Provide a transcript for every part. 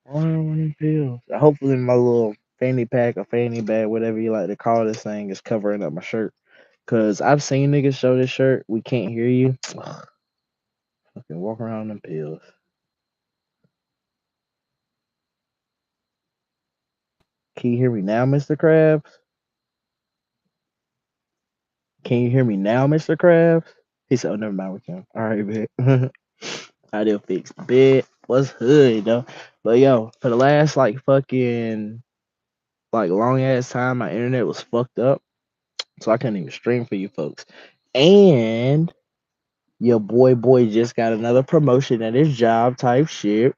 Orange pills. Hopefully, my little fanny pack or fanny bag, whatever you like to call this thing, is covering up my shirt. Cause I've seen niggas show this shirt. We can't hear you. Fucking walk around them pills. Can you hear me now, Mr. Krabs? Can you hear me now, Mr. Krabs? He said, "Oh, never mind. We can." All right, bet. I did fix the bed. What's hood though? But yo, for the last like fucking like long ass time, my internet was fucked up, so I couldn't even stream for you folks. And your boy just got another promotion at his job type shit.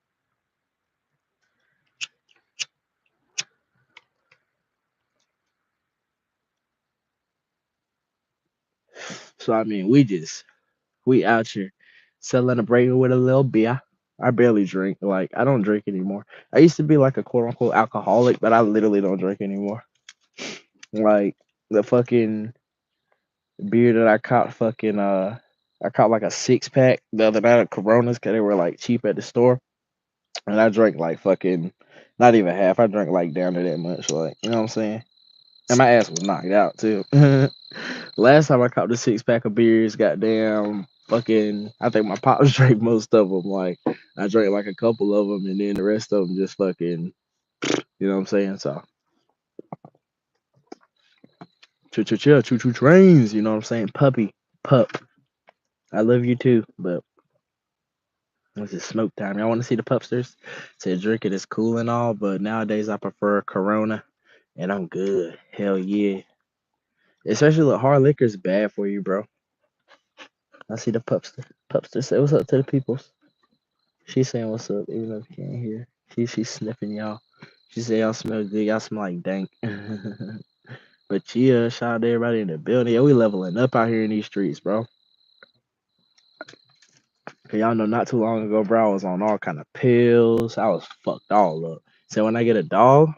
So I mean, we out here celebrating with a little beer. I barely drink. Like I don't drink anymore. I used to be like a quote unquote alcoholic, but I literally don't drink anymore. Like the fucking beer that I caught I caught like a 6 pack the other night of Coronas because they were like cheap at the store. And I drank like fucking not even half. I drank like down to that much, like you know what I'm saying? And my ass was knocked out too. Last time I caught the 6 pack of beers, goddamn fucking I think my pops drank most of them. Like I drank like a couple of them and then the rest of them just fucking you know what I'm saying? So choo choo trains, you know what I'm saying? Pup. I love you too, but this is smoke time. Y'all want to see the pupsters? Said drink it is cool and all, but nowadays I prefer Corona, and I'm good. Hell yeah. Especially the hard liquor is bad for you, bro. I see the pupster. Pupster say what's up to the peoples. She's saying what's up, even though you can't hear. She's sniffing y'all. She said y'all smell good. Y'all smell like dank. But yeah, shout out to everybody in the building. Yeah, we leveling up out here in these streets, bro. Cause y'all know not too long ago, bro, I was on all kind of pills. I was fucked all up. So when I get a dog,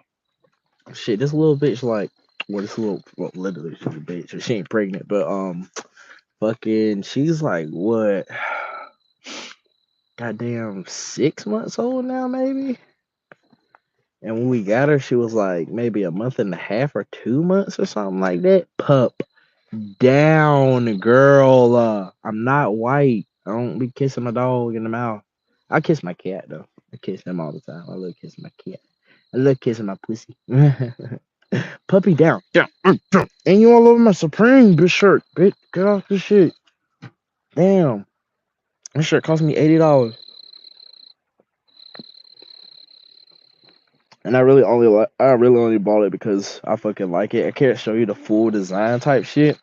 shit, this little bitch like, well, this little, well, literally she's a bitch. She ain't pregnant, but fucking, she's like what, goddamn 6 months old now, maybe. And when we got her, she was like maybe a month and a half or 2 months or something like that. Pup down, girl. I'm not white. I don't be kissing my dog in the mouth. I kiss my cat though. I kiss him all the time. I love kissing my cat. I love kissing my pussy. Puppy down. Down. And you all over my Supreme bitch shirt. Bitch, get off this shit. Damn. This shirt cost me $80. And I really only bought it because I fucking like it. I can't show you the full design type shit.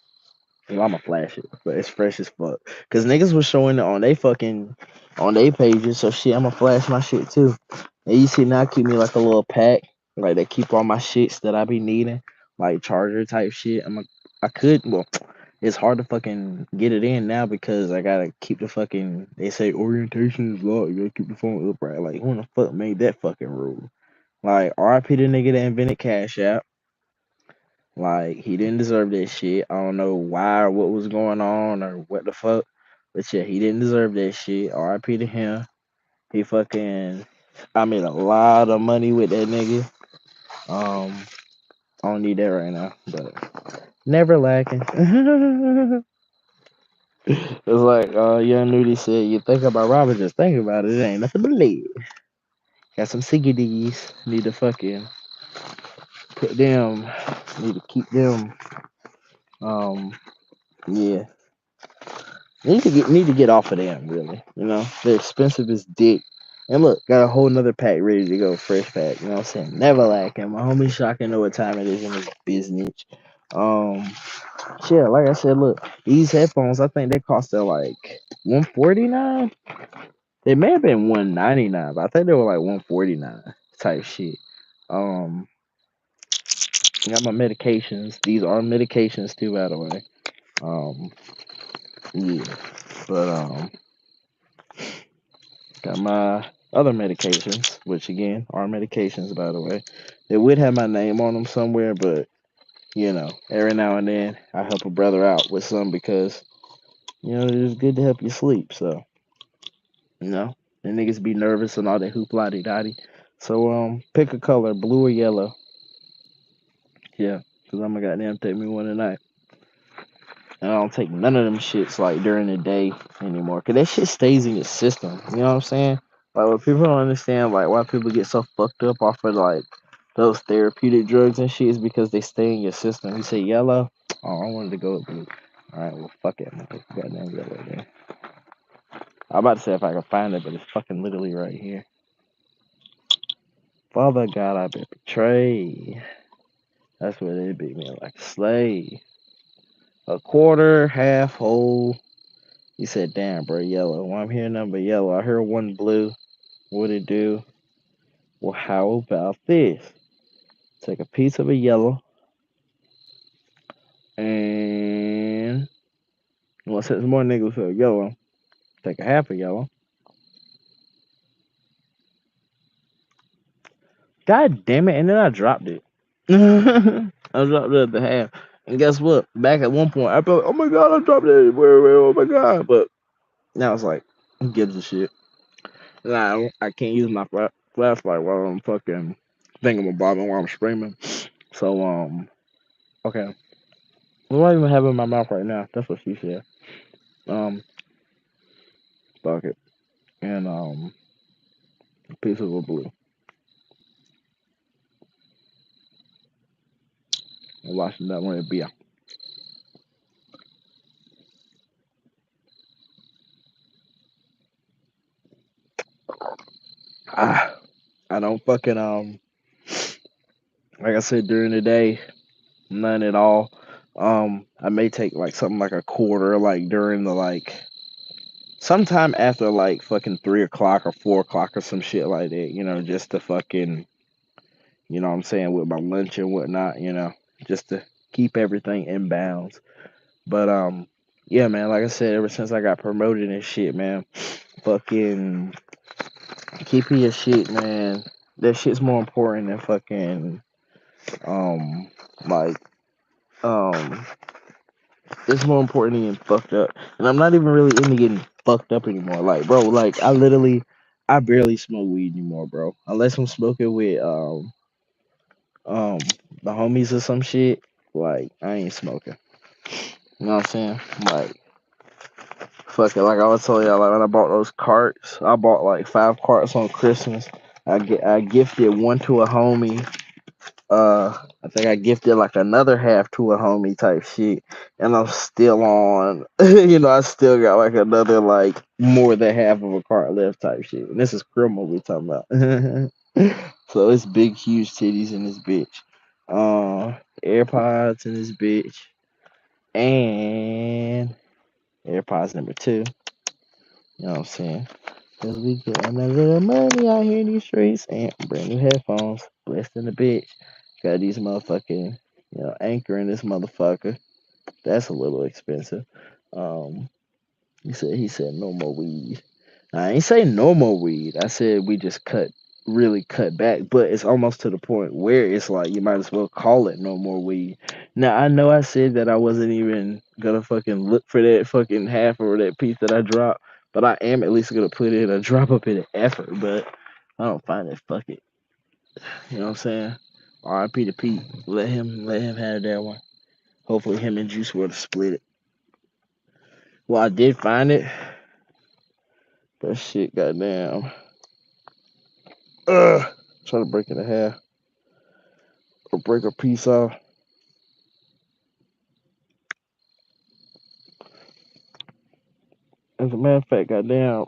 Well, I'ma flash it, but it's fresh as fuck. Cause niggas was showing it on they pages, so shit, I'ma flash my shit too. And you see now, keep me like a little pack, like they keep all my shits that I be needing, like charger type shit. I could, well, it's hard to fucking get it in now because I gotta keep the fucking. They say orientation is locked. You gotta keep the phone upright. Like who the fuck made that fucking rule? Like RIP the nigga that invented Cash App. Like he didn't deserve that shit. I don't know why or what was going on or what the fuck. But yeah, he didn't deserve that shit. RIP to him. He fucking I made a lot of money with that nigga. Um I don't need that right now, but never lacking. It's like young Nudie said, you think about robbing, just think about it. It ain't nothing but lead. Got some ciggies. Need to fucking put them, need to keep them. Yeah, need to get off of them. Really, they're expensive as dick. And look, got a whole nother pack ready to go, fresh pack. You know what I'm saying? Never lacking. My homie Shock know what time it is in his business. Um, yeah, like I said, look, these headphones, I think they cost like 149. They may have been 199, but I think they were like 149 type shit. Um, I got my medications. These are medications too, by the way. Um, yeah, but got my other medications, which again are medications, by the way. They would have my name on them somewhere, but every now and then I help a brother out with some because it's good to help you sleep. So the niggas be nervous and all that hoopla dotty. So pick a color, blue or yellow. Yeah, cause I'm gonna goddamn take me one tonight. And I don't take none of them shits like during the day anymore. Cause that shit stays in your system. You know what I'm saying? Like what people don't understand, like why people get so fucked up off of like those therapeutic drugs and shit is because they stay in your system. You say yellow? Oh, I wanted to go with blue. Alright, well fuck it, man. Goddamn yellow then. I'm about to say if I can find it, but it's fucking literally right here. Father God, I've been betrayed. That's where they beat me like a slave. A quarter, half, whole. He said, damn, bro, yellow. Well, I'm hearing number yellow. I heard one blue. What'd it do? Well, how about this? Take a piece of a yellow and you want to set some more niggas with yellow. Take a half of yellow. God damn it, and then I dropped it. I dropped it at the half. And guess what? Back at one point, I felt, oh my god, I dropped it. Where, oh my god. But now it's like, who gives a shit? And I can't use my flashlight while I'm fucking thinking about bobbing while I'm screaming. So, okay. What do I even have in my mouth right now? That's what she said. Um, fuck it. And, a piece of a blue. I'm watching that one beer. Ah, I don't fucking, like I said, during the day, none at all. I may take like something like a quarter, like during the like sometime after like fucking 3 o'clock or 4 o'clock or some shit like that, just to fucking, what I'm saying, with my lunch and whatnot, just to keep everything in bounds. But yeah, man, like I said, ever since I got promoted and shit, man, fucking keeping your shit, man. That shit's more important than fucking um like um it's more important than getting fucked up. And I'm not even really into getting fucked up anymore. Like, bro, like I barely smoke weed anymore, bro. Unless I'm smoking with um the homies or some shit. Like, I ain't smoking. You know what I'm saying? Like, fuck it. Like I was telling y'all, like when I bought those carts, I bought like 5 carts on Christmas. I gifted one to a homie. I think I gifted like another half to a homie type shit, and I'm still on. I still got like another like more than half of a cart left type shit. And this is criminal we talking about. So it's big, huge titties in this bitch. AirPods in this bitch, and AirPods number two. You know what I'm saying? Cause we getting a little money out here in these streets, and brand new headphones, blessed in the bitch. Got these motherfucking, anchor in this motherfucker. That's a little expensive. Um, he said no more weed. I ain't say no more weed. I said we just really cut back, but it's almost to the point where it's like you might as well call it no more weed. Now I know I said that I wasn't even gonna fucking look for that fucking half or that piece that I dropped, but I am at least gonna put in a drop up in an effort. But I don't find it. Fuck it. You know what I'm saying? R.I.P. to Pete. Let him have that one. Hopefully him and Juice WRLD split it. Well, I did find it. But shit, goddamn. Ugh. Try to break it in half. or break a piece off. As a matter of fact, goddamn,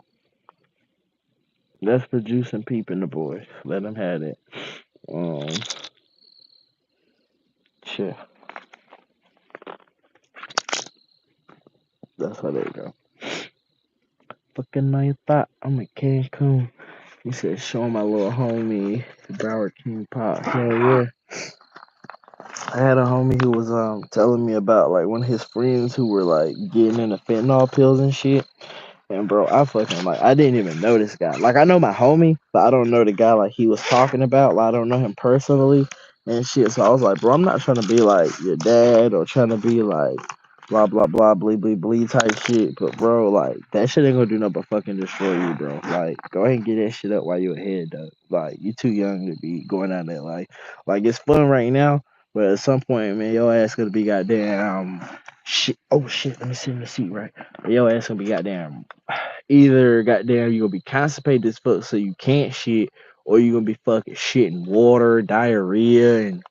that's for Juice and Peep and the boys. Let them have it. Um, shit, that's how they go. Fucking night thought I'm in Cancun. He said, show my little homie, Broward King Pop. Hell yeah. I had a homie who was telling me about like one of his friends who were like getting into fentanyl pills and shit. And bro, I fucking like I didn't even know this guy. Like I know my homie, but I don't know the guy like he was talking about. Like I don't know him personally and shit. So I was like, bro, I'm not trying to be like your dad or trying to be like blah blah blah blee blee blee type shit. But bro, like that shit ain't gonna do nothing but fucking destroy you, bro. Like go ahead and get that shit up while you ahead though. Like you too young to be going out there like it's fun right now, but at some point, man, your ass gonna be goddamn shit. Oh shit, let me sit in the seat right. Your ass gonna be goddamn either goddamn you gonna be constipated as fuck so you can't shit, or you gonna be fucking shitting water, diarrhea, and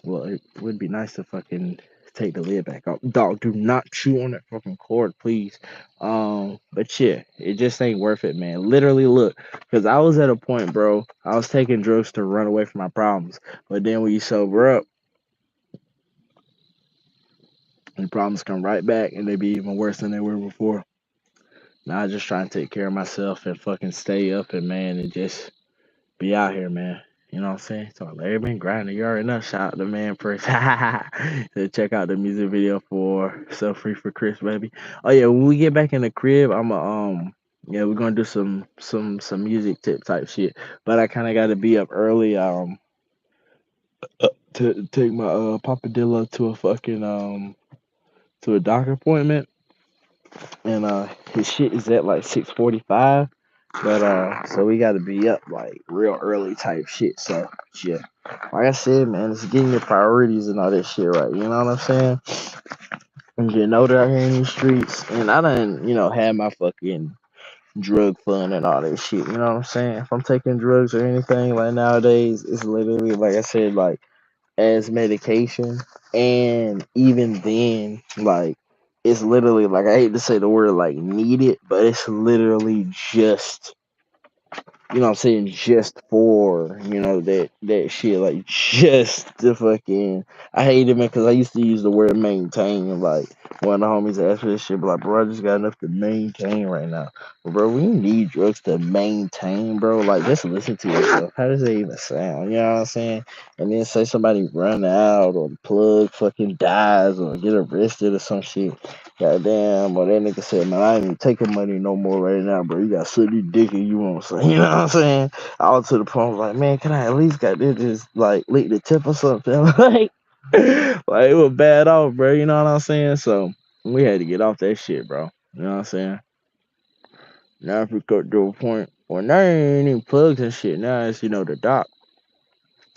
well, it would be nice to fucking take the lid back off. Dog, do not chew on that fucking cord, please. But yeah, it just ain't worth it, man. Literally, look, because I was at a point, bro. I was taking drugs to run away from my problems, but then when you sober up, the problems come right back, and they be even worse than they were before. Now I just try and take care of myself and fucking stay up and man and just be out here, man. You know what I'm saying? So Larry been grinding. You already know. Shout out to man first. So check out the music video for "So Free for Chris," baby. Oh yeah, when we get back in the crib, I'ma yeah, we're gonna do some music tip type shit. But I kind of got to be up early to take my Papa Dilla to a fucking to a doctor appointment, and his shit is at like 6:45. But so we gotta be up like real early type shit. So yeah, like I said, man, it's getting your priorities and all that shit right. You know what I'm saying? I'm getting older out here in these streets, and I done, had my fucking drug fun and all that shit. You know what I'm saying? If I'm taking drugs or anything like nowadays, it's literally like I said, like as medication, and even then, like it's literally like I hate to say the word like needed, but it's literally just what I'm saying, just for, that shit, like, just the fucking, I hate it, man, because I used to use the word maintain, like, one of the homies asked for this shit, but like, bro, I just got enough to maintain right now. But, bro, we need drugs to maintain, bro, like, just listen to yourself. How does that even sound, you know what I'm saying? And then say somebody run out, or the plug fucking dies, or get arrested or some shit. Goddamn, but that nigga said, man, I ain't even taking money no more right now, bro. You got sucky dick and you won't say, you know what I'm saying? I was to the point, I was like, man, can I at least got this, just like lick the tip or something? Like it was bad off, bro. You know what I'm saying? So we had to get off that shit, bro. You know what I'm saying? Now if we got to a point, well, now ain't even plugs and shit. Now it's, the doc.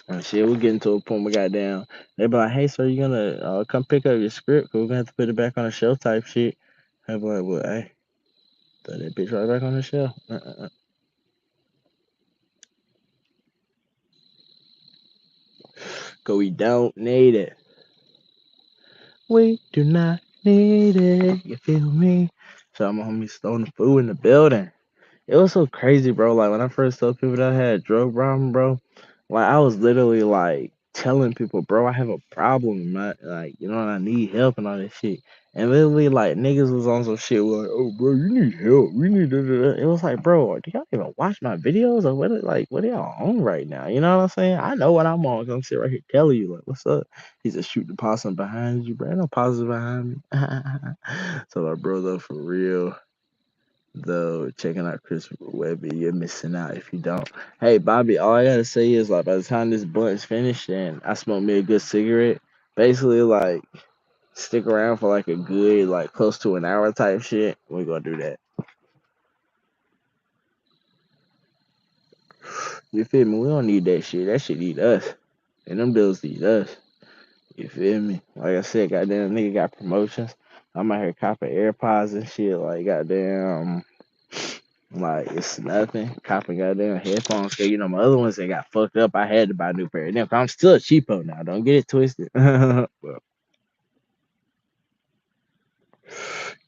And shit, we're getting to a point we got down. They be like, hey, so you gonna come pick up your script? Cause we're gonna have to put it back on the shelf type shit. I be like, well, hey, throw that bitch right back on the shelf. Cause we don't need it. We do not need it. You feel me? So my homie stole the food in the building. It was so crazy, bro. Like when I first told people that I had a drug problem, bro, like I was literally like telling people, bro, I have a problem, man. Like, I need help and all that shit. And literally, like niggas was on some shit like, oh, bro, you need help. We need da, da, da. It was like, bro, do y'all even watch my videos or what are y'all on right now? You know what I'm saying? I know what I'm on. 'Cause I'm sitting right here telling you, like, what's up? He said, shoot the possum behind you, bro. Ain't no possum behind me. So, like, bro, though, for real. Though checking out Chris Webby, you're missing out if you don't. Hey Bobby, all I gotta say is like by the time this blunt's finished and I smoke me a good cigarette, basically like stick around for like a good like close to an hour type shit. We're gonna do that. You feel me? We don't need that shit. That shit need us. And them bills need us. You feel me? Like I said, goddamn nigga got promotions. I'm out here copping AirPods and shit. Like goddamn Like it's nothing. Copping goddamn headphones. Cause you know my other ones they got fucked up. I had to buy a new pair of them. 'Cause I'm still a cheapo now. Don't get it twisted. Well,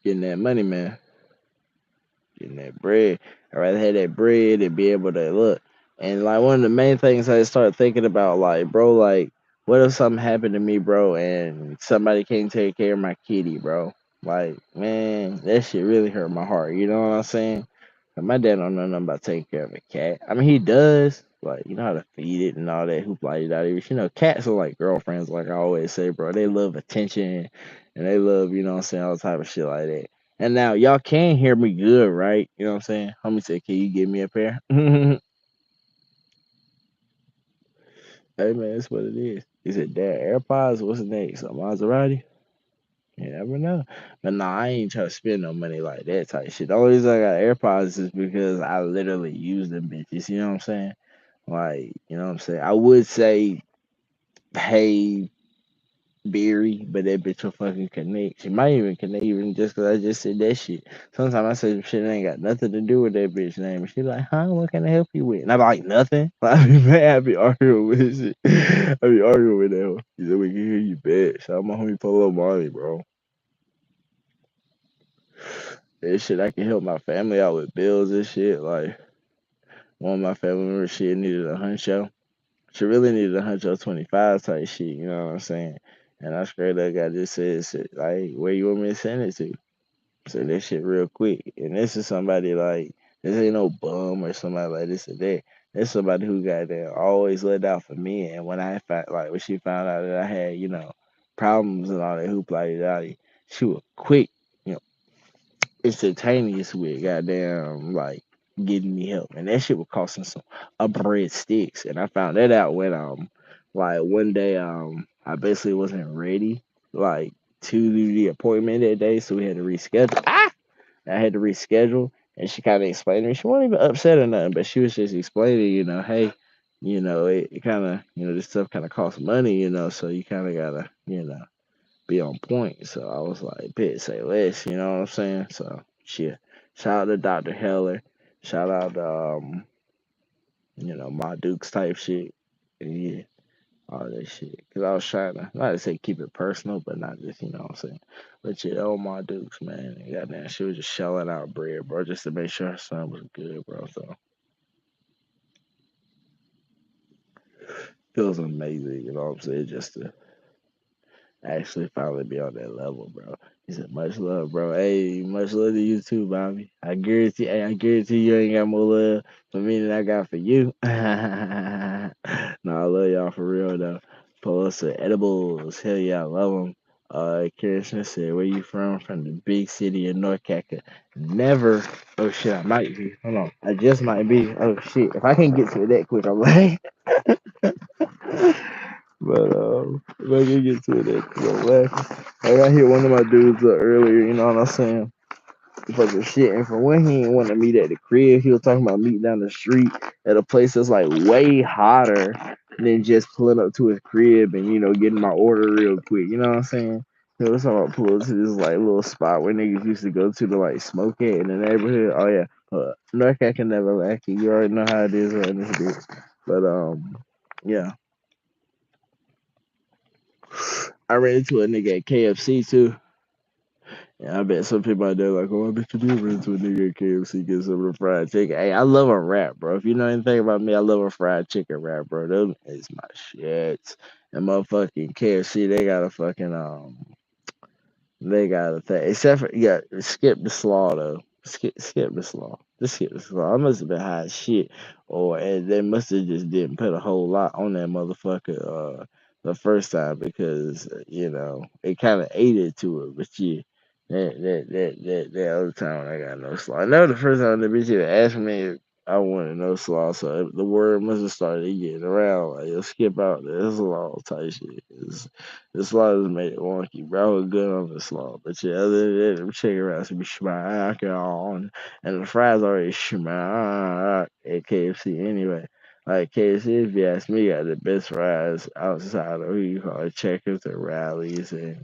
getting that money, man. Getting that bread. I'd rather have that bread and be able to look. And like one of the main things I started thinking about, like, bro, like, what if something happened to me, bro, and somebody can't take care of my kitty, bro? Like, man, that shit really hurt my heart. You know what I'm saying? And my dad don't know nothing about taking care of a cat. I mean, he does. Like, you know how to feed it and all that hoopla da. You know, cats are like girlfriends, like I always say, bro. They love attention and they love, you know what I'm saying, all type of shit like that. And now y'all can hear me good, right? You know what I'm saying? Homie said, "Can you give me a pair?" Hey man, that's what it is. He said, "Dad, AirPods. What's next? A Maserati?" You never know. But nah, I ain't trying to spend no money like that type shit. The only reason I got AirPods is because I literally use them bitches. You know what I'm saying? Like, you know what I'm saying? I would say pay Beery, but that bitch will fucking connect. She might even connect even just because I just said that shit. Sometimes I say some shit that ain't got nothing to do with that bitch name. And she like, huh, what can I help you with? And I'm like, nothing. Like, I be mad, I be arguing with shit. I be arguing with that one. He said, we can hear you bad. Shout out my homie Polo Marley, bro. That shit, I can help my family out with bills and shit. Like, one of my family members, shit, needed a huncho. She really needed a huncho 25 type shit, you know what I'm saying? And I straight up got this said, like, where you want me to send it to? So that shit real quick. And this is somebody like this ain't no bum or somebody like this or that. There's somebody who got there always let out for me. And when I found like when she found out that I had, you know, problems and all that hoopla daddy, she was quick, you know, instantaneous with goddamn like getting me help. And that shit was costing some a bread sticks. And I found that out when like one day I basically wasn't ready like to do the appointment that day, so we had to reschedule. I had to reschedule, and she kind of explained to me. She wasn't even upset or nothing, but she was just explaining, you know, hey, you know, it kind of, you know, this stuff kind of costs money, you know, so you kind of gotta, you know, be on point. So I was like, bitch, say less, you know what I'm saying? So shit, shout out to Dr. Heller, shout out to, you know, my Dukes type shit, and yeah, all that shit. Cause I was trying to not to say keep it personal, but not just you know what I'm saying. But yeah, oh my Dukes, man. And goddamn, she was just shelling out bread, bro, just to make sure her son was good, bro. So it was amazing, you know what I'm saying, just to actually finally be on that level, bro. He said, much love, bro. Hey, much love to you too, Bobby. I guarantee you ain't got more love for me than I got for you. No, I love y'all for real though. Pull us to edibles. Hell yeah, I love them. Kirsten said, where you from? From the big city of North Carolina. Never. Oh shit, I might be. Hold on. I just might be. Oh shit. If I can't get to it that quick, I'm like. But let me get to it. Like I hear one of my dudes earlier, you know what I'm saying? Fucking shit. And from when he didn't want to meet at the crib, he was talking about meeting down the street at a place that's like way hotter than just pulling up to his crib and you know getting my order real quick. You know what I'm saying? He was talking about pulling to this like little spot where niggas used to go to like smoke it in the neighborhood. Oh yeah, North Cat can never lack it. You already know how it is around this bitch. But yeah. I ran into a nigga at KFC too. Yeah, I bet some people out there like, oh, I bet you do run into a nigga at KFC get some of the fried chicken. Hey, I love a wrap, bro. If you know anything about me, I love a fried chicken wrap, bro. Them is my shit. And motherfucking KFC, they got a fucking they got a thing. Except for yeah, skip the slaw though. Skip the slaw. Just skip the slaw. I must have been high as shit. Or and they must have just didn't put a whole lot on that motherfucker the first time because you know it kinda ate it to it. But yeah. That other time when I got no slaw. I know the first time the bitch even asked me if I wanted no slaw, so the word must have started getting around like yo skip out there. It's a long type shit. The slaw just made it wonky, bro. I was good on the slaw. But yeah, other than that, them chicken wraps would be smack on. And the fries already smack at KFC anyway. Like KFC, if you ask me, got the best fries outside of who you call it, Checkers and Rallies and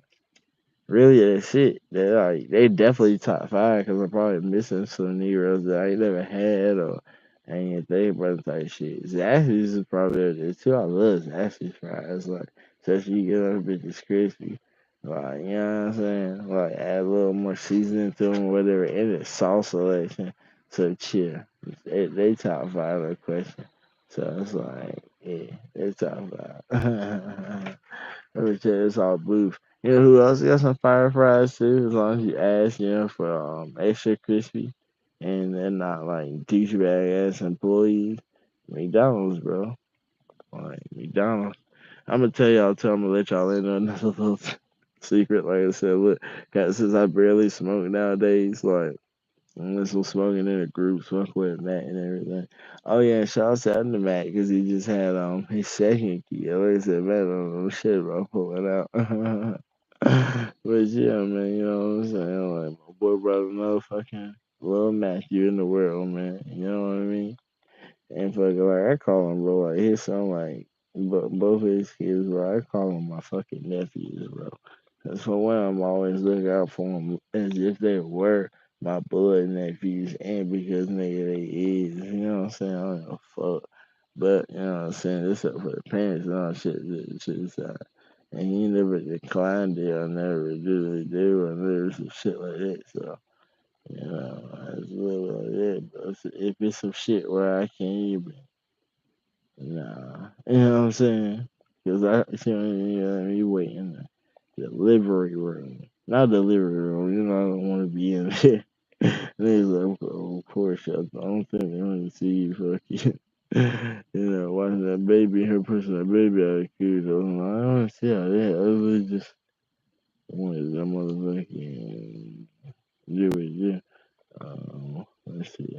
Really, that shit. They definitely top five because I'm probably missing some Negroes that I ain't never had or I ain't even think about type shit. Zaxby's is probably up there too. I love Zaxby's fries, like especially you get them bitches crispy. Like, you know what I'm saying? Like add a little more seasoning to them, whatever, and the sauce selection. So chill. They top five, no question. So it's like, yeah, they top five. Let me check this out, Booth. You know who else got some fire fries too? As long as you ask, for extra crispy, and they're not like douchebag ass employees. McDonald's, bro. Like McDonald's. I'm gonna tell y'all. I'm gonna let y'all in on another little secret. Like I said, look, cause since I barely smoke nowadays, like. Unless we're smoking in a group, smoke with Matt and everything. Oh yeah, shout out to Matt because he just had his second key. Like I said, Matt don't know shit about pulling out. But yeah, man, you know what I'm saying? Like my boy brother motherfucking Lil Matthew in the world, man. You know what I mean? And fucking like I call him bro, like his son like both of his kids, bro. I call them my fucking nephews, bro. Cause for one, I'm always looking out for them as if they were my blood nephews, and because nigga they is, you know what I'm saying? I don't give a fuck. But you know what I'm saying? This up for the parents and all shit aside. And he never declined it or never really do or never some shit like that. So you know, it's a little like that. But if it's some shit where I can't even Nah, you know what I'm saying? Because you wait in the delivery room, not the living room. You know, I don't want to be in there. Niggas like, oh, poor shit. I don't think they want to see you fucking, watching that baby, her pushing that baby out of the cage. I don't want to see how that. I really just wanted that motherfucking do it. Yeah. Let's see.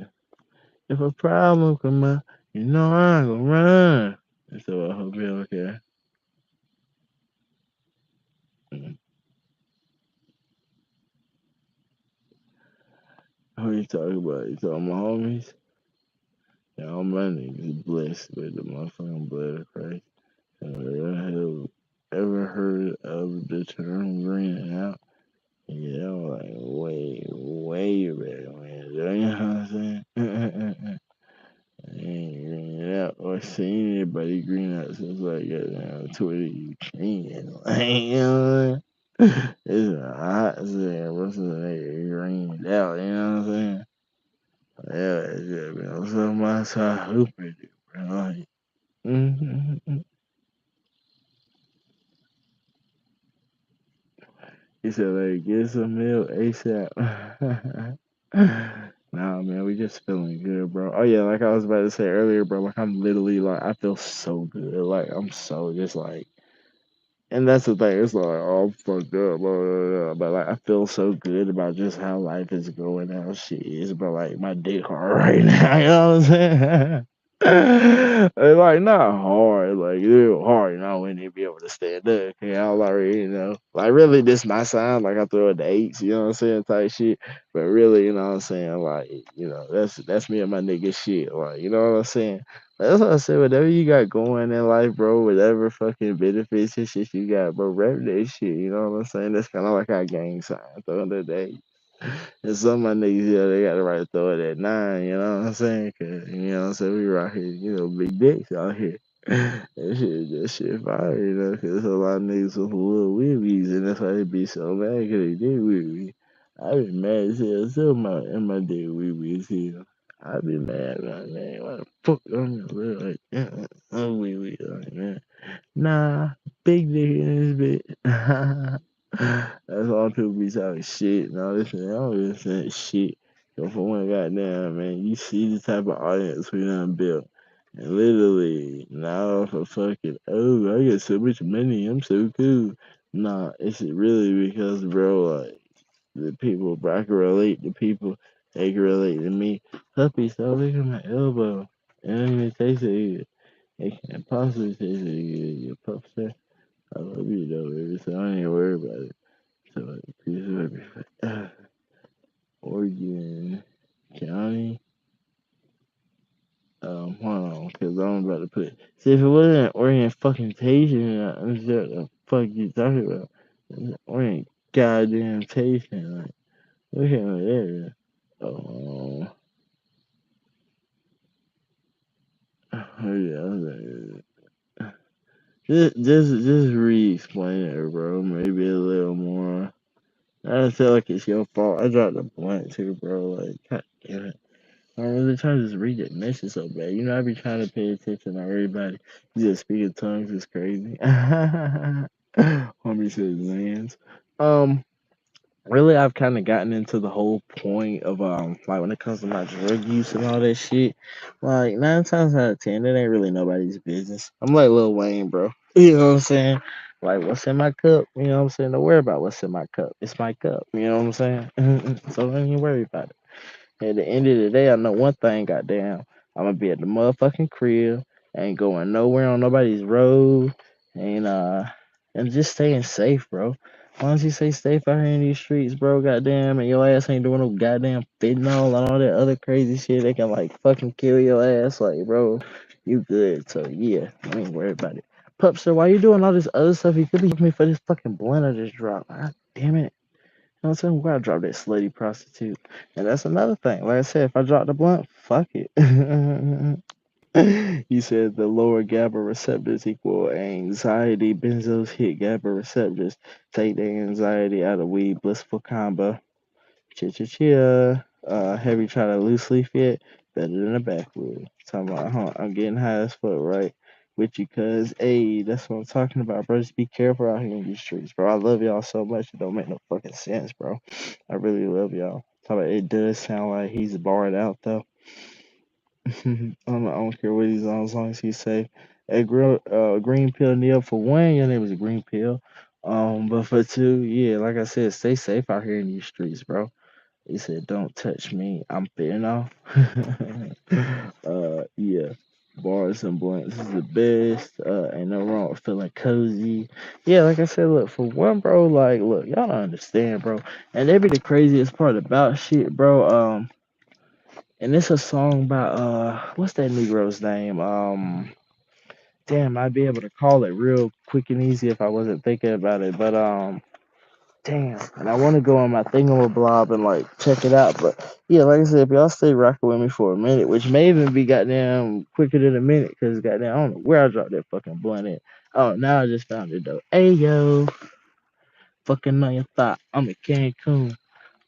If a problem come up, you know I'm gonna run. So I hope you're okay. Mm. Who you talking about? You talking about homies? Yeah, all my niggas blessed with the motherfucking blood of Christ. Ever heard of the term green out? Yeah, I'm like way back when. You know what I'm saying? I ain't green out or seen anybody green out since like Twitter you can. Like, you know what I'm saying? It's a hot saying, what's the nigga greened out, you know what I'm saying? Yeah, it's just been on some my side hooping, bro. Like, mm-hmm. He said, like, get some milk ASAP. Nah, man, we just feeling good, bro. Oh, yeah, like I was about to say earlier, bro, like, I'm literally, like, I feel so good. Like, I'm so just, like, and that's the thing. It's like, oh, I'm fucked up, blah, blah, blah. But, like, I feel so good about just how life is going, how shit is, but, like, my dick hard right now, you know what I'm saying? It's like not hard, like real hard, when they be able to stand up. Okay, I already, like really this might sound like I throw it the eights, you know what I'm saying, type shit. But really, you know what I'm saying, like, that's me and my nigga shit. Like, you know what I'm saying? That's what I said, whatever you got going in life, bro, whatever fucking benefits and shit you got, bro, rep that shit, you know what I'm saying? That's kinda like our gang sign at the end of the day. And some of my niggas, they got the right to throw it at 9, you know what I'm saying? Cause, you know what I'm saying? We right here, big dicks out here. That shit fire, cause a lot of niggas with little weebies, and that's why they be so mad, cause they did weebie. I be mad as hell, still my dick weebie as hell. I be mad, man. Why the fuck I'm little like that? I'm weebie, like, man. Nah, big dick in this bitch. That's all people be talking shit. No, listen, I don't even say shit. So for one goddamn man, you see the type of audience we done built. And literally, now for fucking, oh, I get so much money, I'm so cool. Nah, it's really because, bro, like, the people, bro, I can relate to people, they can relate to me. Puppy, stop licking my elbow. It don't even taste so good. It can't possibly taste so good, you pup, sir. I love you though, baby, so I ain't worried about it. So, like, please, baby. Oregon County. Hold on, cause I'm about to put. See, if it wasn't Oregon fucking Tasia, I'm sure the fuck you talking about. Oregon goddamn tasting. Like, look at there. Oh, yeah. Just re-explain it, bro. Maybe a little more. I feel like it's your fault. I dropped a blunt too, bro. Like, God damn it. I'm really trying to just read that message so bad. You know, I be trying to pay attention to everybody. You just speaking tongues is crazy. Homie says lands. Um, really, I've kind of gotten into the whole point of like when it comes to my drug use and all that shit. Like 9 times out of 10, it ain't really nobody's business. I'm like Lil Wayne, bro. You know what I'm saying? Like, what's in my cup? You know what I'm saying? Don't worry about what's in my cup. It's my cup. You know what I'm saying? So don't even worry about it. At the end of the day, I know one thing, goddamn. I'm gonna be at the motherfucking crib. Ain't going nowhere on nobody's road. And and just staying safe, bro. As long as you stay safe out here in these streets, bro, goddamn, and your ass ain't doing no goddamn fentanyl and all that other crazy shit, they can like fucking kill your ass, like, bro, you good. So yeah, I ain't worried about it. Pupster, why you doing all this other stuff? You could be me for this fucking blunt I just dropped. God damn it. You know what I'm saying? We gotta drop that slutty prostitute. And that's another thing. Like I said, if I drop the blunt, fuck it. You said the lower GABA receptors equal anxiety. Benzos hit GABA receptors. Take the anxiety out of weed. Blissful combo. Chia. Heavy try to loosely fit. Better than a backwood. Talking about, huh? I'm getting high as fuck, right? With you, cuz. Hey, that's what I'm talking about, bro. Just be careful out here in these streets, bro. I love y'all so much. It don't make no fucking sense, bro. I really love y'all. Talk about, it does sound like he's barred out, though. I don't care what he's on as long as he's safe. Green pill Neil, for one, your name is a green pill. But for two, yeah, like I said, stay safe out here in these streets, bro. He said, "Don't touch me. I'm fitting off." Yeah. Bars and blunts is the best. Ain't no wrong with feeling cozy. Yeah, like I said, look, for one, bro, like, look, y'all don't understand, bro. And that be the craziest part about shit, bro. And it's a song by what's that Negro's name? Damn, I'd be able to call it real quick and easy if I wasn't thinking about it. But damn, and I want to go on my thingamablob and like check it out. But yeah, like I said, if y'all stay rocking with me for a minute, which may even be goddamn quicker than a minute, because goddamn, I don't know where I dropped that fucking blunt in. Oh, now I just found it though. Hey yo, fucking on your thought, I'm a Cancun.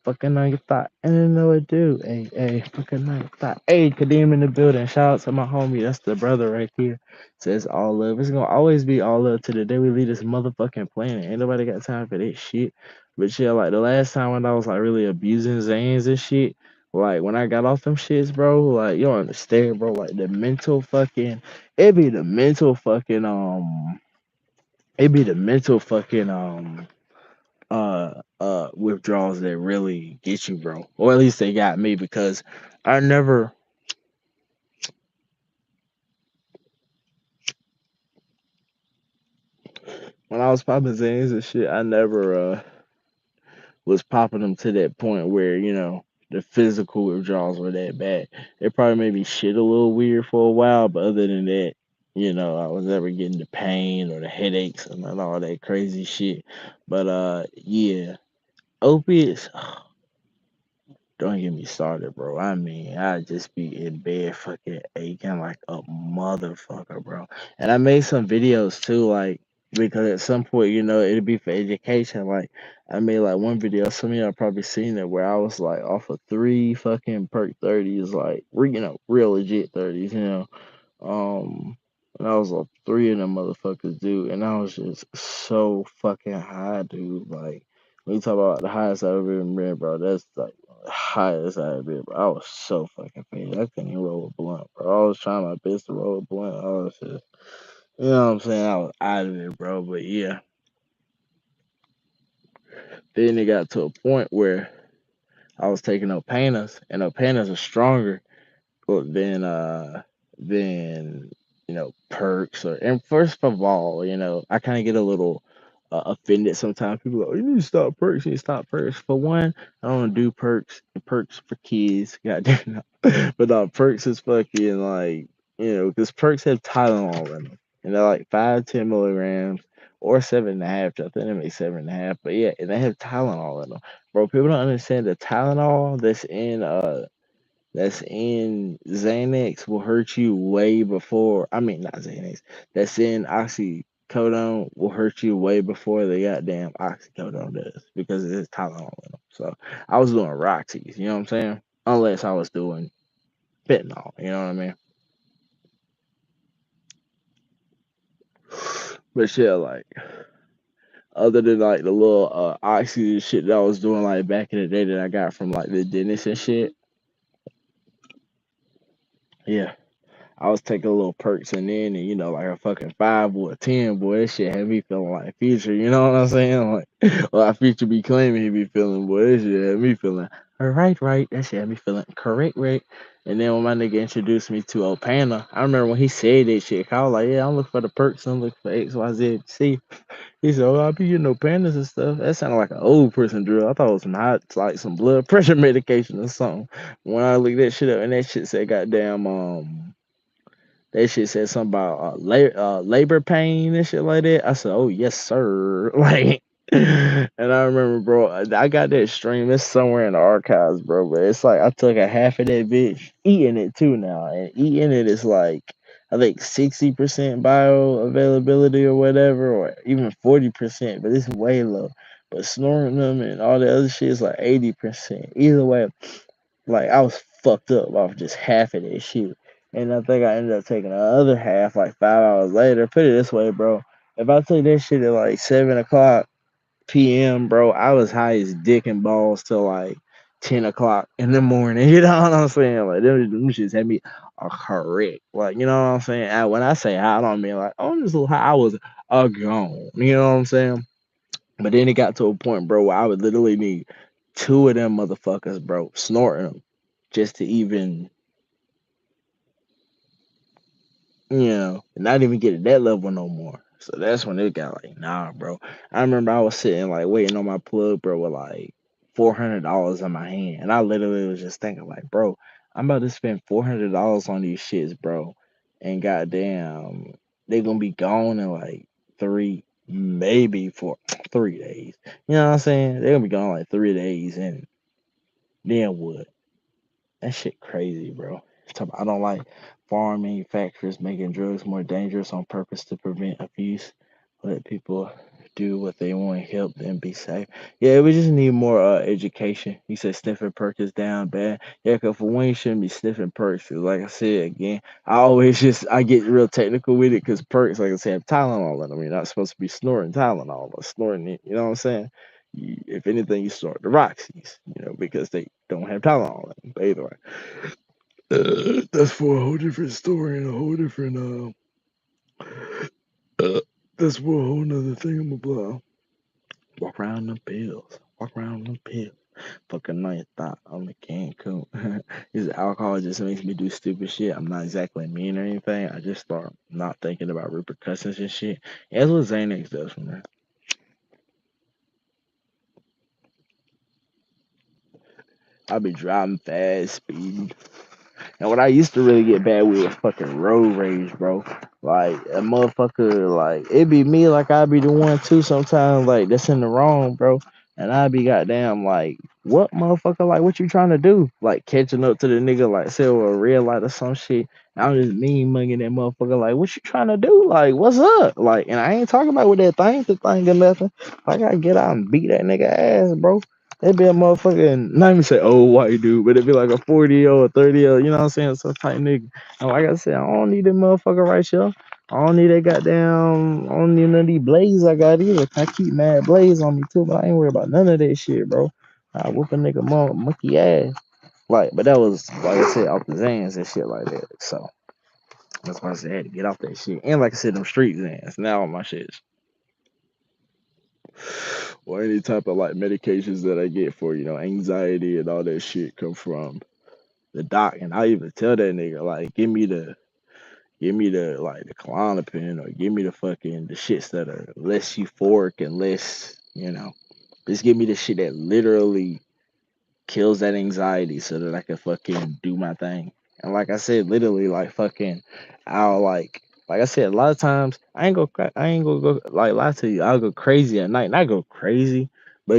Fucking on your thought, and I know it do. Hey, fucking on your thought. Hey, Kadeem in the building. Shout out to my homie. That's the brother right here. Says all love. It's gonna always be all love to the day we leave this motherfucking planet. Ain't nobody got time for that shit. But yeah, like the last time when I was like really abusing Zans and shit, like when I got off them shits, bro, like you don't understand, bro. Like the mental fucking, it be the mental fucking it be the mental fucking withdrawals that really get you, bro. Or at least they got me because I never when I was popping Zans and shit, I never was popping them to that point where, the physical withdrawals were that bad. It probably made me shit a little weird for a while, but other than that, I was never getting the pain or the headaches and all that crazy shit. But yeah, opiates. Don't get me started, bro. I mean, I just be in bed fucking aching like a motherfucker, bro. And I made some videos too, like because at some point, it'd be for education. Like I made like one video, some of y'all probably seen it, where I was like off of 3 fucking perk 30s, like real legit 30s. Um, and I was like 3 of them motherfuckers, dude, and I was just so fucking high, dude. Like when you talk about the highest I've ever been, bro, that's like the highest I've ever been, bro. I was so fucking faded. I couldn't even roll a blunt, bro. I was trying my best to roll a blunt. I was just, you know what I'm saying? I was out of it, bro. But yeah, then it got to a point where I was taking Opanas, and Opanas are stronger. Well, then perks and first of all, I kind of get a little offended sometimes. People go, you need to stop perks. You need to stop perks. For one, I don't do perks. Perks for kids, goddamn. But perks is fucking like because perks have Tylenol in them, and they're like 5-10 milligrams. or 7.5. I think they make 7.5. But yeah, and they have Tylenol in them, bro. People don't understand the Tylenol that's in Xanax will hurt you way before. I mean, not Xanax. That's in oxycodone will hurt you way before the goddamn oxycodone does because it is Tylenol in them. So I was doing Roxy's, you know what I'm saying? Unless I was doing fentanyl, you know what I mean? But yeah, like other than like the little oxy shit that I was doing like back in the day that I got from like the dentist and shit, yeah. I was taking a little perks and then, and, like a fucking 5 or a 10, boy. That shit had me feeling like Future. You know what I'm saying? Like, well, Future be claiming he be feeling, boy. That shit had me feeling, all right, right. That shit had me feeling correct, right. And then when my nigga introduced me to Opana, I remember when he said that shit, I was like, yeah, I'm looking for the perks. I'm looking for X, Y, Z. See, he said, oh, I'll be getting Opanas and stuff. That sounded like an old person drill. I thought it was some hot, like some blood pressure medication or something. When I looked that shit up and that shit said, goddamn, that shit said something about labor pain and shit like that. I said, "Oh yes, sir." Like, and I remember, bro, I got that stream. It's somewhere in the archives, bro. But it's like I took a half of that bitch, eating it too now, and eating it is like I think 60% bioavailability or whatever, or even 40%, but it's way low. But snoring them and all the other shit is like 80%. Either way, like I was fucked up off just half of that shit. And I think I ended up taking the other half like 5 hours later. Put it this way, bro. If I took that shit at like 7 o'clock PM, bro, I was high as dick and balls till like 10 o'clock in the morning. You know what I'm saying? Like them shits had me correct. Like, you know what I'm saying? When I say high, I don't mean like, oh, I'm just a little high. I was gone. You know what I'm saying? But then it got to a point, bro, where I would literally need two of them motherfuckers, bro, snorting them just to even, not even get to that level no more. So that's when it got like, nah, bro. I remember I was sitting like waiting on my plug, bro, with like $400 in my hand. And I literally was just thinking, like, bro, I'm about to spend $400 on these shits, bro. And goddamn, they gonna be gone in like three, maybe for 3 days. You know what I'm saying? They're gonna be gone like 3 days and then what? That shit crazy, bro. I don't like foreign manufacturers making drugs more dangerous on purpose to prevent abuse. Let people do what they want, help them be safe. Yeah, we just need more education. He said sniffing perk is down bad. Yeah, cause for one, you shouldn't be sniffing perks. 'Cause like I said again, I get real technical with it because perks, like I said, have Tylenol in them. You're not supposed to be snorting Tylenol or snorting it. You know what I'm saying? If anything, you snort the Roxy's, because they don't have Tylenol in them. But either way. That's for a whole different story and a whole different that's for a whole nother thing I'm about. Walk around them pills. Walk around them pills. Fucking night thought on the Cancun. His alcohol just makes me do stupid shit. I'm not exactly mean or anything. I just start not thinking about repercussions and shit. And that's what Xanax does for me. I be driving fast, speeding. And what I used to really get bad with was fucking road rage, bro. Like a motherfucker, like it be me, like I be the one too sometimes, like that's in the wrong, bro. And I be goddamn like, what motherfucker, like what you trying to do? Like catching up to the nigga, like say with a red light or some shit. I'm just mean mugging that motherfucker, like what you trying to do? Like what's up? Like, and I ain't talking about with that thing to thing or nothing. I gotta get out and beat that nigga ass, bro. It'd be a motherfucking, not even say old white dude, but it'd be like a 40 or a 30 or, you know what I'm saying? Some type nigga. And like I said, I don't need that motherfucker right here. I don't need that goddamn, I don't need none of these blades I got either. I keep mad blades on me too, but I ain't worried about none of that shit, bro. I whoop a nigga monkey ass. Like, but that was, like I said, off the Zans and shit like that. So that's why I said I had to get off that shit. And like I said, them street Zans. Now all my shit's or any type of like medications that I get for, anxiety and all that shit come from the doc. And I even tell that nigga, like, give me the like the Klonopin or give me the fucking the shits that are less euphoric and less, just give me the shit that literally kills that anxiety so that I can fucking do my thing. And like I said, literally like fucking I'll like Like I said, a lot of times I ain't gonna go like lie to you. I'll go crazy at night. Not go crazy, but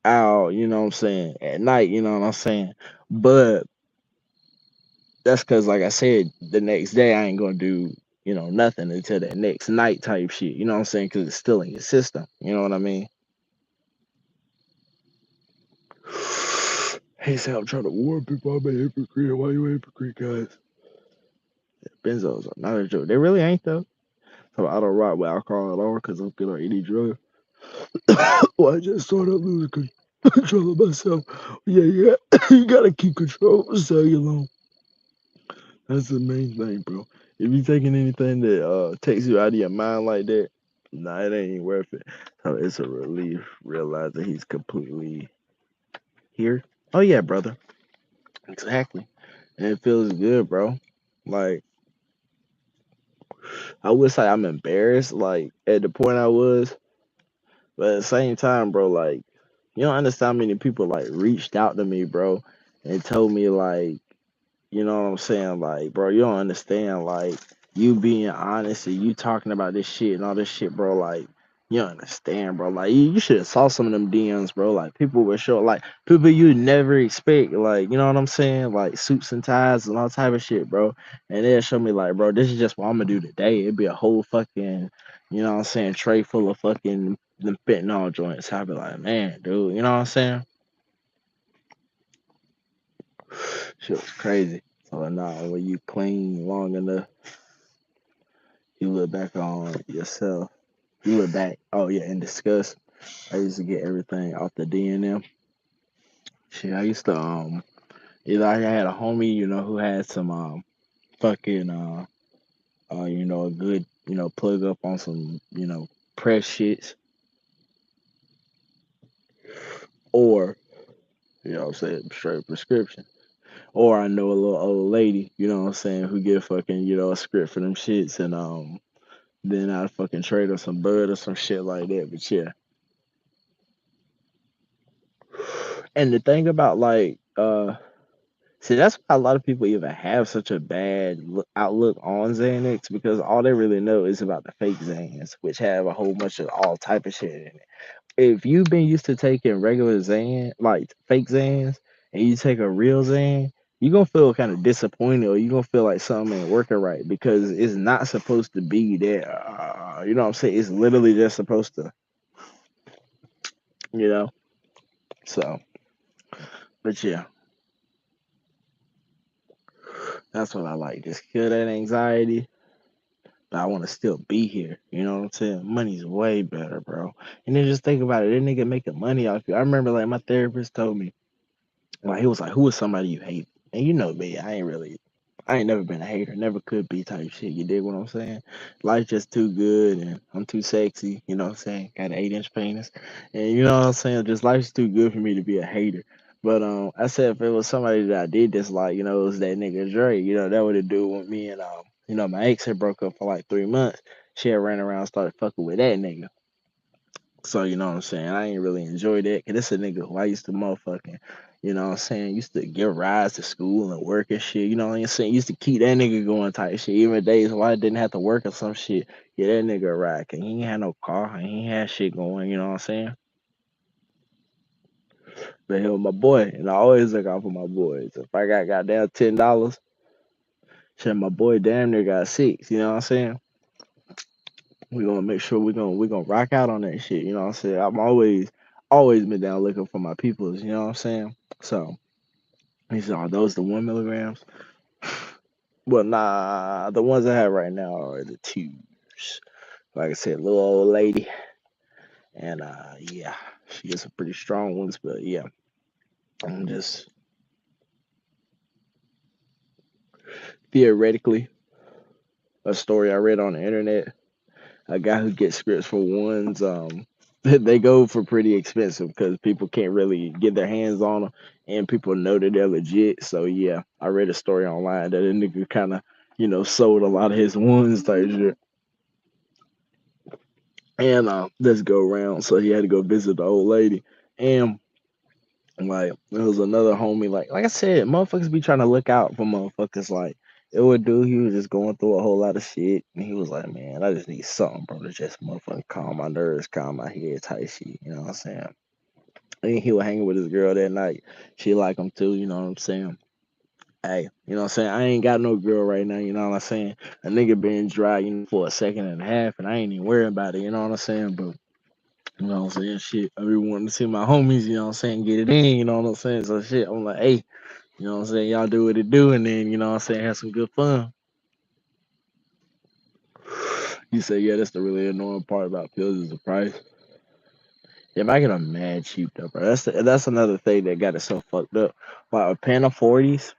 out, what I'm saying, at night, you know what I'm saying? But that's cause like I said, the next day I ain't gonna do, nothing until that next night type shit. You know what I'm saying? Cause it's still in your system. You know what I mean? Hey, say I'm trying to warn people I'm a hypocrite. Why you a hypocrite, guys? Benzos are not a joke. They really ain't though. So I don't rock with alcohol at all because I'm good on any drug. Well, I just started losing control of myself. Yeah, you gotta keep control of cellular. That's the main thing, bro. If you taking anything that takes you out of your mind like that, nah, it ain't worth it. So it's a relief realizing he's completely here. Oh yeah, brother. Exactly. And it feels good, bro. Like I would say I'm embarrassed, like at the point I was, but at the same time, bro, like you don't understand how many people like reached out to me, bro, and told me like, you know what I'm saying, like, bro, you don't understand, like you being honest and you talking about this shit and all this shit, bro, like you don't understand, bro. Like you should have saw some of them DMs, bro. Like people were sure, like people you never expect, like you know what I'm saying, like suits and ties and all type of shit, bro. And they'll show me like, bro, this is just what I'm gonna do today. It'd be a whole fucking, tray full of fucking them fentanyl joints. I'd be like, man, dude, you know what I'm saying? Shit was crazy. So nah, when you clean long enough, you look back on yourself. You look back, oh yeah, in disgust. I used to get everything off the DNM. Shit, I used to either I had a homie, who had some fucking a good, plug up on some, press shits, or I'm saying straight prescription. Or I know a little old lady, what I'm saying, who get fucking, a script for them shits and then I'd fucking trade her some bud or some shit like that. But yeah. And the thing about like see, that's why a lot of people even have such a bad outlook on Xanax because all they really know is about the fake Xans, which have a whole bunch of all type of shit in it. If you've been used to taking regular Xan, like fake Xans, and you take a real Xan, you're gonna feel kind of disappointed, or you're gonna feel like something ain't working right because it's not supposed to be there. You know what I'm saying? It's literally just supposed to, you know. So, but yeah, that's what I like. Just kill that anxiety, but I want to still be here. You know what I'm saying? Money's way better, bro. And then just think about it. That nigga making money off you. I remember like my therapist told me, like he was like, "Who is somebody you hate?" And you know me, I ain't never been a hater, never could be type shit. You dig what I'm saying? Life's just too good, and I'm too sexy. You know what I'm saying? Got an 8-inch penis, and you know what I'm saying? Just life's too good for me to be a hater. But I said if it was somebody that I did dislike, it was that nigga Dre. That would have do with me and my ex had broke up for like 3 months. She had ran around and started fucking with that nigga. So, you know what I'm saying? I ain't really enjoyed that. Cause this a nigga who I used to motherfucking, used to give rides to school and work and shit. You know what I'm saying? Used to keep that nigga going type shit. Even days where I didn't have to work or some shit. Yeah, that nigga a ride. Cause he ain't had no car. And he ain't had shit going, you know what I'm saying? But he was my boy. And I always look out for my boys. If I got goddamn $10, shit, my boy damn near got six. You know what I'm saying? We gonna make sure we gonna rock out on that shit. You know what I'm saying? I'm always been down looking for my peoples. You know what I'm saying? So he said, "Are those the 1 milligrams?" Well, nah, the ones I have right now are the twos. Like I said, little old lady, and yeah, she gets some pretty strong ones. But yeah, I'm just theoretically a story I read on the internet. A guy who gets scripts for ones, they go for pretty expensive because people can't really get their hands on them, and people know that they're legit. So yeah, I read a story online that a nigga kind of, sold a lot of his ones type shit, and let's go around. So he had to go visit the old lady, and like there was another homie. Like I said, motherfuckers be trying to look out for motherfuckers. Like it would do. He was just going through a whole lot of shit, and he was like, "Man, I just need something, bro, to just motherfucking calm my nerves, calm my head, type shit." You know what I'm saying? And he was hanging with his girl that night. She like him too. You know what I'm saying? Hey, you know what I'm saying? I ain't got no girl right now. You know what I'm saying? A nigga been dry, for a second and a half, and I ain't even worried about it. You know what I'm saying? But you know what I'm saying? Shit, I be wanting to see my homies. You know what I'm saying? Get it in. You know what I'm saying? So shit, I'm like, hey. You know what I'm saying? Y'all do what it do, and then, you know what I'm saying, have some good fun. You say, yeah, that's the really annoying part about pills is the price. Yeah, but I get them mad cheap though, bro. That's another thing that got it so fucked up. Like a pan of 40s,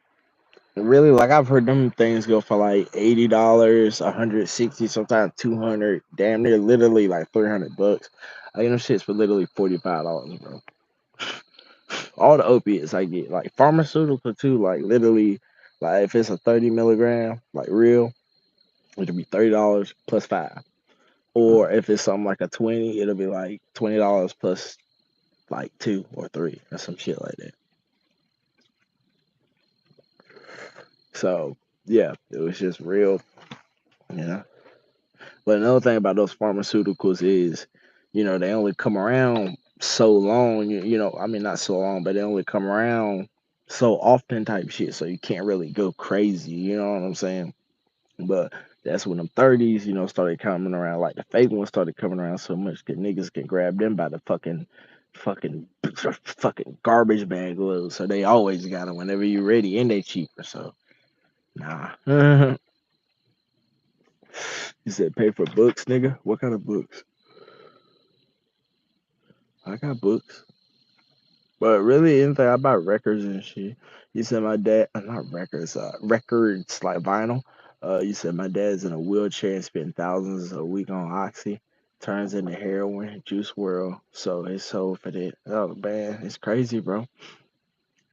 really, like I've heard them things go for like $80, 160, sometimes 200, damn near literally like $300. I get them shits for literally $45, bro. All the opiates I get, like pharmaceutical too, like literally, like if it's a 30 milligram, like real, it'll be $30 plus five. Or if it's something like a 20, it'll be like $20 plus like two or three or some shit like that. So yeah, it was just real, you know. But another thing about those pharmaceuticals is, they only come around so long. I mean not so long, but they only come around so often type shit. So you can't really go crazy. You know what I'm saying? But that's when them 30s, started coming around. Like the fake ones started coming around so much that niggas can grab them by the fucking garbage bag load. So they always got them whenever you're ready, and they cheaper. So nah. You said pay for books, nigga. What kind of books? I got books, but really anything I buy records and shit. You said my dad, not records, records like vinyl. You said my dad's in a wheelchair and spent thousands a week on oxy. Turns into heroin, juice world. So it's sold for that. Oh man, it's crazy, bro.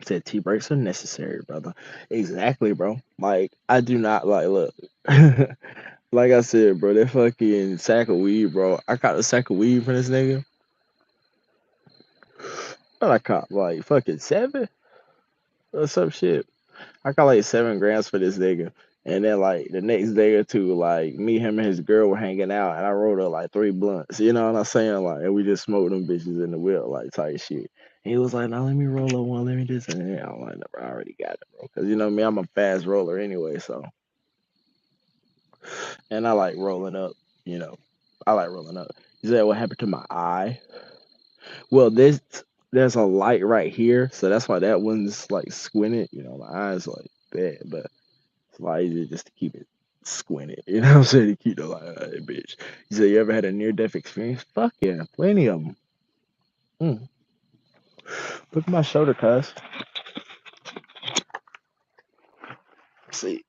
Said tea breaks are necessary, brother. Exactly, bro. Like I do not like look. Like I said, bro, that fucking sack of weed, bro. I caught a sack of weed from this nigga. But I caught like fucking seven or some shit. I got like 7 grams for this nigga. And then like the next day or two, like me, him, and his girl were hanging out, and I rolled up like 3 blunts. You know what I'm saying? Like, and we just smoked them bitches in the wheel, like type shit. And he was like, "Now let me roll up one, let me this and that." I'm like, "No, bro, I already got it, bro." Because you know me, I'm a fast roller anyway. So, and I like rolling up. You know, I like rolling up. You said what happened to my eye? Well, there's a light right here, so that's why that one's like squinted. My eyes like that, but it's a lot easier just to keep it squinted. You know what I'm saying? To keep the light out of that bitch. You said you ever had a near death experience? Fuck yeah, plenty of them. Mm. Look at my shoulder, cuz. See,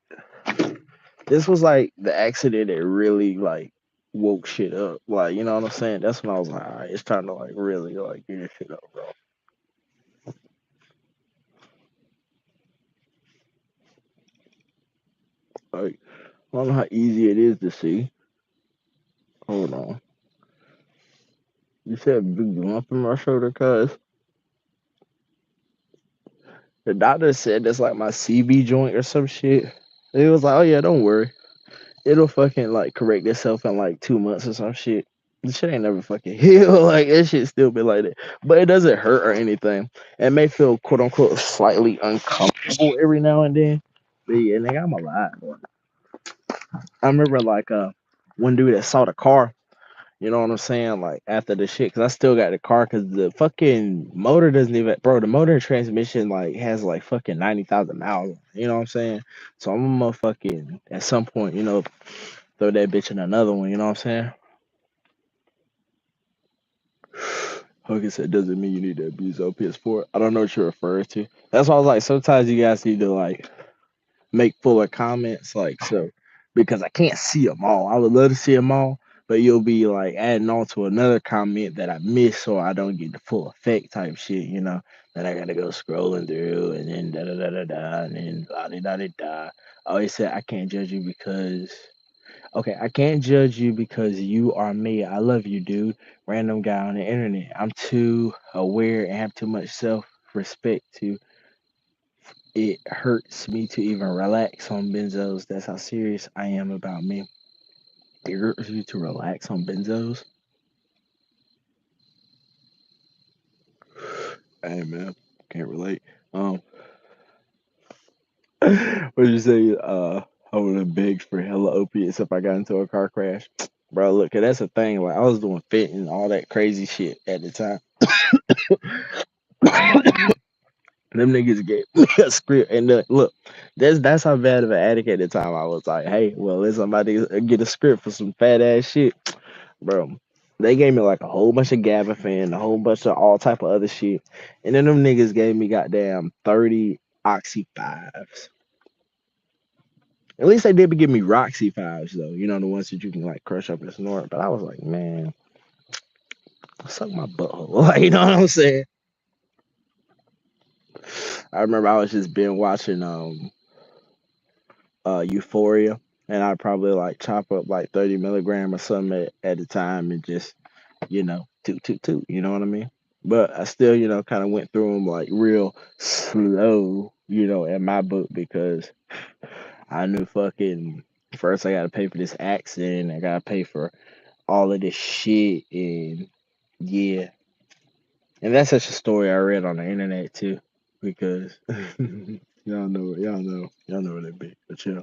this was like the accident that really like woke shit up. Like, you know what I'm saying? That's when I was like, all right, it's time to like really like get this shit up, bro. Like, I don't know how easy it is to see. Hold on. You said big lump in my shoulder, cuz. The doctor said that's like my CB joint or some shit. And he was like, "Oh yeah, don't worry, it'll fucking like correct itself in like 2 months or some shit." The shit ain't never fucking heal. Like that shit still be like that, but it doesn't hurt or anything. It may feel quote unquote slightly uncomfortable every now and then. But yeah, nigga, I'm alive. I remember like one dude that saw the car. You know what I'm saying? Like after the shit, cause I still got the car, cause the fucking motor doesn't even, bro. The motor and transmission like has like fucking 90,000 miles. You know what I'm saying? So I'm gonna fucking at some point, throw that bitch in another one. You know what I'm saying? Hogan said, doesn't mean you need to abuse OPS4. I don't know what you're referring to. That's why I was like, sometimes you guys need to like make fuller comments, like so, because I can't see them all. I would love to see them all, but you'll be like adding on to another comment that I missed, so I don't get the full effect type shit. Then I gotta go scrolling through, and then da da da da da, and then la da da da da. I always said I can't judge you because. Okay, I can't judge you because you are me. I love you, dude. Random guy on the internet. I'm too aware and have too much self respect to It hurts me to even relax on benzos. That's how serious I am about me. It hurts you to relax on benzos. Hey man, can't relate. Um, what you say? I would have begged for hella opiates if I got into a car crash. Bro, look, that's the thing. Like I was doing fit and all that crazy shit at the time. Them niggas gave me a script, and look, that's how bad of an addict at the time I was. Like, hey, well, let somebody get a script for some fat ass shit, bro. They gave me like a whole bunch of Gabafin, a whole bunch of all type of other shit, and then them niggas gave me goddamn 30 Oxy fives. At least they did give me Roxy fives though. You know the ones that you can like crush up and snort. But I was like, man, suck my butthole. Like, you know what I'm saying? I remember I was just been watching Euphoria, and I probably like chop up like 30 milligram or something at a time and just toot toot toot. You know what I mean? But I still kind of went through them like real slow, in my book because I knew fucking first I got to pay for this accident, I got to pay for all of this shit, and yeah, and that's such a story I read on the internet too because y'all know what it be, but yeah.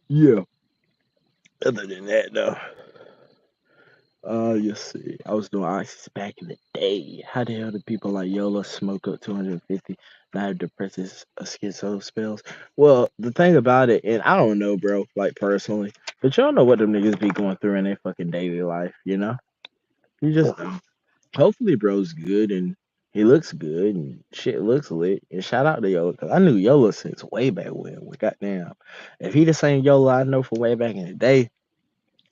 Yeah. Other than that, though, you see, I was doing oxys back in the day. How the hell do people like Yola smoke up 250, not have depressive schizo spells? Well, the thing about it, and I don't know, bro, like personally, but y'all know what them niggas be going through in their fucking daily life, you know? You just don't. Hopefully, bro's good and he looks good and shit looks lit. And shout out to Yola, because I knew Yola since way back when. Goddamn. If he the same Yola I know from way back in the day,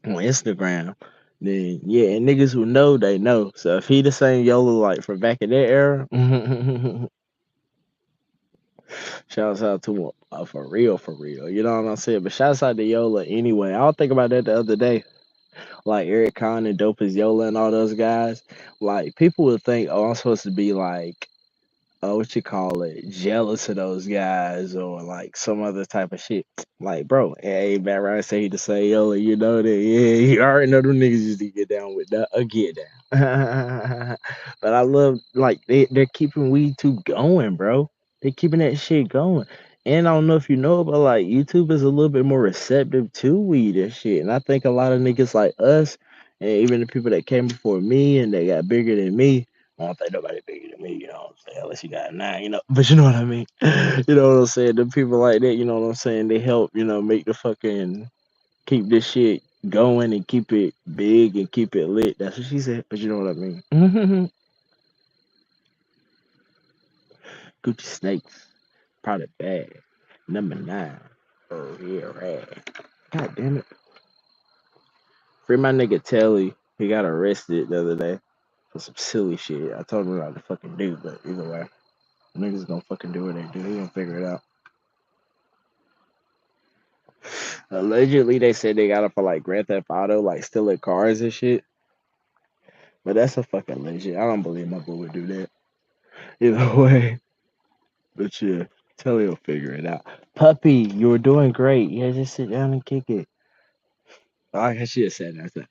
on Instagram, then yeah, and niggas who know they know. So if he the same YOLO like from back in that era, shouts out to him for real. You know what I'm saying? But shouts out to Yola anyway. I was thinking about that the other day. Like Eric Kahn and Dope as Yola and all those guys. Like people would think, oh, I'm supposed to be like what you call it, jealous of those guys or like some other type of shit. Like, bro, hey, Matt Ryan say he the same Yola, you know that, yeah, you already know them niggas used to get down with that, get down. But I love, like, they're keeping weed too going, bro. They're keeping that shit going. And I don't know if you know, but like YouTube is a little bit more receptive to weed and shit. And I think a lot of niggas like us, and even the people that came before me and they got bigger than me, I don't think nobody bigger than me, you know what I'm saying? Unless you got nine, But you know what I mean? You know what I'm saying? The people like that, you know what I'm saying? They help, make the fucking keep this shit going and keep it big and keep it lit. That's what she said, but you know what I mean? Gucci Snakes, product bag, number 9. Oh yeah, right. God damn it. Free my nigga Telly. He got arrested the other day for some silly shit. I told him not to fucking do, but either way. Niggas gonna fucking do what they do. They gonna figure it out. Allegedly, they said they got it for like Grand Theft Auto, like stealing cars and shit. But that's a fucking legend. I don't believe my boy would do that. Either way. But yeah, Telly will figure it out. Puppy, you were doing great. Yeah, just sit down and kick it. I should have said that.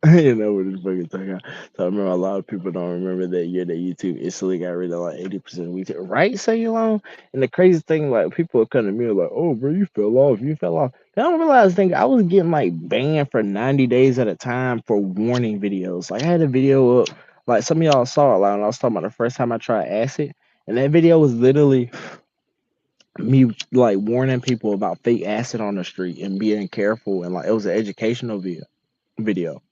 You know what this fucking talking about. So I remember a lot of people don't remember that year that YouTube instantly got rid of like 80% of YouTube. Right, Say Alone? And the crazy thing, like people are coming to me like, oh bro, you fell off, you fell off. They don't realize thing I was getting like banned for 90 days at a time for warning videos. Like I had a video up, like some of y'all saw it like when I was talking about the first time I tried acid. And that video was literally me like warning people about fake acid on the street and being careful, and like it was an educational video.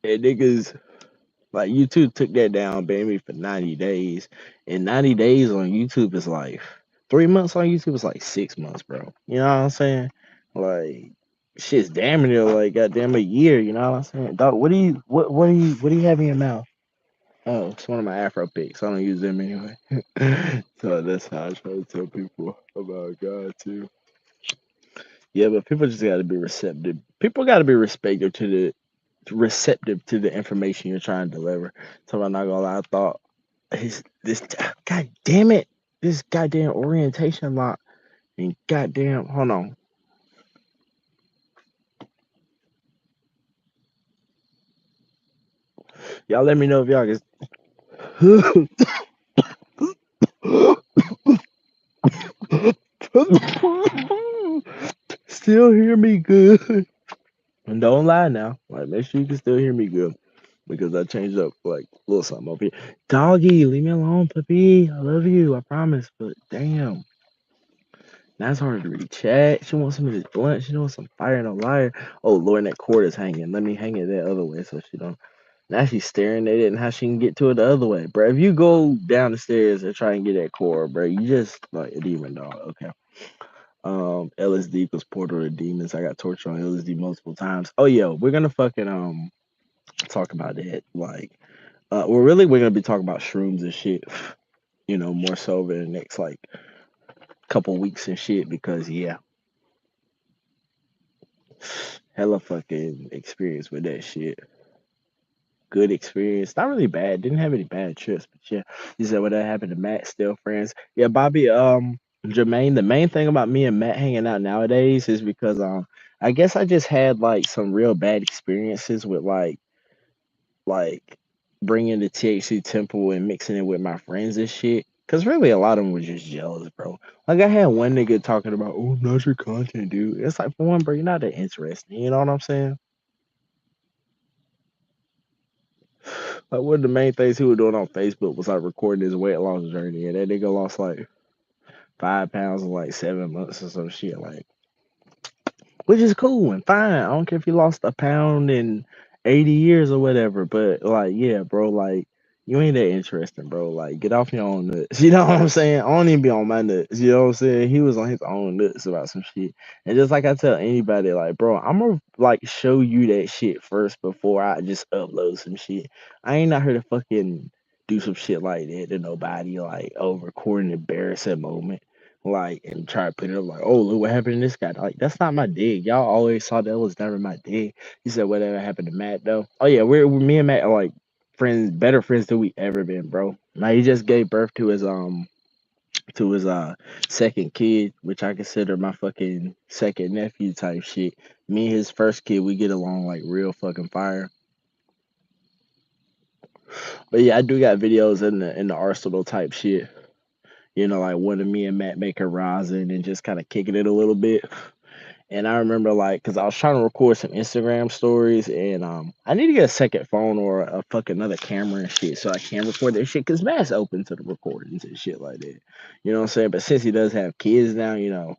And niggas like YouTube took that down, banned me for 90 days. And 90 days on YouTube is like 3 months on YouTube is like 6 months, bro. You know what I'm saying? Like shit's damn near like goddamn a year, you know what I'm saying? Dog, what do you have in your mouth? Oh, it's one of my Afro pics. I don't use them anyway. So that's how I try to tell people about God too. Yeah, but people just gotta be receptive. People gotta be respectful receptive to the information you're trying to deliver. So I'm not gonna lie, I thought this god damn it, this goddamn orientation lock and goddamn hold on. Y'all let me know if y'all can still hear me good. And don't lie now. Like make sure you can still hear me good. Because I changed up like a little something over here. Doggy, leave me alone, puppy. I love you, I promise. But damn, that's hard to read. Chat. She wants some of this blunt. She wants some fire and a liar. Oh Lord, that cord is hanging. Let me hang it that other way so she don't. Now she's staring at it and how she can get to it the other way, bro. If you go down the stairs and try and get that cord, bro, you just like a demon dog. Okay. LSD equals portal of demons. I got tortured on LSD multiple times. Oh yo, we're gonna fucking talk about that. Like, we're gonna be talking about shrooms and shit. You know, more so over the next like couple weeks and shit because yeah, hella fucking experience with that shit. Good experience. Not really bad. Didn't have any bad trips, but yeah. You said what that happened to Matt, still friends. Yeah, Bobby, Jermaine, the main thing about me and Matt hanging out nowadays is because I guess I just had like some real bad experiences with like bringing the THC Temple and mixing it with my friends and shit. Cause really a lot of them were just jealous, bro. Like I had one nigga talking about, oh, not your content, dude. It's like for one, bro, you're not that interesting. You know what I'm saying? Like one of the main things he was doing on Facebook was like recording his weight loss journey, and that nigga lost like 5 pounds in like 7 months or some shit. Like, which is cool and fine. I don't care if you lost a pound in 80 years or whatever. But like, yeah, bro, like you ain't that interesting, bro. Like, get off your own nuts. You know what I'm saying? I don't even be on my nuts. You know what I'm saying? He was on his own nuts about some shit. And just like I tell anybody, like, bro, I'm gonna like show you that shit first before I just upload some shit. I ain't not here to fucking do some shit like that to nobody, like, oh, record an embarrassing moment like and try to put it up like, oh look what happened to this guy. Like that's not my dig. Y'all always saw that was never my dig. He said whatever happened to Matt though. Oh yeah, me and Matt are like friends, better friends than we ever been, bro. Now he just gave birth to his second kid, which I consider my fucking second nephew type shit. Me and his first kid, we get along like real fucking fire. But yeah, I do got videos in the arsenal type shit. You know, like one of me and Matt making rosin and just kind of kicking it a little bit. And I remember like, cause I was trying to record some Instagram stories, and I need to get a second phone or a fucking another camera and shit, so I can record that shit. Cause Matt's open to the recordings and shit like that. You know what I'm saying? But since he does have kids now, you know,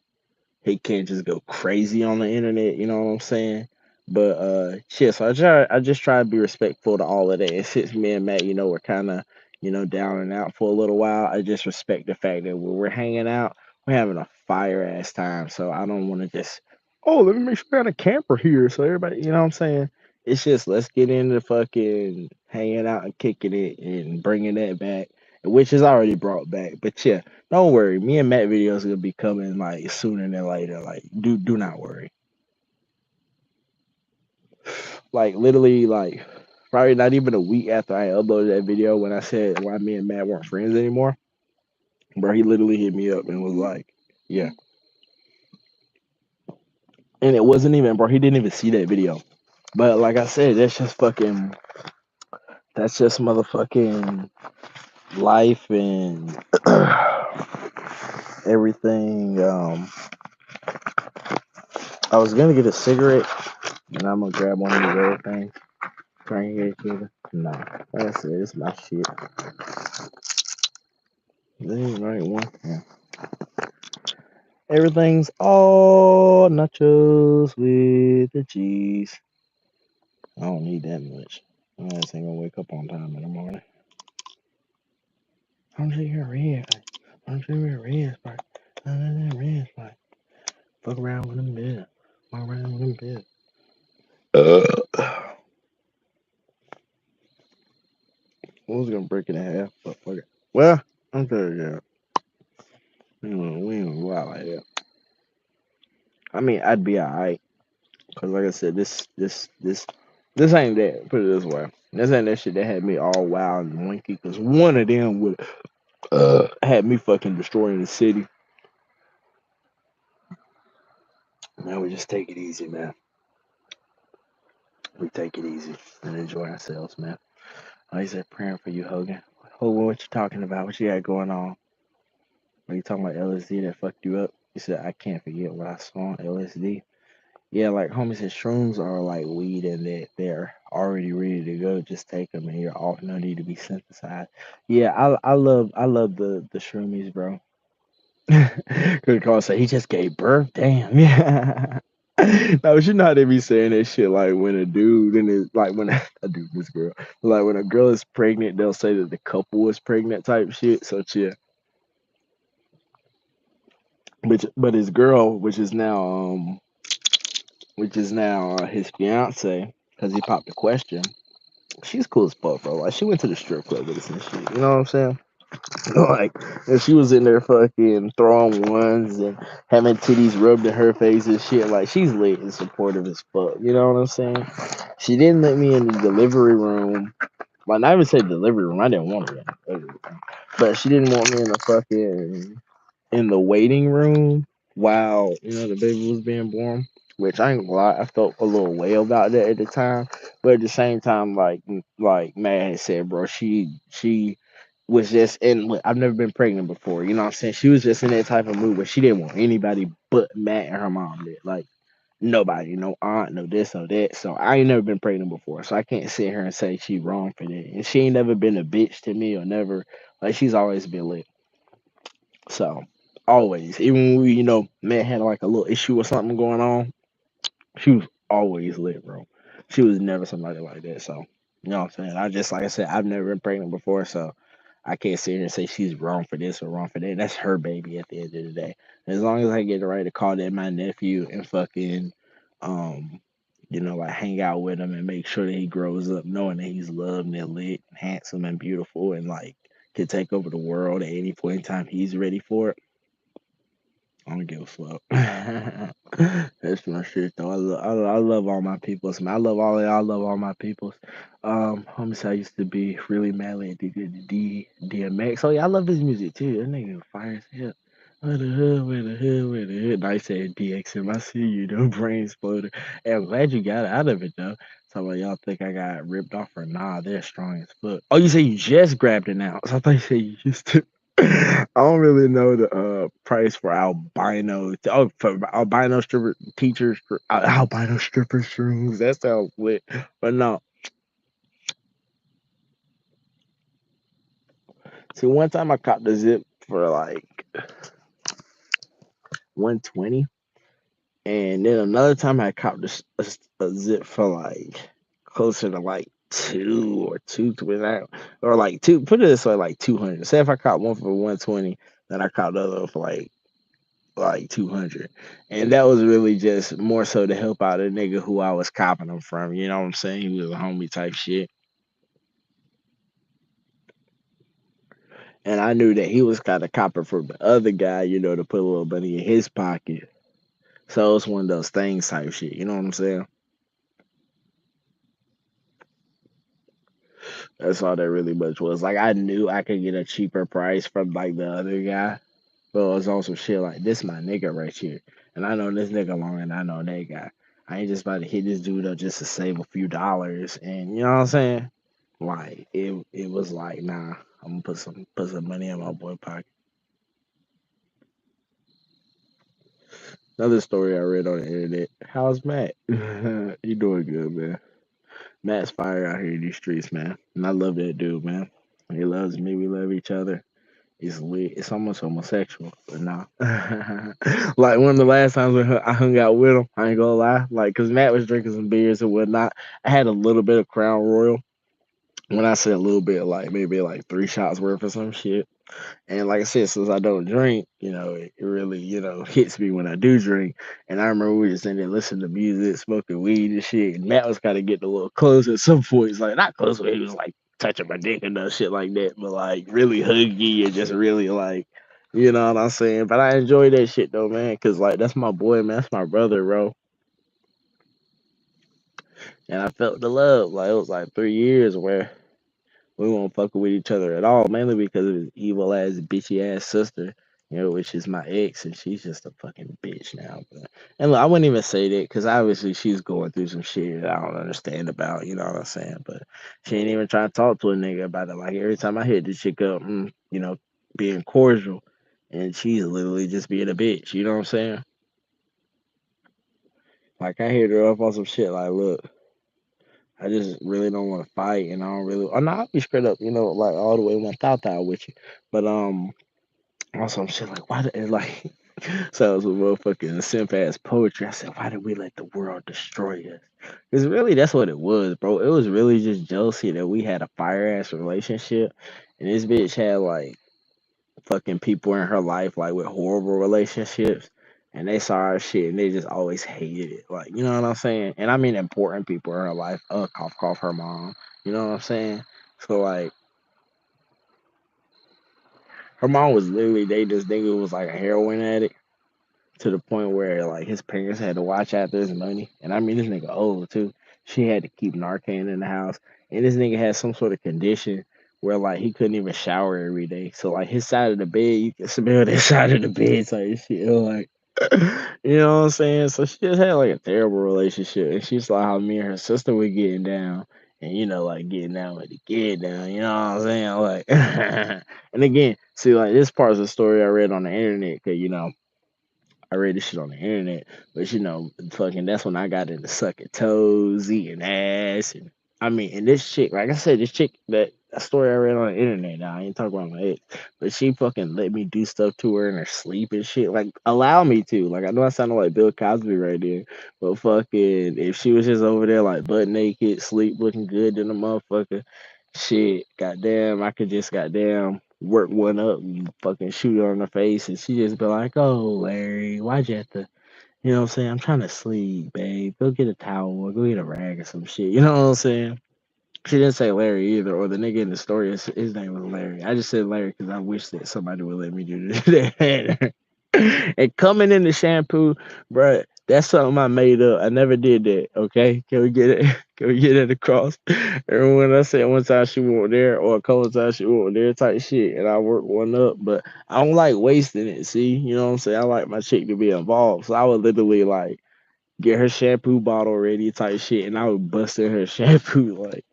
he can't just go crazy on the internet, you know what I'm saying? But shit, so I just try to be respectful to all of that. And since me and Matt, you know, we're kinda, you know, down and out for a little while, I just respect the fact that when we're hanging out, we're having a fire ass time. So I don't wanna just, oh, let me make sure I got a camper here so everybody, you know what I'm saying? It's just let's get into fucking hanging out and kicking it and bringing that back, which is already brought back. But yeah, don't worry, me and Matt videos gonna be coming like sooner than later. Like, do not worry. Like literally, like probably not even a week after I uploaded that video when I said why me and Matt weren't friends anymore, bro, he literally hit me up and was like, yeah. And it wasn't even, bro. He didn't even see that video. But like I said, that's just motherfucking life and everything. I was gonna get a cigarette, and I'm gonna grab one of these other things. Trying to get it. Nah, that's it. It's my shit. This is the right one. Yeah. Everything's all nachos with the cheese. I don't need that much. My ass ain't gonna wake up on time in the morning. I'm sitting here red. I'm sitting here red spot. I'm red spot. Fuck around with them bed. Fuck around with them bed. I was gonna break it in half, but fuck it. Well, I'm sure, yeah. We ain't gonna go out like that. I mean, I'd be alright. Cause like I said, this This ain't that. Put it this way. This ain't that shit that had me all wild and winky. Cause one of them would had me fucking destroying the city. Man, we just take it easy, man. We take it easy and enjoy ourselves, man. I said praying for you, Hogan. Hogan, what you talking about? What you got going on? Are you talking about LSD that fucked you up? You said I can't forget what I saw on LSD. Yeah, like homie said, shrooms are like weed and they're already ready to go. Just take them and you're off. No need to be synthesized. Yeah, I love the shroomies, bro. Good call. Say he just gave birth. Damn. Yeah. No, but you know how they be saying that shit like when a dude and it's like when a dude, this girl, like when a girl is pregnant, they'll say that the couple is pregnant type shit. So yeah, but his girl, which is now his fiance, because he popped the question. She's cool as fuck, bro. Like she went to the strip club with us and shit. You know what I'm saying? Like, and she was in there fucking throwing ones and having titties rubbed in her face and shit. Like, she's lit and supportive as fuck. You know what I'm saying? She didn't let me in the delivery room. Like, not even say delivery room. I didn't want her in the delivery room. But she didn't want me in the fucking in the waiting room while the baby was being born. Which I ain't gonna lie, I felt a little way about that at the time, but at the same time, like Matt had said, bro, she was just in. I've never been pregnant before, you know what I'm saying? She was just in that type of mood where she didn't want anybody but Matt and her mom did. Like nobody, no aunt, no this, no that. So I ain't never been pregnant before, so I can't sit here and say she wrong for that. And she ain't never been a bitch to me or never like she's always been lit. So always, even when Matt had like a little issue or something going on, she was always lit, bro. She was never somebody like that. So you know what I'm saying? I just like I said, I've never been pregnant before, so I can't sit here and say she's wrong for this or wrong for that. That's her baby at the end of the day. As long as I get the right to call that my nephew and fucking um like hang out with him and make sure that he grows up knowing that he's loved and lit, handsome and beautiful and like can take over the world at any point in time he's ready for it. I don't give a fuck. That's my shit though. I love all my peoples. Man, I love all of y'all. I love all my peoples. Homies, I used to be really madly addicted to DMX. Oh yeah, I love his music too. That nigga fire as hell. Where the hood, where the hood, where the hood. And I said DXM. I see you, the brain exploder. Hey, I'm glad you got out of it though. So like, y'all think I got ripped off or nah? They're strong as fuck. Oh, you say you just grabbed it now? So I thought you said you used to. I don't really know the price for albino. Oh, for albino stripper teachers for albino stripper shrooms. That sounds lit. But no, see, one time I copped the zip for like 120, and then another time I copped a zip for like closer to like 2 or 229 or like two. Put it this way, like 200. Say if I caught one for 120, then I caught the other one for like 200. And that was really just more so to help out a nigga who I was copping them from. You know what I'm saying? He was a homie type shit. And I knew that he was kind of copping from the other guy, to put a little money in his pocket. So it's one of those things type shit. You know what I'm saying? That's all that really much was. Like I knew I could get a cheaper price from like the other guy. But it was also shit like this my nigga right here. And I know this nigga long and I know that guy. I ain't just about to hit this dude up just to save a few dollars. And you know what I'm saying? Like it was like, nah, I'm gonna put some money in my boy pocket. Another story I read on the internet. How's Matt? He doing good, man. Matt's fire out here in these streets, man. And I love that dude, man. He loves me, we love each other. It's lit. It's almost homosexual, but nah. Like one of the last times when I hung out with him, I ain't gonna lie. Like, cause Matt was drinking some beers and whatnot. I had a little bit of Crown Royal. When I say a little bit, like maybe like 3 shots worth of some shit. And like I said, since I don't drink, it really, hits me when I do drink. And I remember we was in there listening to music, smoking weed and shit. And Matt was kind of getting a little close at some points, like not close, but he was like touching my dick and shit like that, but like really huggy and just really like, you know what I'm saying? But I enjoy that shit though, man, because like that's my boy, man, that's my brother, bro. And I felt the love. Like it was like 3 years where we weren't fucking with each other at all, mainly because of his evil ass, bitchy ass sister, which is my ex, and she's just a fucking bitch now. But, and look, I wouldn't even say that because obviously she's going through some shit that I don't understand about, you know what I'm saying? But she ain't even trying to talk to a nigga about it. Like every time I hit this chick up, being cordial, and she's literally just being a bitch, you know what I'm saying? Like I hit her up on some shit like, look, I just really don't want to fight, and I don't really. Oh no, I'll be straight up, like all the way 1,000 with you. But also shit like why did it like sounds some motherfucking simp ass poetry. I said, why did we let the world destroy us? Because really, that's what it was, bro. It was really just jealousy that we had a fire ass relationship, and this bitch had like fucking people in her life like with horrible relationships, and they saw our shit and they just always hated it. Like, you know what I'm saying? And I mean important people in her life. Cough cough, her mom. You know what I'm saying? So like, her mom was literally dating this nigga who was like a heroin addict to the point where like his parents had to watch after his money. And I mean this nigga old too. She had to keep Narcan in the house. And this nigga had some sort of condition where like he couldn't even shower every day. So like his side of the bed, you can smell that side of the bed type shit. Like you know what I'm saying? So she just had like a terrible relationship. And she saw how me and her sister were getting down. And like getting down with the get down, you know what I'm saying? Like and again, see like this part of the story I read on the internet, cause I read this shit on the internet, but fucking that's when I got into sucking toes, eating ass, and I mean, and this chick, like I said, this chick that a story I read on the internet. Now I ain't talking about my ex, but she fucking let me do stuff to her in her sleep and shit, like allow me to. Like I know I sounded like Bill Cosby right there, but fucking if she was just over there like butt naked, sleep looking good, then the motherfucker. Shit, goddamn, I could just goddamn work one up and fucking shoot her in the face, and she just be like, "Oh, Larry, why'd you have to?" You know what I'm saying? I'm trying to sleep, babe. Go get a towel or go get a rag or some shit. You know what I'm saying? She didn't say Larry either, or the nigga in the story, his name was Larry. I just said Larry because I wish that somebody would let me do that. And coming in the shampoo, bruh, that's something I made up. I never did that. Okay, can we get it? Can we get it across? And when I said one time she went there, or a couple times she went there, type shit, and I worked one up, but I don't like wasting it. See, you know what I'm saying? I like my chick to be involved, so I would literally like get her shampoo bottle ready, type shit, and I would bust in her shampoo like.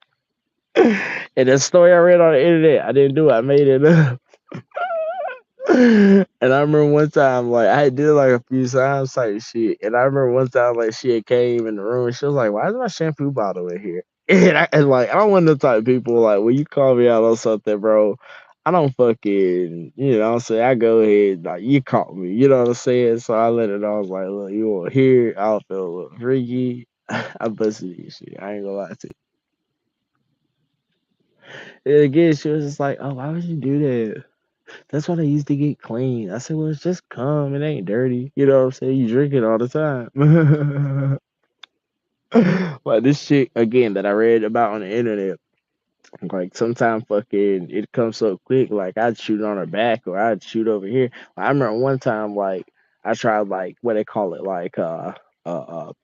And the story I read on the internet, I didn't do it. I made it up. And I remember one time, like I did like a few times type shit. And I remember one time, like she had came in the room and she was like, "Why is my shampoo bottle in here?" And like I don't want to type of people like when you call me out on something, bro. I don't fucking, you know what I'm saying? I go ahead, like you caught me, you know what I'm saying? So I let it know. I was like, look, you want here? I'll feel a little freaky. I busted this shit. I ain't gonna lie to you. And again, she was just like, "Oh, why would you do that?" That's what I used to get clean. I said, well, it's just cum. It ain't dirty. You know what I'm saying? You drink it all the time. Like this shit, again, that I read about on the internet. Like sometimes fucking it comes so quick, like I'd shoot on her back or I'd shoot over here. I remember one time like I tried like what they call it, like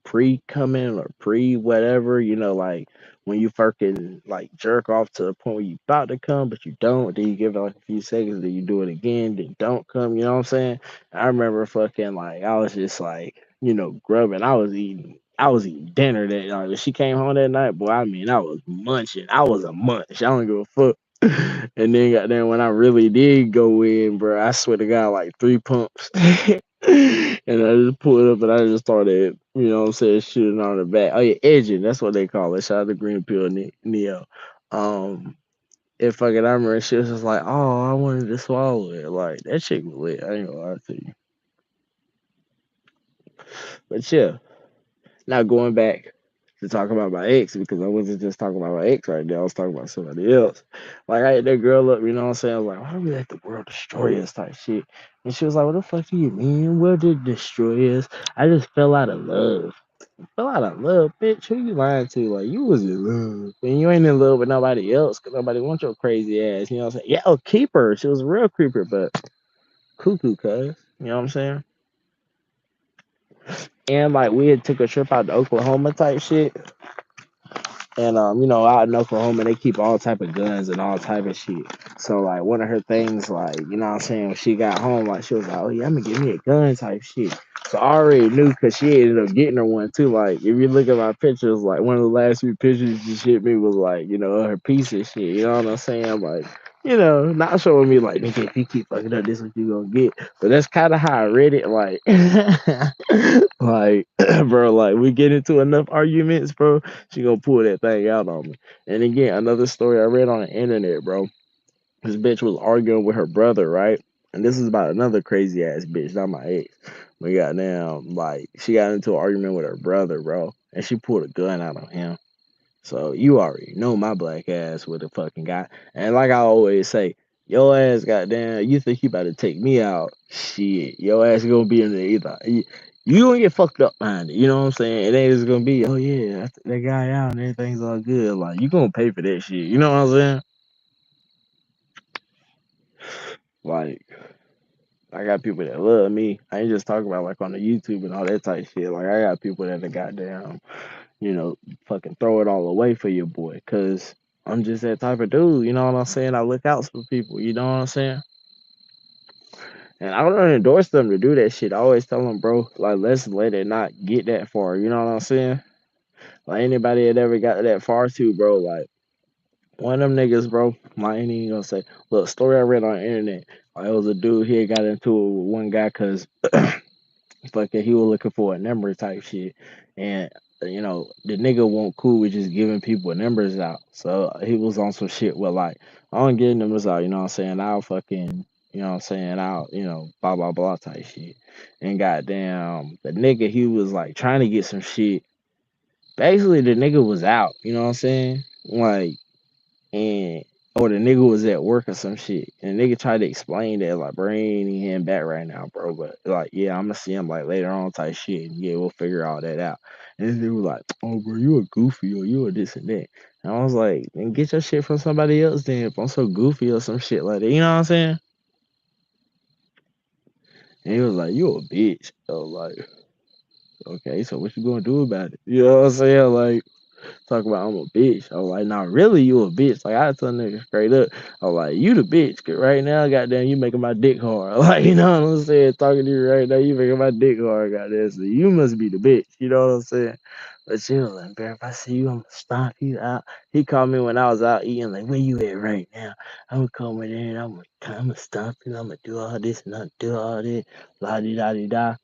pre coming or pre whatever, like when you fucking like jerk off to the point where you about to come but you don't, then you give it like a few seconds, then you do it again, then don't come, you know what I'm saying? I remember fucking like I was just like, grubbing. I was eating dinner that night. When she came home that night, boy, I mean, I was munching. I was a munch. I don't give a fuck. And then goddamn, when I really did go in, bro, I swear to God, like 3 pumps. And I just pulled up and I just started, what I'm saying, shooting on the back. Oh yeah, edging. That's what they call it. Shout out to Green Pill Neo. Um, and fucking, I remember she was just like, "Oh, I wanted to swallow it." Like that shit was lit. I ain't gonna lie to you. But yeah. Now going back to talk about my ex because I wasn't just talking about my ex right now. I was talking about somebody else. Like I hit that girl up, you know what I'm saying? I was like, why do we let the world destroy us type shit? And she was like, what the fuck do you mean? What did destroy us? I just fell out of love. Fell out of love, bitch. Who you lying to? Like you was in love. And you ain't in love with nobody else because nobody wants your crazy ass. You know what I'm saying? Yeah, I'll keep her. She was a real creeper, but cuckoo cuz. You know what I'm saying? And like we had took a trip out to Oklahoma type shit. And you know, out in Oklahoma, they keep all type of guns and all type of shit. So like one of her things, like you know what I'm saying, when she got home, like she was like, "Oh yeah, I'm gonna give me a gun type shit." So I already knew because she ended up getting her one too. Like if you look at my pictures, like one of the last few pictures she shit me was like, you know, her piece of shit. You know what I'm saying? Like, you know, not showing me like, nigga, if you keep fucking up, this is what you gonna get. But that's kind of how I read it. Like, like, bro, like we get into enough arguments, bro. She gonna pull that thing out on me. And again, another story I read on the internet, bro. This bitch was arguing with her brother, right? And this is about another crazy ass bitch, not my ex. We got down, like, she got into an argument with her brother, bro. And she pulled a gun out on him. So you already know my black ass with a fucking guy. And like I always say, your ass goddamn, you think you about to take me out? Shit, your ass gonna be in there either. You gonna get fucked up behind it. You know what I'm saying? It ain't just gonna be, oh yeah, I took that guy out and everything's all good. Like you gonna pay for that shit. You know what I'm saying? Like I got people that love me. I ain't just talking about like on the YouTube and all that type shit. Like I got people that are goddamn, you know, fucking throw it all away for your boy. Cause I'm just that type of dude. You know what I'm saying? I look out for people. You know what I'm saying? And I don't endorse them to do that shit. I always tell them, bro, like let's let it not get that far. You know what I'm saying? Like anybody that ever got that far too, bro. Like one of them niggas, bro. I ain't even gonna say. Look, story I read on the internet. Like, it was a dude here got into it with one guy because fucking he was looking for a number type shit, and you know the nigga won't cool with just giving people numbers out. So he was on some shit where like I don't give numbers out. You know what I'm saying? I'll fucking you know what I'm saying? I'll you know blah blah blah type shit. And goddamn the nigga he was like trying to get some shit. Basically the nigga was out. You know what I'm saying? Like and or the nigga was at work or some shit. And the nigga tried to explain that like bro, he ain't even hitting back right now, bro. But like, yeah, I'm gonna see him like later on type shit. And yeah, we'll figure all that out. And then they were like, oh bro, you a goofy or you a this and that. And I was like, then get your shit from somebody else then if I'm so goofy or some shit like that. You know what I'm saying? And he was like, you a bitch. I was like, okay, so what you gonna do about it? You know what I'm saying? Like talk about I'm a bitch. I was like, nah, really, you a bitch. Like, I tell niggas straight up. I was like, you the bitch. Cause right now, goddamn, you making my dick hard. Like, you know what I'm saying? Talking to you right now, you making my dick hard, goddamn. So you must be the bitch. You know what I'm saying? But she was like, bro, if I see you, I'm gonna stomp you out. He called me when I was out eating, like, where you at right now? I'm gonna come in there and I'm gonna stomp you. I'm gonna do all this and I'm gonna do all this. La di da di da.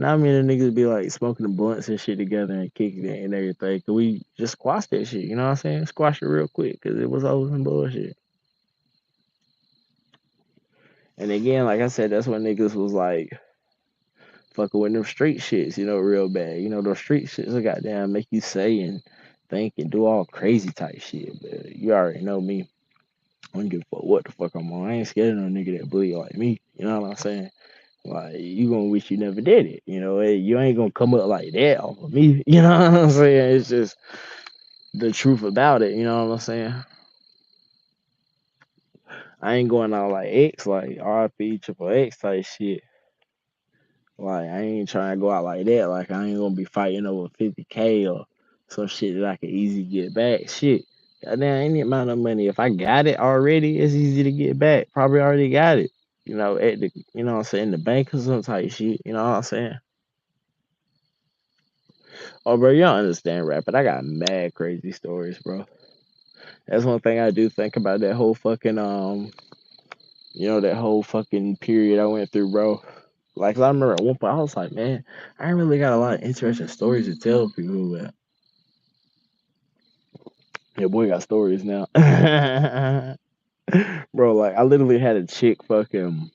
Now me and the niggas be like smoking the blunts and shit together and kicking it and everything. Cause we just squashed that shit, you know what I'm saying? Squash it real quick cause it was over some bullshit. And again, like I said, that's when niggas was like fucking with them street shits, you know, real bad. You know, those street shits will goddamn make you say and think and do all crazy type shit. But you already know me. I don't give a fuck what the fuck I'm on. I ain't scared of no nigga that bully like me. You know what I'm saying? Like you gonna wish you never did it. You know, you ain't gonna come up like that off of me. You know what I'm saying? It's just the truth about it. You know what I'm saying? I ain't going out like X, like RP Triple X type shit. Like I ain't trying to go out like that. Like I ain't gonna be fighting over 50K or some shit that I can easily get back. Shit. Goddamn, any amount of money. If I got it already, it's easy to get back. Probably already got it. You know, at the you know what I'm saying, the bank or some type shit. You know what I'm saying? Oh bro, you don't understand rap, but I got mad crazy stories, bro. That's one thing I do think about that whole fucking you know, that whole fucking period I went through, bro. Like, 'cause I remember at one point I was like, man, I ain't really got a lot of interesting stories to tell people, but your boy got stories now. Bro, like, I literally had a chick fucking,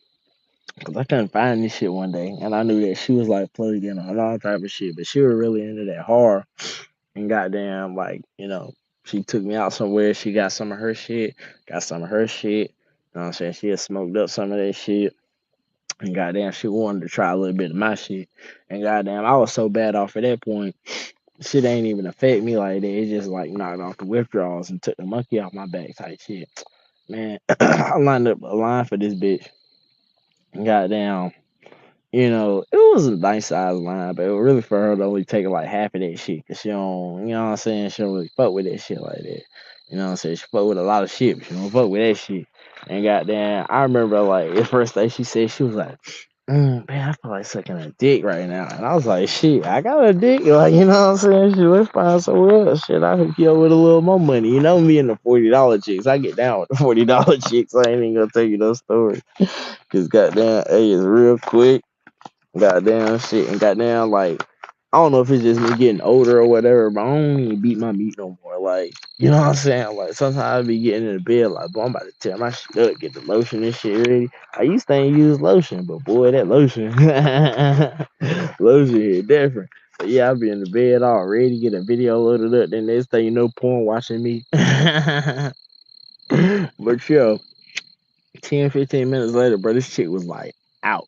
because I couldn't find this shit one day, and I knew that she was like plugged in on all type of shit, but she was really into that horror, and goddamn, like, you know, she took me out somewhere, she got some of her shit, got some of her shit, you know what I'm saying? She had smoked up some of that shit. And goddamn, she wanted to try a little bit of my shit. And goddamn, I was so bad off at that point, shit ain't even affect me like that. It just like knocked off the withdrawals and took the monkey off my back type shit. Man, I lined up a line for this bitch. And goddamn, it was a nice size line, but it was really for her to only take like half of that shit, cause she don't, you know what I'm saying, she don't really fuck with that shit like that. You know what I'm saying? She fuck with a lot of shit, but she don't fuck with that shit. And goddamn, I remember like the first day she said she was like, man, I feel like sucking a dick right now. And I was like, shit, I got a dick. Like, you know what I'm saying? Shit, let's find somewhere else. Shit, I hook you up with a little more money. You know me and the $40 chicks. I get down with the $40 chicks. I ain't even gonna tell you those stories. Cause goddamn, hey, it's real quick. Goddamn shit. And goddamn, like, I don't know if it's just me getting older or whatever, but I don't even beat my meat no more. Like, you know what I'm saying? Like, sometimes I be getting in the bed, like, boy, I'm about to tear my shit up, get the lotion and shit ready. I used to ain't use lotion, but boy, that lotion, lotion is different. But yeah, I be in the bed already, get a video loaded up, then next thing you know, porn watching me. But yo, 10, 15 minutes later, bro, this chick was like out.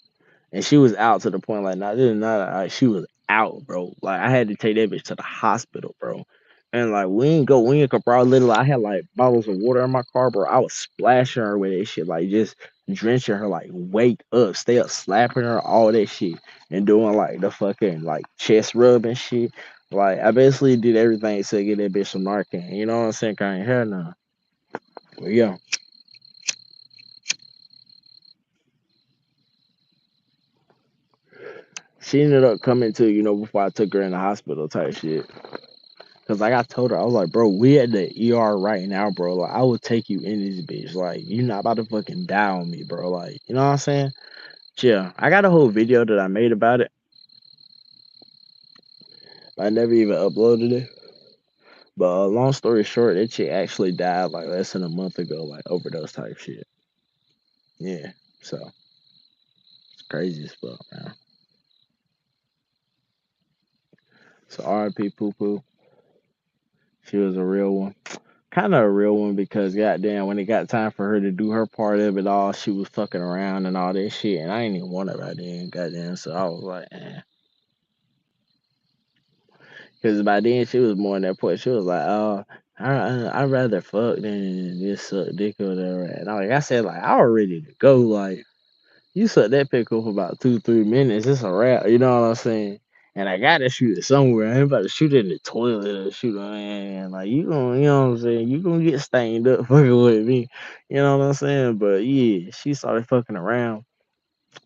And she was out to the point like, not this is not like she was out, bro. Like I had to take that bitch to the hospital, bro. And like we ain't go, bro. Literally, I had like bottles of water in my car, bro. I was splashing her with that shit, like just drenching her, like wake up, stay up, slapping her, all that shit, and doing like the fucking like chest rub and shit. Like I basically did everything to get that bitch some Narcan. You know what I'm saying? 'Cause I ain't had none. But yeah, she ended up coming to before I took her in the hospital type shit. Cause like I told her, I was like, bro, we at the ER right now, bro. Like I will take you in this bitch. Like you not about to fucking die on me, bro. Like you know what I'm saying? Yeah, I got a whole video that I made about it. I never even uploaded it. But long story short, that chick actually died like less than a month ago, like overdose type shit. Yeah, so it's crazy as fuck, man. So R.I.P. Poo Poo. She was a real one. Kind of a real one because goddamn, when it got time for her to do her part of it all, she was fucking around and all that shit, and I ain't even want her by then, goddamn. So I was like, because by then she was more in that point. She was like, oh, I'd rather fuck than just suck dick or whatever. And I said, like, I was ready to go. Like, you suck that pickle for about 2, 3 minutes, it's a wrap. You know what I'm saying? And I gotta shoot it somewhere. I ain't about to shoot it in the toilet or shoot it. Man. Like you know what I'm saying? You gonna get stained up fucking with me. You know what I'm saying? But yeah, she started fucking around,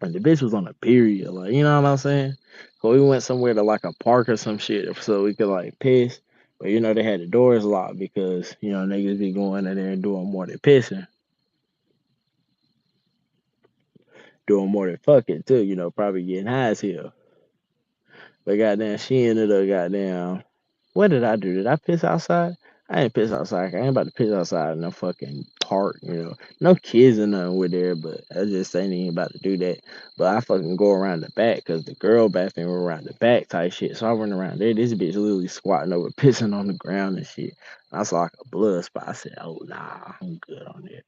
and the bitch was on a period. Like you know what I'm saying? So we went somewhere to like a park or some shit so we could like piss. But they had the doors locked because niggas be going in there and doing more than fucking too. Probably getting high as hell. But goddamn, she ended up goddamn. What did I do? Did I piss outside? I ain't piss outside. I ain't about to piss outside in no fucking park. No kids or nothing with there, but I just ain't even about to do that. But I fucking go around the back because the girl bathroom were around the back type shit. So I went around there. This bitch literally squatting over, pissing on the ground and shit. I saw like a blood spot. I said, oh, nah, I'm good on that.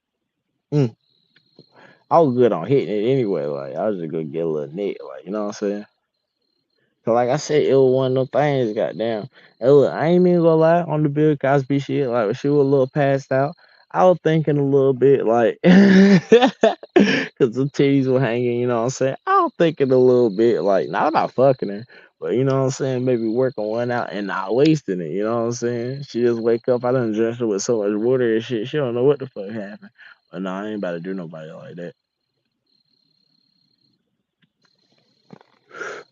Mm. I was good on hitting it anyway. Like, I was just gonna get a little neck. Like, you know what I'm saying? So like I said, it was one of them things, goddamn. And look, I ain't even gonna lie on the Bill Cosby shit. Like when she was a little passed out, I was thinking a little bit like, cause the titties were hanging. You know what I'm saying? I was thinking a little bit like, not about fucking her, but you know what I'm saying? Maybe working one out and not wasting it. You know what I'm saying? She just wake up. I done dressed her with so much water and shit. She don't know what the fuck happened. But no, I ain't about to do nobody like that.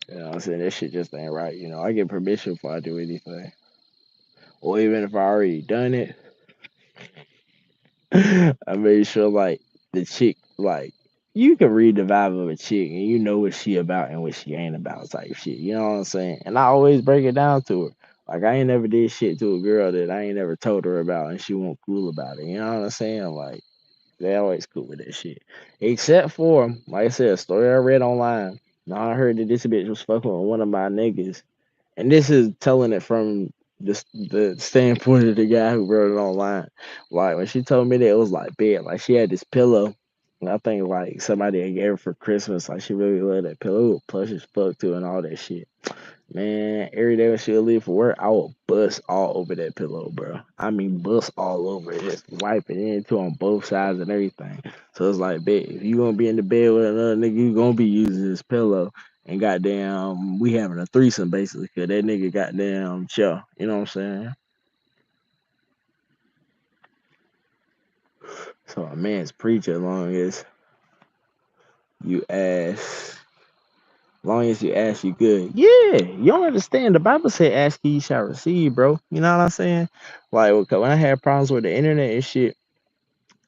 You know what I'm saying? That shit just ain't right. I get permission before I do anything. Or even if I already done it, I made sure like the chick like you can read the vibe of a chick and you know what she about and what she ain't about type shit. You know what I'm saying? And I always break it down to her. Like I ain't never did shit to a girl that I ain't never told her about and she won't cool about it. You know what I'm saying? Like they always cool with that shit. Except for, like I said, a story I read online. Now I heard that this bitch was fucking with one of my niggas. And this is telling it from the standpoint of the guy who wrote it online. Like when she told me that it was like bed, like she had this pillow. And I think like somebody had gave her for Christmas. Like she really loved that pillow. It was plush as fuck too and all that shit. Man, every day when she'll leave for work, I will bust all over that pillow, bro. I mean, bust all over it. Just wipe it into on both sides and everything. So it's like, bet, if you gonna be in the bed with another nigga, you gonna be using this pillow. And goddamn, we having a threesome basically, cause that nigga goddamn chill. You know what I'm saying? So a man's preacher, you ask, long as you ask, you good. Yeah, you don't understand. The Bible said, "Ask, ye shall receive," bro. You know what I'm saying? Like when I had problems with the internet and shit,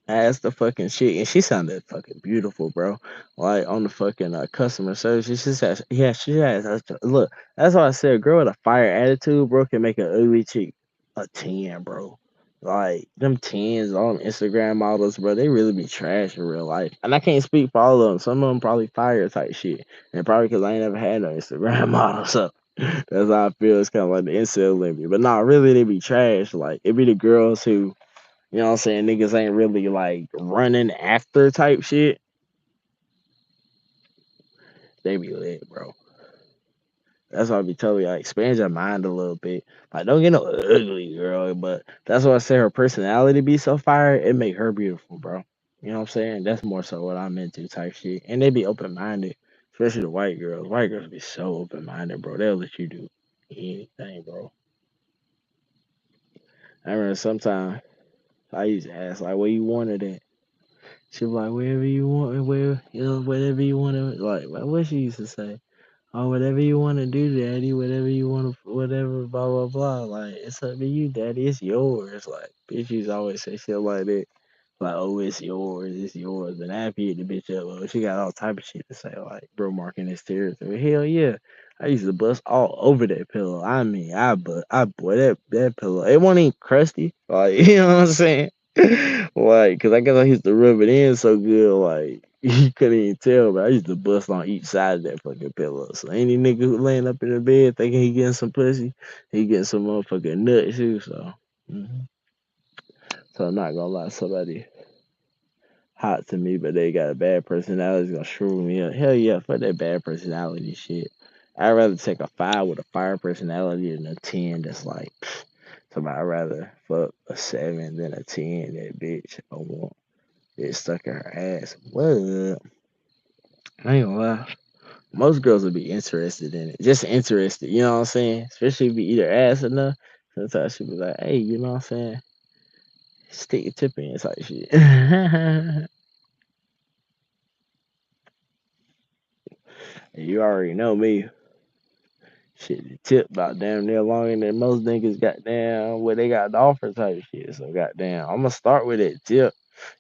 I asked the fucking shit, and she sounded fucking beautiful, bro. Like on the fucking customer service, she said, "Yeah, she has." Look, that's why I said, a girl with a fire attitude, bro, can make an ugly chick a 10, bro. Like them tens on Instagram models, bro, they really be trash in real life. And I can't speak for all of them. Some of them probably fire type shit, and probably because I ain't never had no Instagram model, so that's how I feel. It's kind of like the incel in me. But nah, really, they be trash. Like it be the girls who, you know what I'm saying, niggas ain't really like running after type shit. They be lit, bro. That's why I be telling you, like, expand your mind a little bit. Like, don't get no ugly girl, but that's why I say her personality be so fire. It make her beautiful, bro. You know what I'm saying? That's more so what I'm into type shit. And they be open minded, especially the white girls. White girls be so open minded, bro. They'll let you do anything, bro. I remember sometimes I used to ask, like, where you wanted it? She was like, wherever you want, whatever you want to, like, what she used to say. Oh, whatever you want to do, daddy, whatever you want to, whatever, blah, blah, blah. Like, it's up to you, daddy. It's yours. Like, bitches always say shit like that. Like, oh, it's yours. It's yours. And I beat the bitch up. Well, she got all type of shit to say, like, bro, marking his territory. Hell yeah. I used to bust all over that pillow. I mean, I boy, that pillow. It wasn't even crusty. Like, you know what I'm saying? Like, cause I guess I used to rub it in so good, like you couldn't even tell, but I used to bust on each side of that fucking pillow. So any nigga who laying up in the bed thinking he getting some pussy, he getting some motherfucking nut too. So, mhm. So I'm not gonna lie, somebody hot to me, but they got a bad personality is gonna shrew me up. Hell yeah, fuck that bad personality shit. I'd rather take a 5 with a fire personality than a 10 that's like, somebody I'd rather fuck a 7 than a 10. That bitch I want it stuck in her ass. What? I ain't gonna lie. Most girls would be interested in it. Just interested, you know what I'm saying? Especially if you eat her ass enough. Sometimes she'll be like, hey, you know what I'm saying? Stick your tip in type shit. And you already know me. Shit, the tip about damn near longer than most niggas got down what they got to offer type shit. So goddamn, I'm gonna start with that tip.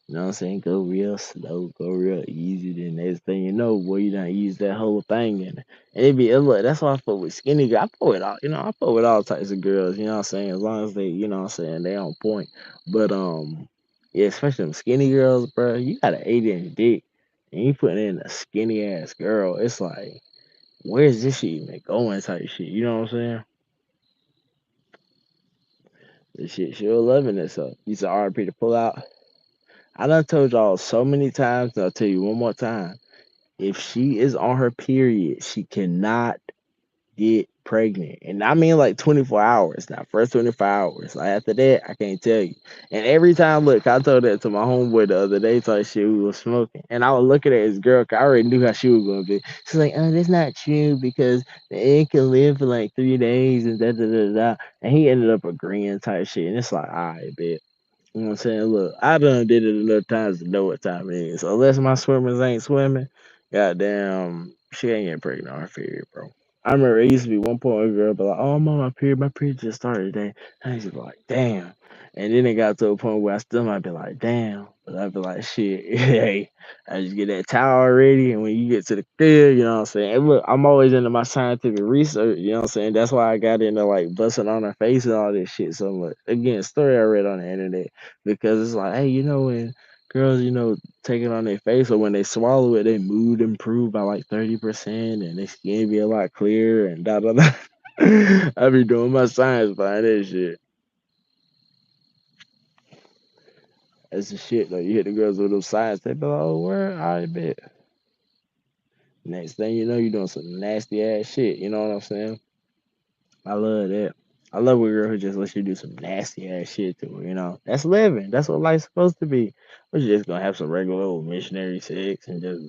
You know what I'm saying? Go real slow, go real easy. Then next thing you know, boy, you done use that whole thing and it be look, that's why I fuck with skinny girl. I fuck with all, I fuck with all types of girls, you know what I'm saying? As long as they, you know what I'm saying, they on point. But yeah, especially them skinny girls, bro, you got an 8-inch dick and you putting in a skinny ass girl, it's like, where's this shit even going type shit, you know what I'm saying? This shit, she'll loving it. So you said RP to pull out. I done told y'all so many times, and I'll tell you one more time. If she is on her period, she cannot get pregnant. And I mean like 24 hours. Now, first 24 hours. Like after that, I can't tell you. And every time, look, I told that to my homeboy the other day, type shit, we was smoking. And I was looking at his girl, 'cause I already knew how she was gonna be. She's like, oh, that's not true because the egg can live for like 3 days and da da da da. And he ended up agreeing type shit. And it's like, all right, bet. You know what I'm saying? Look, I done did it enough times to know what time it is. So unless my swimmers ain't swimming, goddamn, she ain't getting pregnant on her period, bro. I remember it used to be one point a girl be like, "Oh, I'm on my period just started today." And I used to be like, "Damn." And then it got to a point where I still might be like, "Damn," but I'd be like, "Shit, hey, I just get that towel ready." And when you get to the crib, you know what I'm saying? And look, I'm always into my scientific research, you know what I'm saying? That's why I got into like busting on her face and all this shit so much. Again, story I read on the internet because it's like, hey, when girls, take it on their face or when they swallow it, their mood improve by like 30% and their skin be a lot clearer and da da da. I be doing my science behind that shit. That's the shit though. You hit the girls with those science, they be like, oh, where? I bet. Next thing you know, you doing some nasty ass shit. You know what I'm saying? I love that. I love a girl who just lets you do some nasty ass shit to her, you know. That's living. That's what life's supposed to be. We're just gonna have some regular old missionary sex and just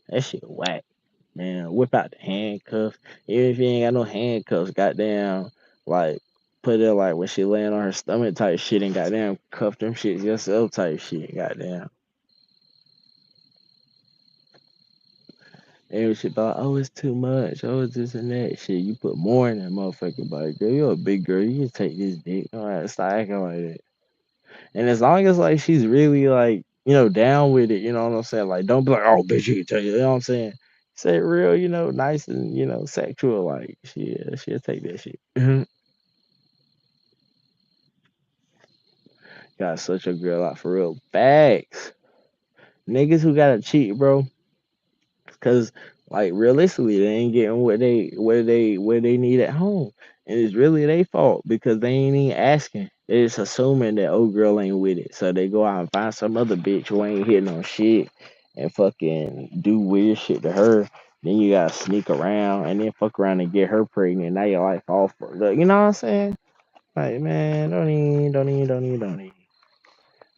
that shit whack. Man, whip out the handcuffs. Even if you ain't got no handcuffs, goddamn, like put it like when she laying on her stomach type shit and goddamn cuff them shits yourself type shit. Goddamn. And she thought, oh, it's too much. Oh, it's this and that shit. You put more in that motherfucking body, girl. You're a big girl. You can take this dick. All right, stop acting like that. And as long as like she's really like, down with it, you know what I'm saying? Like, don't be like, oh, bitch, you can take it. You know what I'm saying? Say it real, nice and sexual. Like, she'll take that shit. Got such a girl out for real. Facts. Niggas who gotta cheat, bro. Cause like realistically, they ain't getting what they need at home, and it's really their fault because they ain't even asking. They just assuming that old girl ain't with it, so they go out and find some other bitch who ain't hitting on shit and fucking do weird shit to her. Then you gotta sneak around and then fuck around and get her pregnant. Now your life all for you know what I'm saying? Like man, don't even.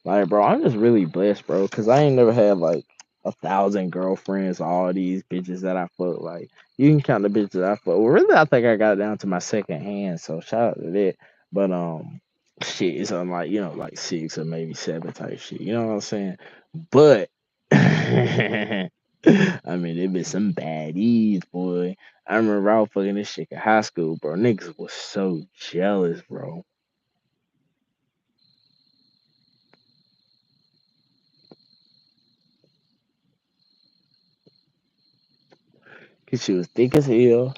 Like, bro, I'm just really blessed, bro, because I ain't never had like 1,000 girlfriends, all these bitches that I fuck. Like, you can count the bitches I fuck. Well, really, I think I got down to my second hand, so shout out to that. But, shit, it's on like, like six or maybe seven type shit. You know what I'm saying? But, I mean, there been some baddies, boy. I remember I was fucking this shit in high school, bro. Niggas was so jealous, bro. Cause she was thick as hell.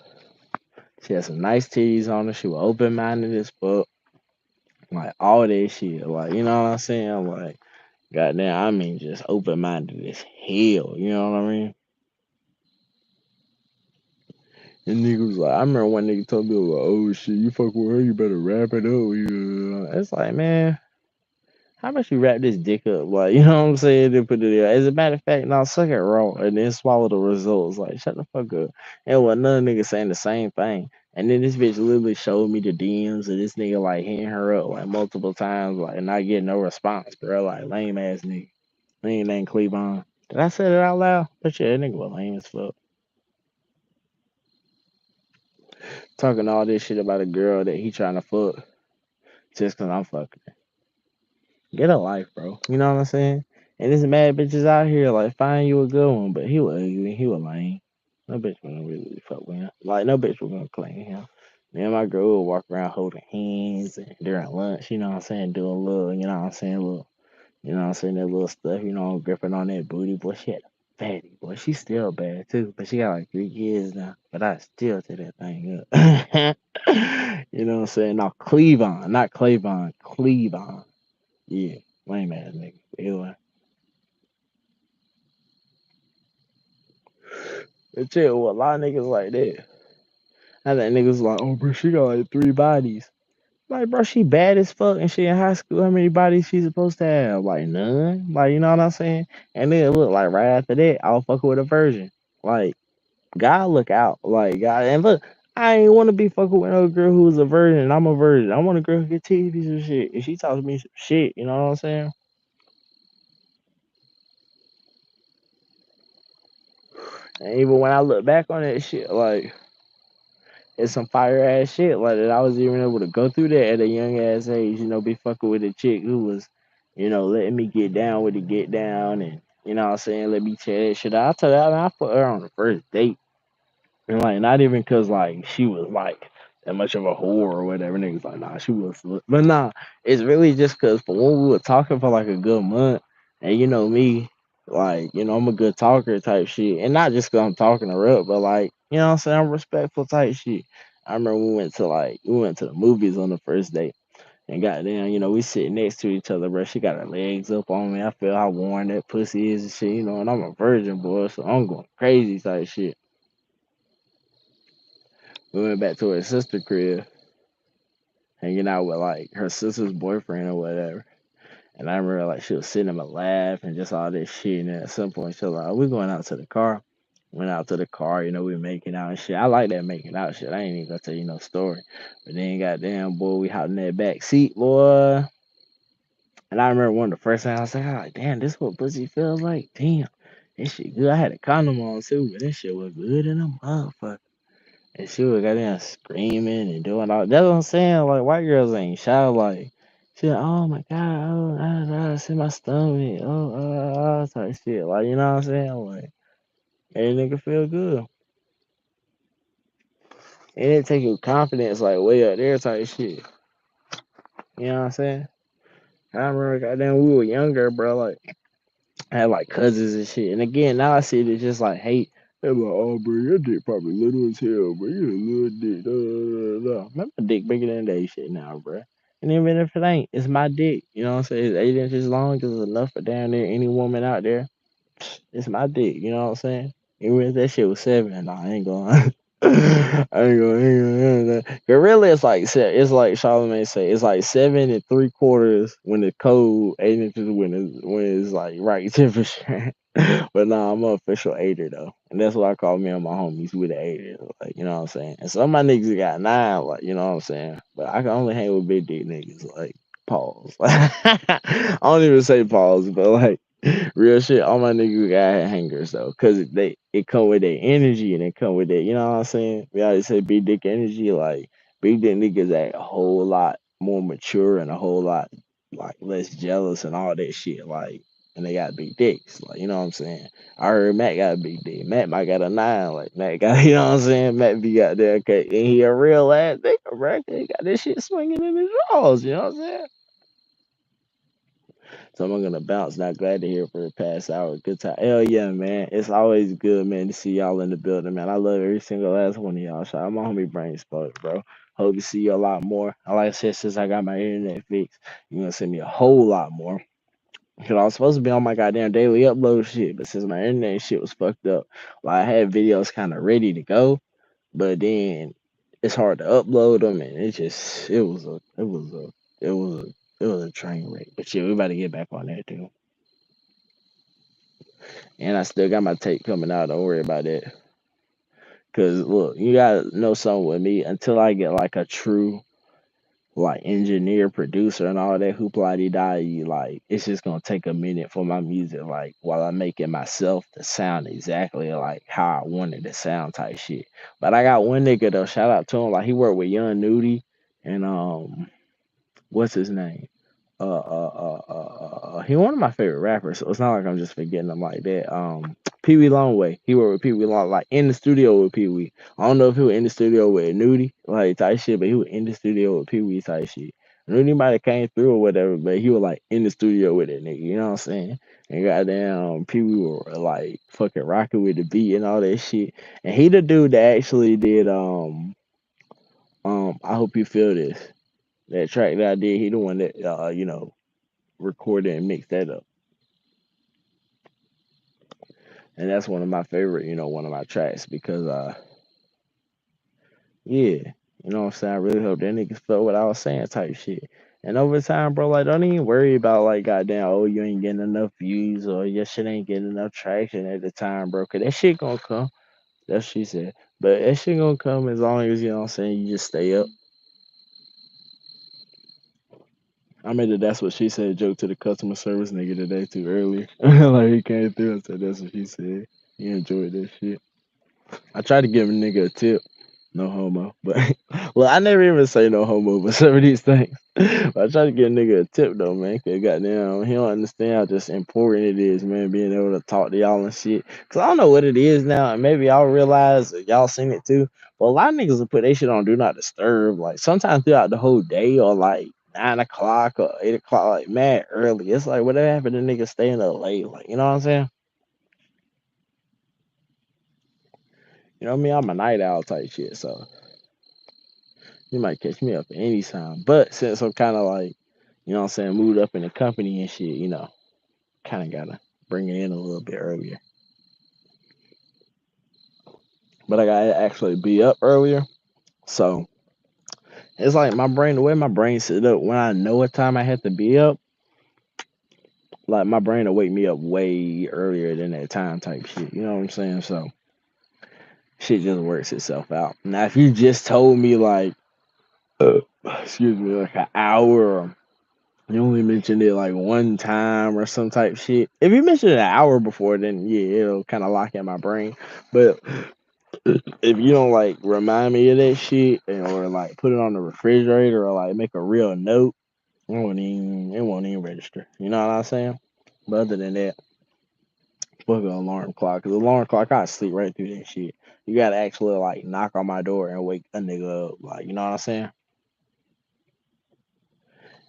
She had some nice titties on her. She was open minded as fuck. Like all that shit. Like, you know what I'm saying? Like, goddamn, I mean just open minded as hell. You know what I mean? And nigga was like, I remember one nigga told me like, oh shit, you fuck with her, you better wrap it up. Yeah. It's like, man, how about you wrap this dick up? Like, you know what I'm saying? Then put it there. As a matter of fact, now suck it raw and then swallow the results. Like, shut the fuck up. And what another nigga saying the same thing. And then this bitch literally showed me the DMs of this nigga like hitting her up like multiple times, like not getting no response, bro. Like lame ass nigga. Nigga named Cleavon. Did I say that out loud? But yeah, that nigga was lame as fuck. Talking all this shit about a girl that he trying to fuck just cause I'm fucking. Get a life, bro. You know what I'm saying? And there's mad bitches out here like find you a good one, but he was ugly, he was lame. No bitch gonna really fuck with him. Like no bitch was gonna claim him. Me and my girl would walk around holding hands and during lunch, you know what I'm saying, doing a little, you know what I'm saying, little, you know what I'm saying, that little stuff, gripping on that booty. Boy, she had a fatty, boy. She's still bad too, but she got like 3 kids now. But I still tear that thing up. You know what I'm saying? No, Cleavon, not Clavon, Cleavon. Yeah, lame ass nigga. Anyway, but chill with a lot of niggas like that. I think niggas like, oh, bro, she got like 3 bodies. Like, bro, she bad as fuck and she in high school. How many bodies she supposed to have? Like, none. Like, you know what I'm saying? And then look, like, right after that, I'll fuck with a virgin. Like, God look out. Like, God, and look, I ain't want to be fucking with no girl who was a virgin. And I'm a virgin. I want a girl who get titties and shit. And she talks to me some shit, you know what I'm saying? And even when I look back on that shit, like, it's some fire ass shit like that. I was even able to go through that at a young ass age, be fucking with a chick who was, letting me get down with the get down and what I'm saying, let me tear that shit out. I tell you, I put her on the first date. And like not even cause like she was like that much of a whore or whatever. Niggas like, nah, she was but nah, it's really just cause for when we were talking for like a good month and me, like, I'm a good talker type shit. And not just cause I'm talking her up, but like, what I'm saying, I'm respectful type shit. I remember we went to the movies on the first date. And goddamn, we sitting next to each other, bro. She got her legs up on me. I feel how worn that pussy is and shit, and I'm a virgin, boy, so I'm going crazy type shit. We went back to her sister crib, hanging out with like her sister's boyfriend or whatever. And I remember like she was sitting in my lap and just all this shit. And then at some point she was like, "Oh, we're going out to the car." Went out to the car, we making out and shit. I like that making out shit. I ain't even gonna tell you no story. But then goddamn boy, we hopped in that back seat, boy. And I remember one of the first times I was like, damn, this what pussy feels like? Damn. This shit good. I had a condom on too, but this shit was good in a motherfucker. And she was goddamn screaming and doing all that's what I'm saying. Like white girls ain't shy like she like, oh my god, it's in my stomach, type shit. Like, you know what I'm saying? Like, every nigga feel good. And it take your confidence like way up there type shit. You know what I'm saying? I remember goddamn we were younger, bro. Like I had like cousins and shit. And again, now I see it as just like hate. They're like, oh, bro, your dick probably little as hell, bro. You a little dick. Man, my dick bigger than that shit now, bro. And even if it ain't, it's my dick. You know what I'm saying? It's 8 inches long. It's enough for down there any woman out there. It's my dick. You know what I'm saying? Even if that shit was 7, nah, I ain't going. I ain't gonna. But really, it's like Charlamagne say, it's like 7 3/4 when it's cold, 8 inches when it's like right temperature. But nah, I'm an official aider though, and that's what I call me and my homies. We the aider, like you know what I'm saying. And some of my niggas got 9, like you know what I'm saying. But I can only hang with big dick niggas, like pause. I don't even say pause, but like real shit. All my niggas got hangers though, cause it come with their energy and it come with it. You know what I'm saying? We always say big dick energy, like big dick niggas act a whole lot more mature and a whole lot like less jealous and all that shit. Like and they got big dicks. Like, you know what I'm saying? I heard Matt got a big dick. Matt might got a 9. Like, Matt got, you know what I'm saying? Matt be got there, okay. And he a real ass nigga, bro. He got this shit swinging in his drawers, you know what I'm saying? So I'm gonna bounce. Not glad to hear for the past hour. Good time. Hell yeah, man. It's always good, man, to see y'all in the building, man. I love every single last one of y'all. Shout out my homie Brain Spot, bro. Hope to see you a lot more. Like I said, since I got my internet fixed, you're gonna send me a whole lot more. Cause I was supposed to be on my goddamn daily upload shit, but since my internet shit was fucked up, like I had videos kind of ready to go, but then it's hard to upload them, and it was a train wreck. But yeah, we about to get back on that too. And I still got my tape coming out. Don't worry about that. Cause look, you gotta know something with me. Until I get like a true like engineer, producer, and all that hoopla die, like it's just gonna take a minute for my music, like while I'm making myself to sound exactly like how I wanted to sound type shit. But I got one nigga though, shout out to him, like he worked with Young Nudie and what's his name? He one of my favorite rappers, so it's not like I'm just forgetting him like that. Pee Wee Longway. He worked with Pee Wee Long, like in the studio with Pee Wee. I don't know if he was in the studio with Nudie, like type shit, but he was in the studio with Pee Wee type shit. Nudie might have came through or whatever, but he was like in the studio with that nigga. You know what I'm saying? And goddamn, Pee Wee were like fucking rocking with the beat and all that shit. And he the dude that actually did I hope you feel this. That track that I did, he the one that recorded and mixed that up. And that's one of my favorite, one of my tracks because yeah, you know what I'm saying? I really hope that niggas felt what I was saying type shit. And over time, bro, like don't even worry about like goddamn, oh you ain't getting enough views or your shit ain't getting enough traction at the time, bro. Cause that shit gonna come. That's what she said. But that shit gonna come as long as you know what I'm saying, you just stay up. I made a that's what she said joke to the customer service nigga today too earlier. Like he came through and said that's what she said. He enjoyed that shit. I tried to give a nigga a tip. No homo. But well, I never even say no homo, but some of these things. But I try to give a nigga a tip though, man. Cause goddamn, he don't understand how just important it is, man, being able to talk to y'all and shit. Cause I don't know what it is now, and maybe y'all realize or y'all seen it too. But a lot of niggas will put their shit on do not disturb, like sometimes throughout the whole day or like 9 o'clock or 8 o'clock, like mad early. It's like whatever happened to niggas staying up late, like you know what I'm saying? You know what I mean? I'm a night owl type shit, so you might catch me up at any time. But since I'm kind of like, you know what I'm saying, moved up in the company and shit, kind of got to bring it in a little bit earlier. But I got to actually be up earlier. So it's like my brain, the way my brain set up, when I know what time I have to be up, like my brain will wake me up way earlier than that time type shit. You know what I'm saying? So shit just works itself out. Now, if you just told me like, excuse me, like an hour, you only mentioned it like one time or some type shit. If you mentioned it an hour before, then yeah, it'll kind of lock in my brain. But if you don't like remind me of that shit or like put it on the refrigerator or like make a real note, it won't even register. You know what I'm saying? But other than that, fuck an alarm clock. Cause alarm clock, I sleep right through that shit. You gotta actually like knock on my door and wake a nigga up. Like, you know what I'm saying?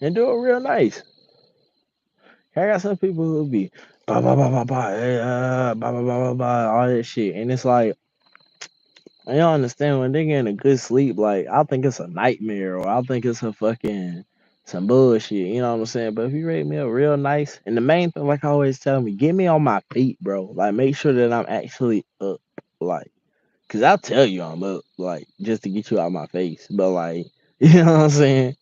And do it real nice. I got some people who be ba ba ba ba ba ba ba ba ba ba all that shit. And it's like I don't understand when they get in a good sleep, like I think it's a nightmare or I think it's a fucking some bullshit, you know what I'm saying? But if you rate me up real nice, and the main thing, like I always tell me, get me on my feet, bro. Like make sure that I'm actually up. Like, cause I'll tell you I'm up, like, just to get you out my face. But like, you know what I'm saying?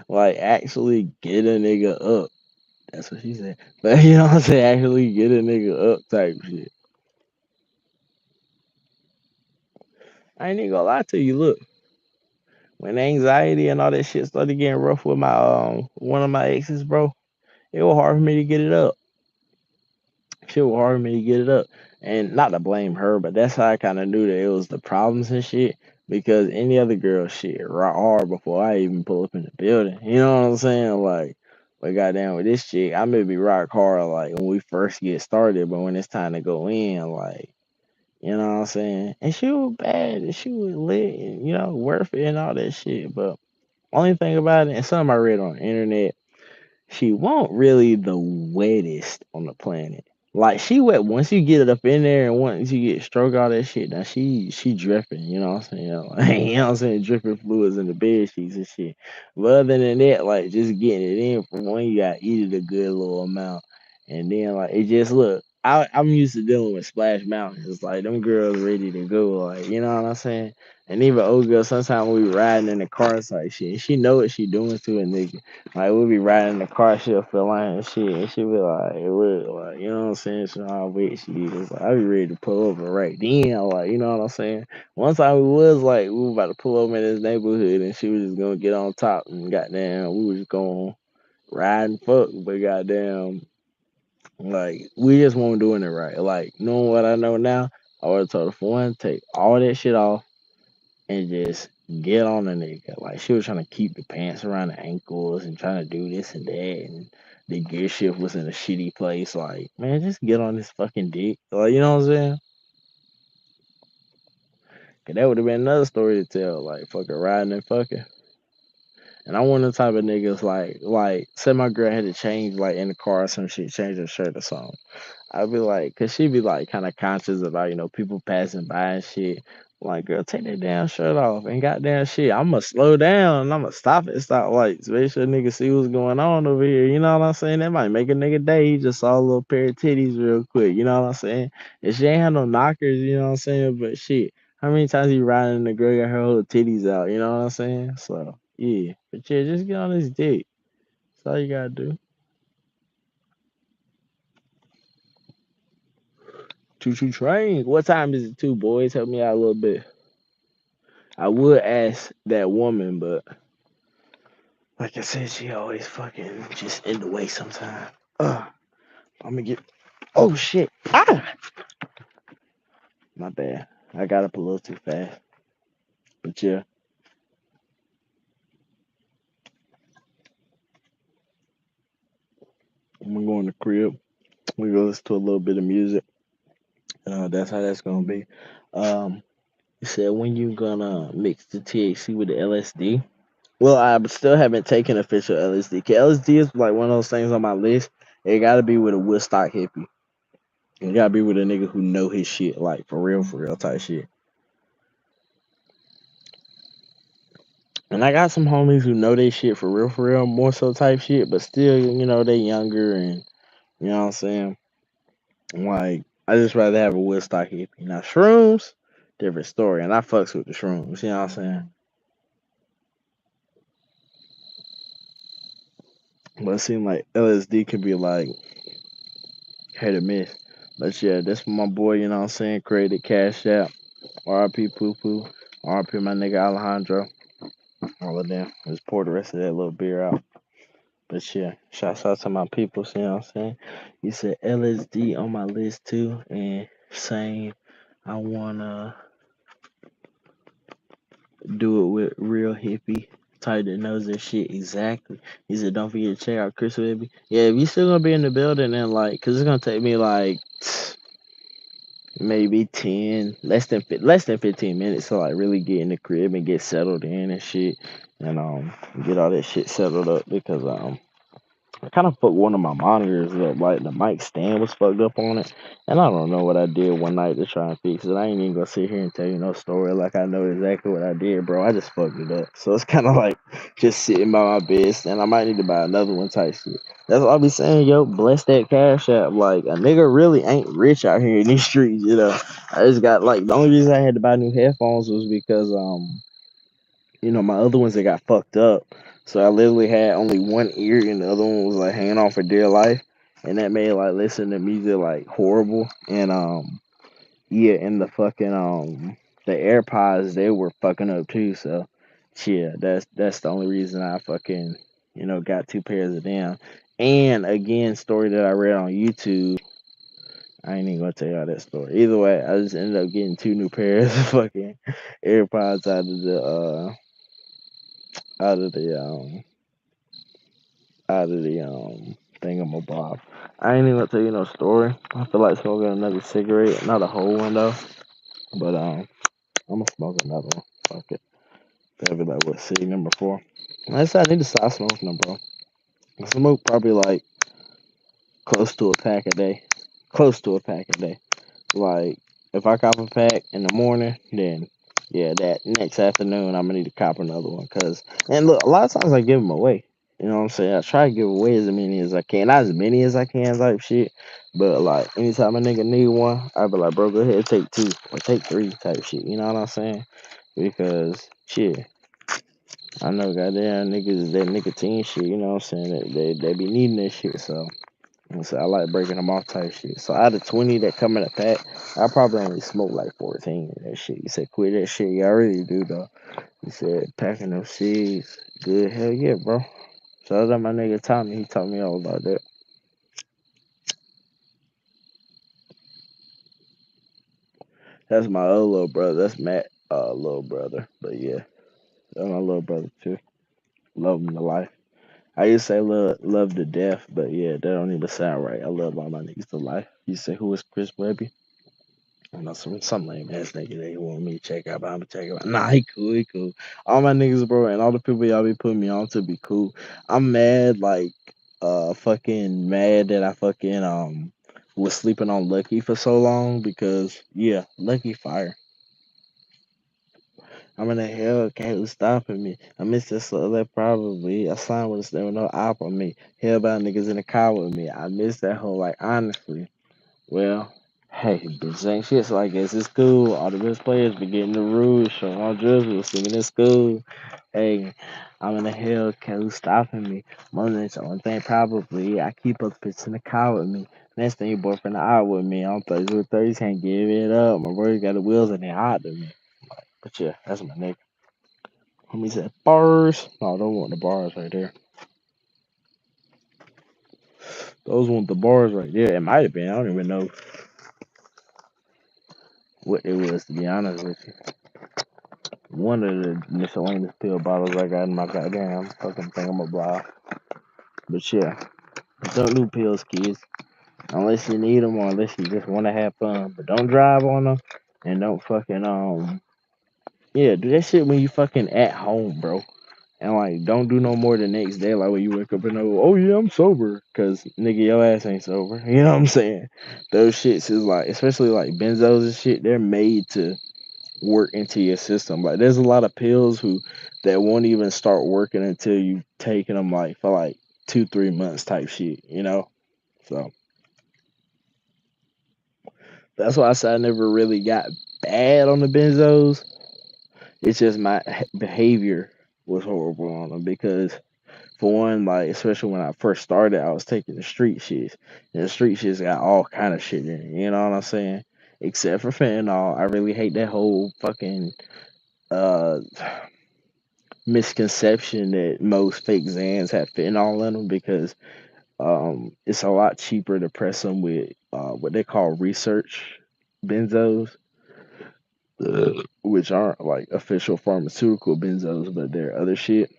Like actually get a nigga up. That's what she said. But you know what I'm saying? Actually get a nigga up type shit. I ain't even gonna lie to you. Look, when anxiety and all that shit started getting rough with my one of my exes, bro, it was hard for me to get it up. Shit was hard for me to get it up. And not to blame her, but that's how I kind of knew that it was the problems and shit. Because any other girl shit rock hard before I even pull up in the building. You know what I'm saying? Like, but goddamn with this chick, I may be rock hard like when we first get started, but when it's time to go in, like, you know what I'm saying? And she was bad and she was lit and, worth it and all that shit. But only thing about it, and something I read on the internet, she won't really the wettest on the planet. Like she wet once you get it up in there and once you get stroke all that shit. Now she dripping, you know what I'm saying? Like, you know what I'm saying? Dripping fluids in the bed sheets and shit. But other than that, like just getting it in for one, you gotta eat it a good little amount. And then like it just look. I'm used to dealing with splash mountains. It's like them girls ready to go, like you know what I'm saying. And even old girl, sometimes we riding in the car like shit. And she know what she doing to a nigga. Like we'll be riding in the car, she'll feel like and shit, and she'll be like, hey, look, like, you know what I'm saying? So how wet she is. Like, I be ready to pull over right then, like, you know what I'm saying? One time we was like, we were about to pull over in this neighborhood, and she was just gonna get on top, and goddamn, we was just gonna ride and fuck, but goddamn, like, we just weren't doing it right. Like, knowing what I know now, I would have told her for one, take all that shit off and just get on the nigga. Like she was trying to keep the pants around the ankles and trying to do this and that, and the gear shift was in a shitty place. Like, man, just get on this fucking dick. Like, you know what I'm saying? 'Cause that would have been another story to tell. Like, fucking riding and fucking. And I'm one of the type of niggas like, say my girl had to change like in the car or some shit, change her shirt or something. I'd be like, cause she be like kind of conscious about, people passing by and shit. Like, girl, take that damn shirt off and goddamn shit. I'ma slow down and I'ma stop at stoplights. Make sure nigga see what's going on over here. You know what I'm saying? That might make a nigga day. He just saw a little pair of titties real quick. You know what I'm saying? And she ain't had no knockers, you know what I'm saying? But shit, how many times you riding and the girl got her whole titties out? You know what I'm saying? So, yeah. But yeah, just get on this dick. That's all you gotta do. Choo choo train. What time is it too, boys? Help me out a little bit. I would ask that woman, but like I said, she always fucking just in the way sometimes. I'm gonna get. Oh shit! Ah, my bad. I got up a little too fast. But yeah, I'm gonna go in the crib. We go listen to a little bit of music. That's how that's gonna be. Um, you said when you gonna mix the THC with the LSD? Well, I still haven't taken official LSD. 'Cause LSD is like one of those things on my list. It gotta be with a Woodstock hippie. It gotta be with a nigga who know his shit, like for real type shit. And I got some homies who know they shit for real, more so type shit, but still, they younger and you know what I'm saying? Like, I just rather have a Woodstock hippie. Now shrooms, different story. And I fucks with the shrooms, you know what I'm saying? But it seems like LSD could be like hit or miss. But yeah, that's my boy, you know what I'm saying, created Cash App. RIP Poo Poo, RIP my nigga Alejandro, all of them. Just pour the rest of that little beer out. But yeah, shouts out to my people, you know what I'm saying? You said LSD on my list too, and saying I wanna do it with real hippie type that knows that shit exactly. He said, don't forget to check out Chris Webby. Yeah, if you still gonna be in the building and like, cause it's gonna take me like maybe 10, less than 15 minutes to like really get in the crib and get settled in and shit, and get all that shit settled up because I kind of fucked one of my monitors up. Like the mic stand was fucked up on it, and I don't know what I did one night to try and fix it. I ain't even gonna sit here and tell you no story like I know exactly what I did, bro. I just fucked it up. So it's kind of like just sitting by my bed, and I might need to buy another one type shit. That's what I be saying, yo. Bless that cash app. Like a nigga really ain't rich out here in these streets, you know. I just got like the only reason I had to buy new headphones was because my other ones that got fucked up. So I literally had only one ear and the other one was like hanging on for dear life. And that made like listening to music like horrible. And yeah, and the AirPods they were fucking up too. So yeah, that's the only reason I fucking, got two pairs of them. And again, story that I read on YouTube. I ain't even gonna tell y'all that story. Either way, I just ended up getting two new pairs of fucking AirPods out of the thingamabob. I ain't even gonna tell you no story. I feel like smoking another cigarette, not a whole one though, but I'm gonna smoke another one. Fuck it. That'll be like what city number 4. I said I need to stop smoking them, bro. I smoke probably like close to a pack a day. Close to a pack a day. Like if I cop a pack in the morning, then yeah, that next afternoon I'm gonna need to cop another one. And look, a lot of times I give them away. You know what I'm saying? I try to give away as many as I can, not as many as I can, type shit. But like anytime a nigga need one, I be like, bro, go ahead, take 2 or take 3 type shit. You know what I'm saying? Because shit, I know goddamn niggas that nicotine shit. You know what I'm saying? They be needing that shit. So I like breaking them off type shit. So out of 20 that come in a pack, I probably only smoke like 14 of that shit. You said quit that shit. Yeah, I really do though. You said packing them seeds. Good. Hell yeah, bro. Shout out to my nigga Tommy. He taught me all about that. That's my other little brother. That's Matt little brother. But yeah, that's my little brother too. Love him to life. I used to say love to death, but yeah, that don't even sound right. I love all my niggas to life. You say who is Chris Webby? I know some lame ass nigga that he want me to check out, but I'm gonna check him out. Nah, he cool, he cool. All my niggas, bro, and all the people y'all be putting me on to be cool. I'm mad, like, fucking mad that I fucking was sleeping on Lucky for so long because yeah, Lucky fire. I'm in the hell, okay, who's stopping me? I miss this that probably. I signed with a there with no op on me. Hell about niggas in the car with me. I miss that whole like honestly. Well, hey, bitch ain't shit, so I guess it's cool. All the best players be getting the rules, showing all dribbles, singing in school. Hey, I'm in the hell, can't who's stopping me? Money's the only thing probably. I keep up pitch in the car with me. Next thing your boyfriend out with me. I'm 30 with 30, can't give it up. My brother got the wheels and they hot to me. But yeah, that's my nigga. Homie said bars. No, I don't want the bars right there. Those want the bars right there. It might have been. I don't even know what it was to be honest with you. One of the miscellaneous pill bottles I got in my goddamn fucking thingamabob. But yeah, don't do pills, kids, unless you need them or unless you just want to have fun. But don't drive on them, and don't fucking yeah, do that shit when you fucking at home, bro. And like, don't do no more the next day, like when you wake up and know, oh yeah, I'm sober, cause nigga, your ass ain't sober. You know what I'm saying? Those shits is like, especially like benzos and shit, they're made to work into your system. Like there's a lot of pills who that won't even start working until you taking them like for like 2-3 months type shit, you know. So that's why I said I never really got bad on the benzos. It's just my behavior was horrible on them because for one, like especially when I first started, I was taking the street shits, and the street shits got all kind of shit in it. You know what I'm saying? except for fentanyl. I really hate that whole fucking uh misconception that most fake Zans have fentanyl in them because it's a lot cheaper to press them with what they call research benzos, which aren't like official pharmaceutical benzos, but they're other shit.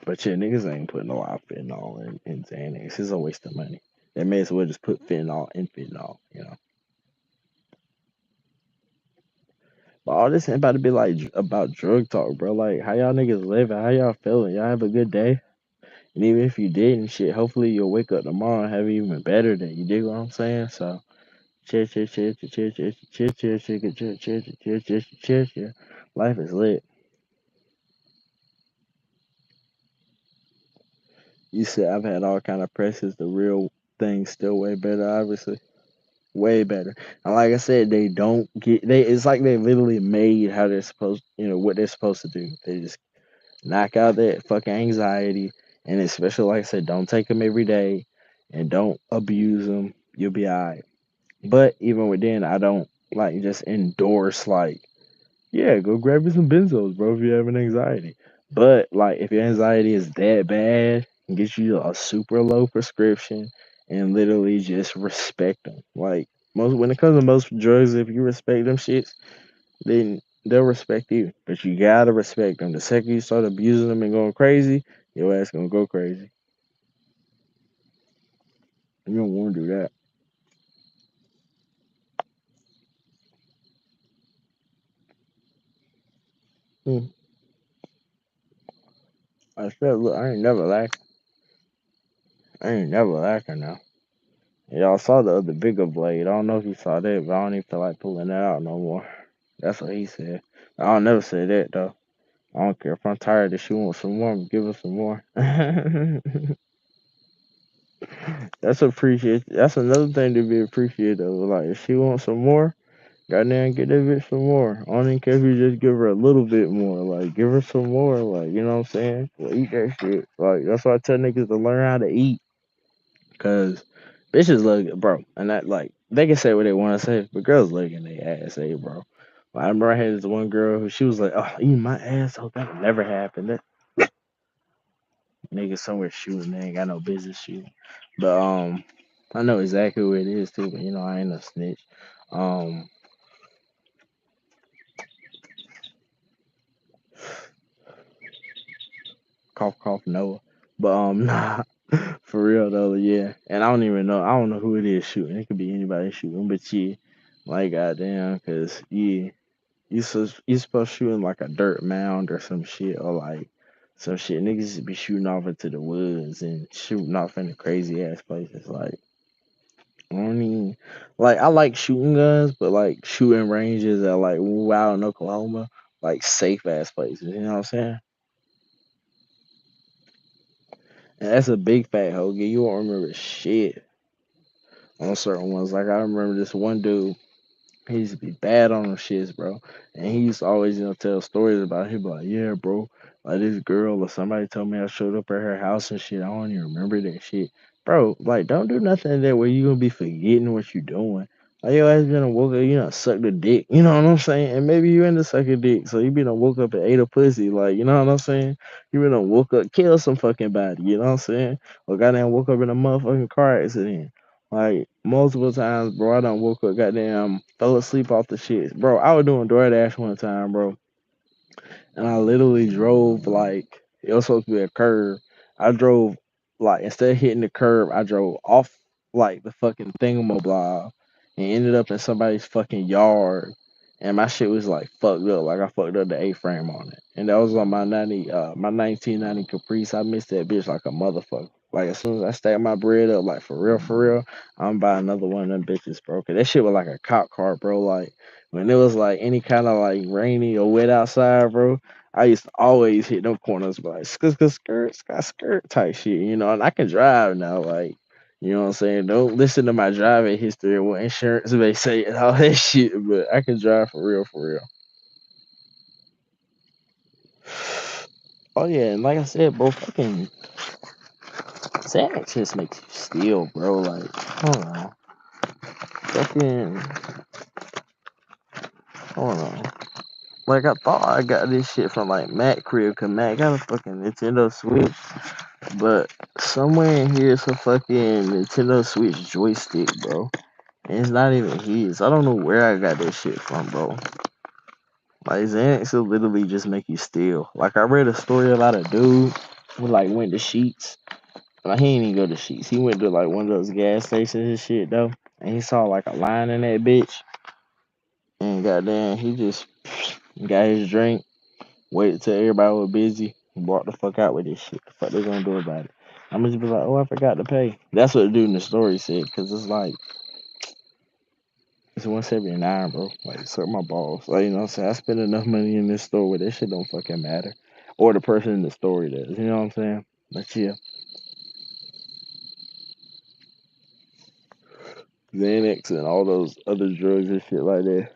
But yeah, niggas ain't putting a lot of fentanyl in Xanax. It's a waste of money. They may as well just put fentanyl in fentanyl, you know. But all this ain't about to be like about drug talk, bro. Like, how y'all niggas living? How y'all feeling? Y'all have a good day? And even if you didn't, shit, hopefully you'll wake up tomorrow and have an even better day. You dig what I'm saying? So, cheers, cheers, cheers, cheers, cheers, cheers, cheers, cheers, cheers, cheers, cheers, cheers, cheers, cheers, cheers. Life is lit. You said I've had all kind of presses. The real thing's still way better, obviously. Way better. And like I said, they don't get they. It's like they literally made how they're supposed, what they're supposed to do. They just knock out that fucking anxiety, and especially like I said, don't take them every day, and don't abuse them. You'll be alright. But even within, I don't like just endorse like, yeah, go grab you some benzos, bro, if you have an anxiety. But like, if your anxiety is that bad, get you a super low prescription and literally just respect them. Like most, when it comes to most drugs, if you respect them shits, then they'll respect you. But you gotta respect them. The second you start abusing them and going crazy, your ass gonna go crazy. You don't want to do that. Hmm. I said, look, I ain't never lacking. I ain't never lacking now. Y'all saw the other bigger blade. I don't know if you saw that, but I don't even feel like pulling that out no more. That's what he said. I'll never say that though. I don't care if I'm tired if she wants some more, give her some more. That's appreciate. That's another thing to be appreciative of. Like if she wants some more, goddamn, get that bitch some more. I don't even care if you just give her a little bit more. Like give her some more. Like you know what I'm saying? Well, eat that shit. Like that's why I tell niggas to learn how to eat. Cause bitches look, bro, and that like they can say what they want to say, but girls looking their ass, bro. Like, I remember I had this one girl who she was like, "Oh, eat my asshole." That never happened. That nigga somewhere shooting, they ain't got no business shooting. But I know exactly who it is too. But I ain't a snitch. Um, cough cough Noah. But nah, for real though, yeah. And I don't even know. I don't know who it is shooting. It could be anybody shooting, but yeah, like goddamn, cause yeah. You supposed to shoot in like a dirt mound or some shit or like some shit. Niggas just be shooting off into the woods and shooting off into crazy ass places. Like I don't even like I like shooting guns, but like shooting ranges at like out in Oklahoma, like safe ass places. You know what I'm saying? And that's a big fat hoagie. You won't remember shit on certain ones. Like I remember this one dude. He used to be bad on them shits, bro. And he used to always, tell stories about it. He'd be like, yeah, bro, like this girl or somebody told me I showed up at her house and shit. I don't even remember that shit. Bro, like, don't do nothing that where you gonna be forgetting what you doing. Like, your ass been woke up, suck the dick. You know what I'm saying? And maybe you into sucking dick. So you been woke up and ate a pussy. Like, you know what I'm saying? You been woke up, kill some fucking body. You know what I'm saying? Or goddamn woke up in a motherfucking car accident. Like multiple times, bro. I done woke up, goddamn, fell asleep off the shit, bro. I was doing DoorDash one time, bro, and I literally drove like it was supposed to be a curve. I drove like instead of hitting the curb, I drove off like the fucking thingamablob and ended up in somebody's fucking yard. And my shit was like fucked up, like I fucked up the A-frame on it, and that was on my 1990 Caprice. I missed that bitch like a motherfucker. Like as soon as I stacked my bread up, like for real, I'm buying another one of them bitches, bro. Cause that shit was like a cop car, bro. Like when it was like any kind of like rainy or wet outside, bro. I used to always hit them corners by like skirt type shit, and I can drive now, like, you know what I'm saying? Don't listen to my driving history or what insurance may say and all that shit, but I can drive for real, for real. Oh yeah, and like I said, bro, fucking Xanax just makes you steal, bro. Like, hold on. Fucking Hold on. Like I thought I got this shit from like Matt crib, cause Matt got a fucking Nintendo Switch, but somewhere in here it's a fucking Nintendo Switch joystick, bro. And it's not even his. I don't know where I got that shit from, bro. Like Xanax will literally just make you steal. Like I read a story about a dude who like went to Sheets. Like he didn't even go to Sheets. He went to like one of those gas stations and shit though. And he saw like a line in that bitch. And goddamn, he just got his drink, waited till everybody was busy, and walked the fuck out with this shit. The fuck they gonna do about it? I'm just be like, oh, I forgot to pay. That's what the dude in the story said, cause it's like it's 179, bro. Like, suck my balls. Like, you know what I'm saying? I spend enough money in this store where that shit don't fucking matter. Or the person in the story does. You know what I'm saying? But yeah, Xanax and all those other drugs and shit like that.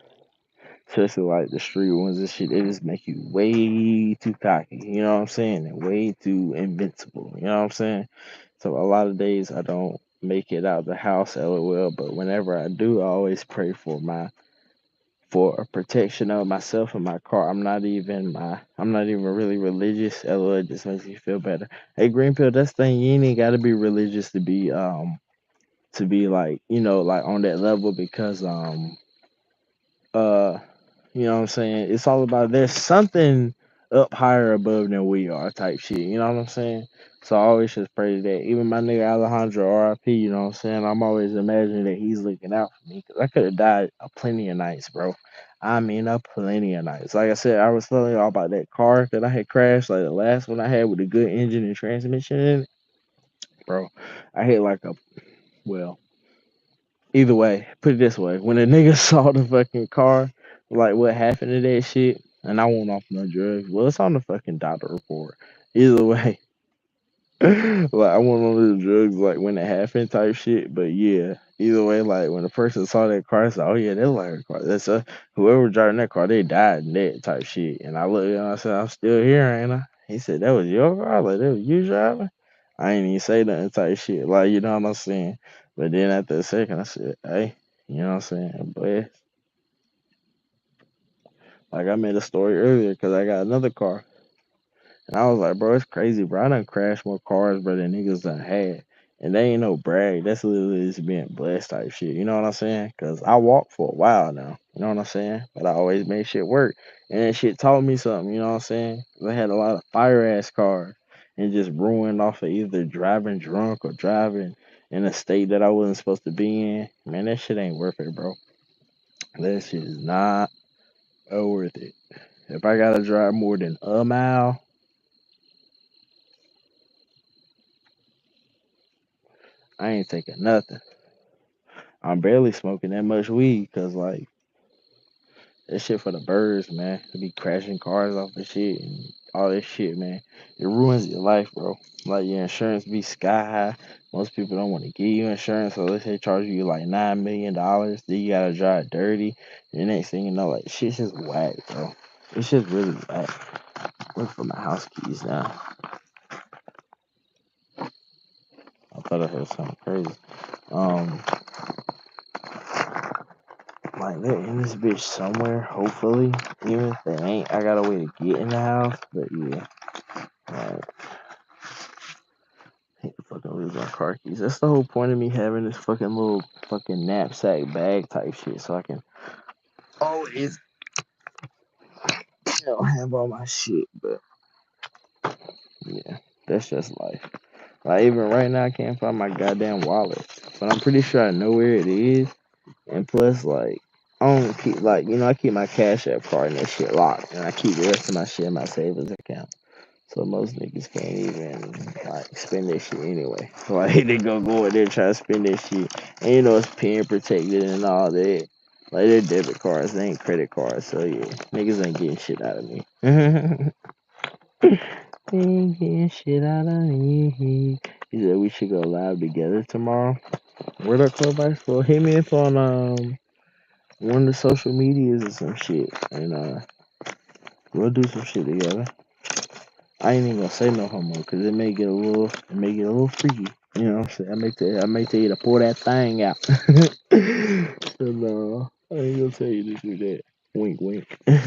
Especially like the street ones and shit, they just make you way too cocky. You know what I'm saying? And way too invincible. You know what I'm saying? So a lot of days I don't make it out the house, lol. But whenever I do, I always pray for a protection of myself and my car. I'm not even really religious. LOL, it just makes me feel better. Hey Greenfield, that's the thing, you ain't gotta be religious to be like, you know, like on that level because uh you know what I'm saying? It's all about there's something up higher above than we are type shit. You know what I'm saying? So I always just pray that. Even my nigga Alejandro RIP, you know what I'm saying? I'm always imagining that he's looking out for me. Cause I could have died a plenty of nights, bro. I mean, a plenty of nights. Like I said, I was telling y'all about that car that I had crashed, like the last one I had with a good engine and transmission in it, bro. I hit like a, well, either way, put it this way: when a nigga saw the fucking car, like what happened to that shit, and I went off no drugs. Well, it's on the fucking doctor report. Either way, like I went on the drugs like when it happened type shit. But yeah, either way, like when the person saw that car, I said, "Oh yeah, that's like a car. That's a whoever driving that car, they died in that type shit." And I looked and I said, "I'm still here, ain't I?" He said, "That was your car. Like that was you driving." I ain't even say nothing type shit. Like you know what I'm saying. But then after a second, I said, "Hey." You know what I'm saying? But like I made a story earlier because I got another car. And I was like, bro, it's crazy, bro. I done crashed more cars, bro, than niggas done had. And they ain't no brag. That's literally just being blessed type shit. You know what I'm saying? Because I walked for a while now. You know what I'm saying? But I always made shit work. And that shit taught me something. You know what I'm saying? 'Cause I had a lot of fire ass cars and just ruined off of either driving drunk or driving in a state that I wasn't supposed to be in. Man, that shit ain't worth it, bro. That shit is not worth it. If I gotta drive more than a mile, I ain't taking nothing. I'm barely smoking that much weed because, like, that shit for the birds, man. To be crashing cars off the shit and all this shit, man. It ruins your life, bro. Like, your insurance be sky high. Most people don't want to give you insurance, so let's say charge you like $9 million. Then you gotta drive dirty. And the next thing you know, like, shit's just whack, bro. It's just really whack. Look for my house keys now. I thought I heard something crazy. Um, Like they're in this bitch somewhere, hopefully. Even if they ain't, I got a way to get in the house. But yeah, like, I hate to fucking lose my car keys. That's the whole point of me having this fucking little fucking knapsack bag type shit, so I can always, you know, have all my shit. But yeah, that's just life. Like even right now, I can't find my goddamn wallet, but I'm pretty sure I know where it is. And plus, like, I don't keep like I keep my Cash App card and that shit locked, and I keep the rest of my shit in my savings account. So most niggas can't even like spend that shit anyway. So like they go in there try to spend that shit, and it's pin protected and all that. Like they're debit cards, they ain't credit cards. So yeah, niggas ain't getting shit out of me. They ain't getting shit out of me. He said we should go live together tomorrow. Where the club for? Hit me up on one of the social medias or some shit, and we'll do some shit together. I ain't even gonna say no homo because it may get a little freaky. You know what I'm saying? I may tell you to pull that thing out. So no, I ain't gonna tell you to do that. Wink, wink. But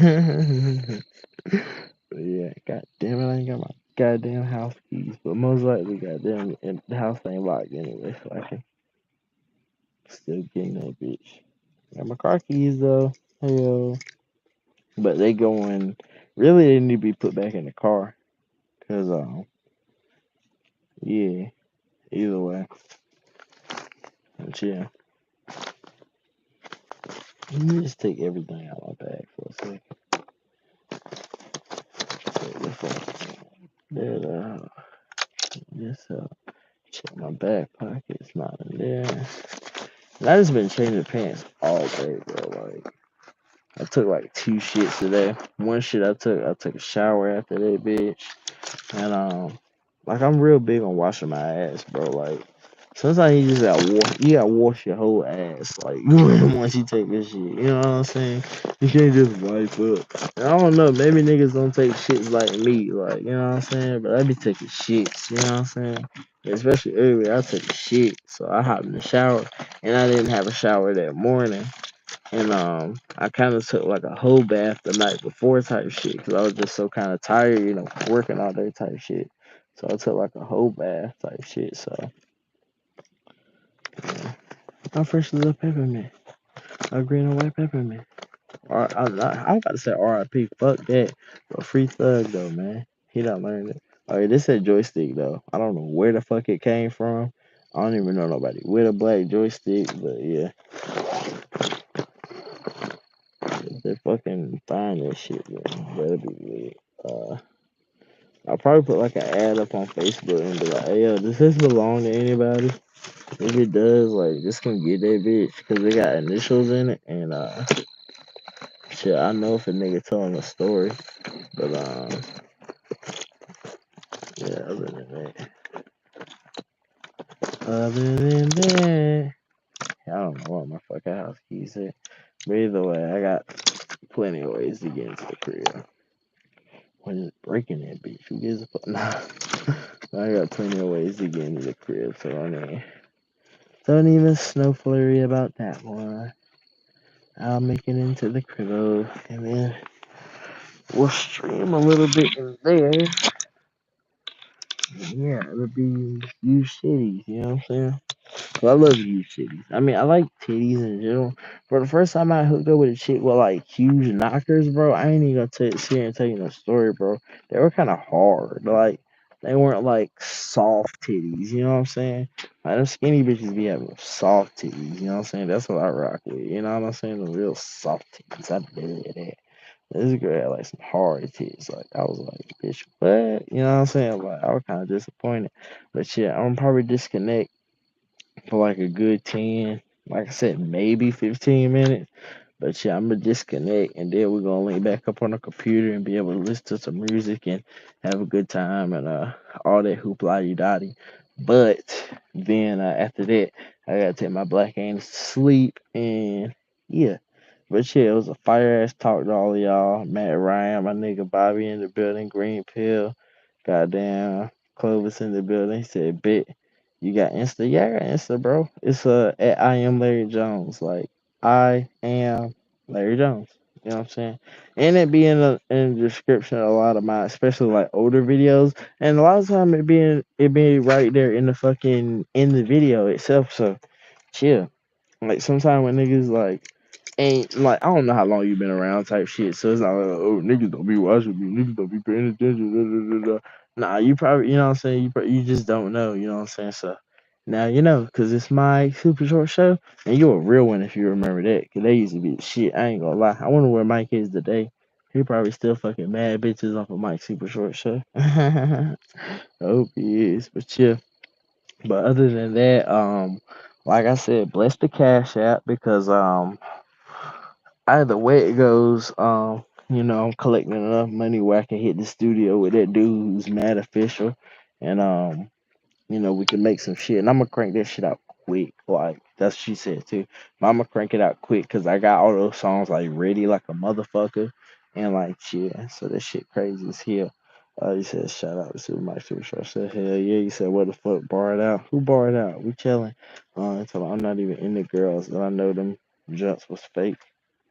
yeah, god damn it, I ain't got my goddamn house keys. But most likely, goddamn, and the house ain't locked anyway, so I can still get in that bitch. Got my car keys though. Hell, but they going. Really, they need to be put back in the car. Cause yeah. Either way, but yeah. Let me just take everything out of my bag for a second. So this one, there, this check my back pocket. It's not in there. And I just been changing pants all day, bro. Like I took like 2 shits today. One shit I took a shower after that bitch. And like I'm real big on washing my ass, bro. Like sometimes you gotta wash your whole ass, like once you take this shit. You know what I'm saying? You can't just wipe up. And I don't know, maybe niggas don't take shits like me, like you know what I'm saying. But I be taking shits, you know what I'm saying? Especially earlier, I took a shit, so I hopped in the shower, and I didn't have a shower that morning. And I kind of took like a whole bath the night before type shit because I was just so kind of tired, working all day type shit. So I took like a whole bath type shit. So yeah. How fresh is the peppermint? A green and white peppermint. I'm about to say R.I.P. Fuck that. But free thug though, man. He done learned it. Oh yeah, this said joystick though. I don't know where the fuck it came from. I don't even know nobody with a black joystick, but yeah, if they fucking find that shit, then that'll be lit. I'll probably put like an ad up on Facebook and be like, hey, yo, does this belong to anybody? If it does, like, just come get that bitch because they got initials in it. And, shit, I know if a nigga telling a story. But, yeah, other than that, I don't know what my fucking house keys at. But either way, I got plenty of ways to get into the crib. When it's breaking that bitch, who gives a fuck? Nah. I got plenty of ways to get into the crib, so I mean, don't even snow flurry about that one. I'll make it into the crib and then we'll stream a little bit in there. Yeah, it'll be huge cities, you know what I'm saying? I love huge titties. I mean, I like titties in general. For the first time I hooked up with a chick with like huge knockers, bro, I ain't even gonna sit here and tell you no story, bro. They were kind of hard. Like, they weren't like soft titties, you know what I'm saying? Like, them skinny bitches be having soft titties, you know what I'm saying? That's what I rock with, you know what I'm saying? The real soft titties. I did that. This girl had like some hard titties. Like, I was like, bitch, what? You know what I'm saying? Like, I was kind of disappointed. But yeah, I'm probably disconnect for like a good 10, like I said, maybe 15 minutes. But yeah, I'm gonna disconnect and then we're gonna link back up on the computer and be able to listen to some music and have a good time and all that hoopla dotty. But then after that, I gotta take my black ass to sleep and yeah. But yeah, it was a fire ass talk to all of y'all. Matt Ryan, my nigga Bobby in the building, Green Pill, goddamn Clovis in the building. He said, "Bet you got Insta? Yeah, I got Insta, bro. It's at I am Larry Jones. Like I am Larry Jones. You know what I'm saying? And it be in the description of a lot of my, especially like older videos. And a lot of time it be right there in the fucking in the video itself. So chill. Like sometimes when niggas like ain't like I don't know how long you been around type shit. So it's not like oh niggas don't be watching me, niggas don't be paying attention. Da, da, da, da. Nah, you probably you know what I'm saying. You just don't know. You know what I'm saying. So now you know because it's my super short show, and you're a real one if you remember that. Because they used to be the shit. I ain't gonna lie. I wonder where Mike is today. He probably still fucking mad bitches off of Mike's super short show. I hope he is. But yeah. But other than that, like I said, bless the Cash App because either way it goes, I'm collecting enough money where I can hit the studio with that dude who's mad official, and we can make some shit. And I'm gonna crank that shit out quick, like that's what she said too. But I'm gonna crank it out quick because I got all those songs like ready like a motherfucker, and like yeah, so that shit crazy as hell. You said shout out to Super Mike Super Short. I said hell yeah. You said what the fuck bar it out? Who bar it out? We chilling. I told her I'm not even into girls, and I know them jumps was fake.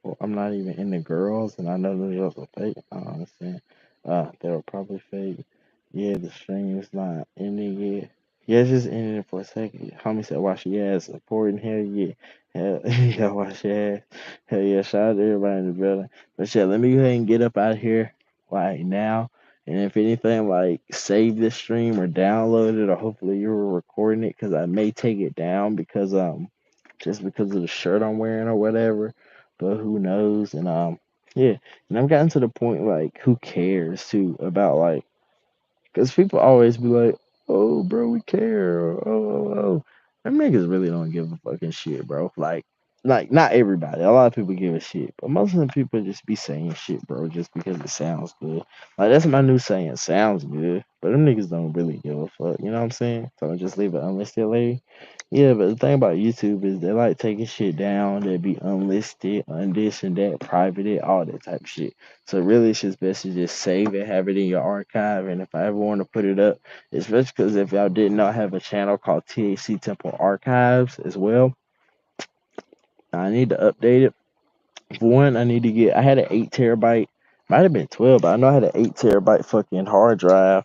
Well, I'm not even into girls, and I know the girls are fake. I don't understand. They were probably fake. Yeah, the stream's not ending yet. Yeah, it's just ending it for a second. Homie said, "Wash your ass." Important. Hell yeah. Hell yeah, wash your ass. Hell yeah. Shout out to everybody in the building. But yeah, let me go ahead and get up out of here like now. And if anything, like save this stream or download it, or hopefully you were recording it, because I may take it down because just because of the shirt I'm wearing or whatever. But who knows? And yeah. And I've gotten to the point like who cares too about like, because people always be like, "Oh, bro, we care." Or, oh. Them niggas really don't give a fucking shit, bro. Like not everybody. A lot of people give a shit, but most of the people just be saying shit, bro, just because it sounds good. Like that's my new saying. Sounds good, but them niggas don't really give a fuck. You know what I'm saying? So I just leave it unlisted, lady. Yeah, but the thing about YouTube is they like taking shit down. They be unlisted, undis and that, privated, all that type of shit. So really, it's just best to just save it, have it in your archive, and if I ever want to put it up, especially because if y'all did not have a channel called THC Temple Archives as well, I need to update it. For one, I need to get. I had an 8 terabyte, might have been 12, but I know I had an 8 terabyte fucking hard drive.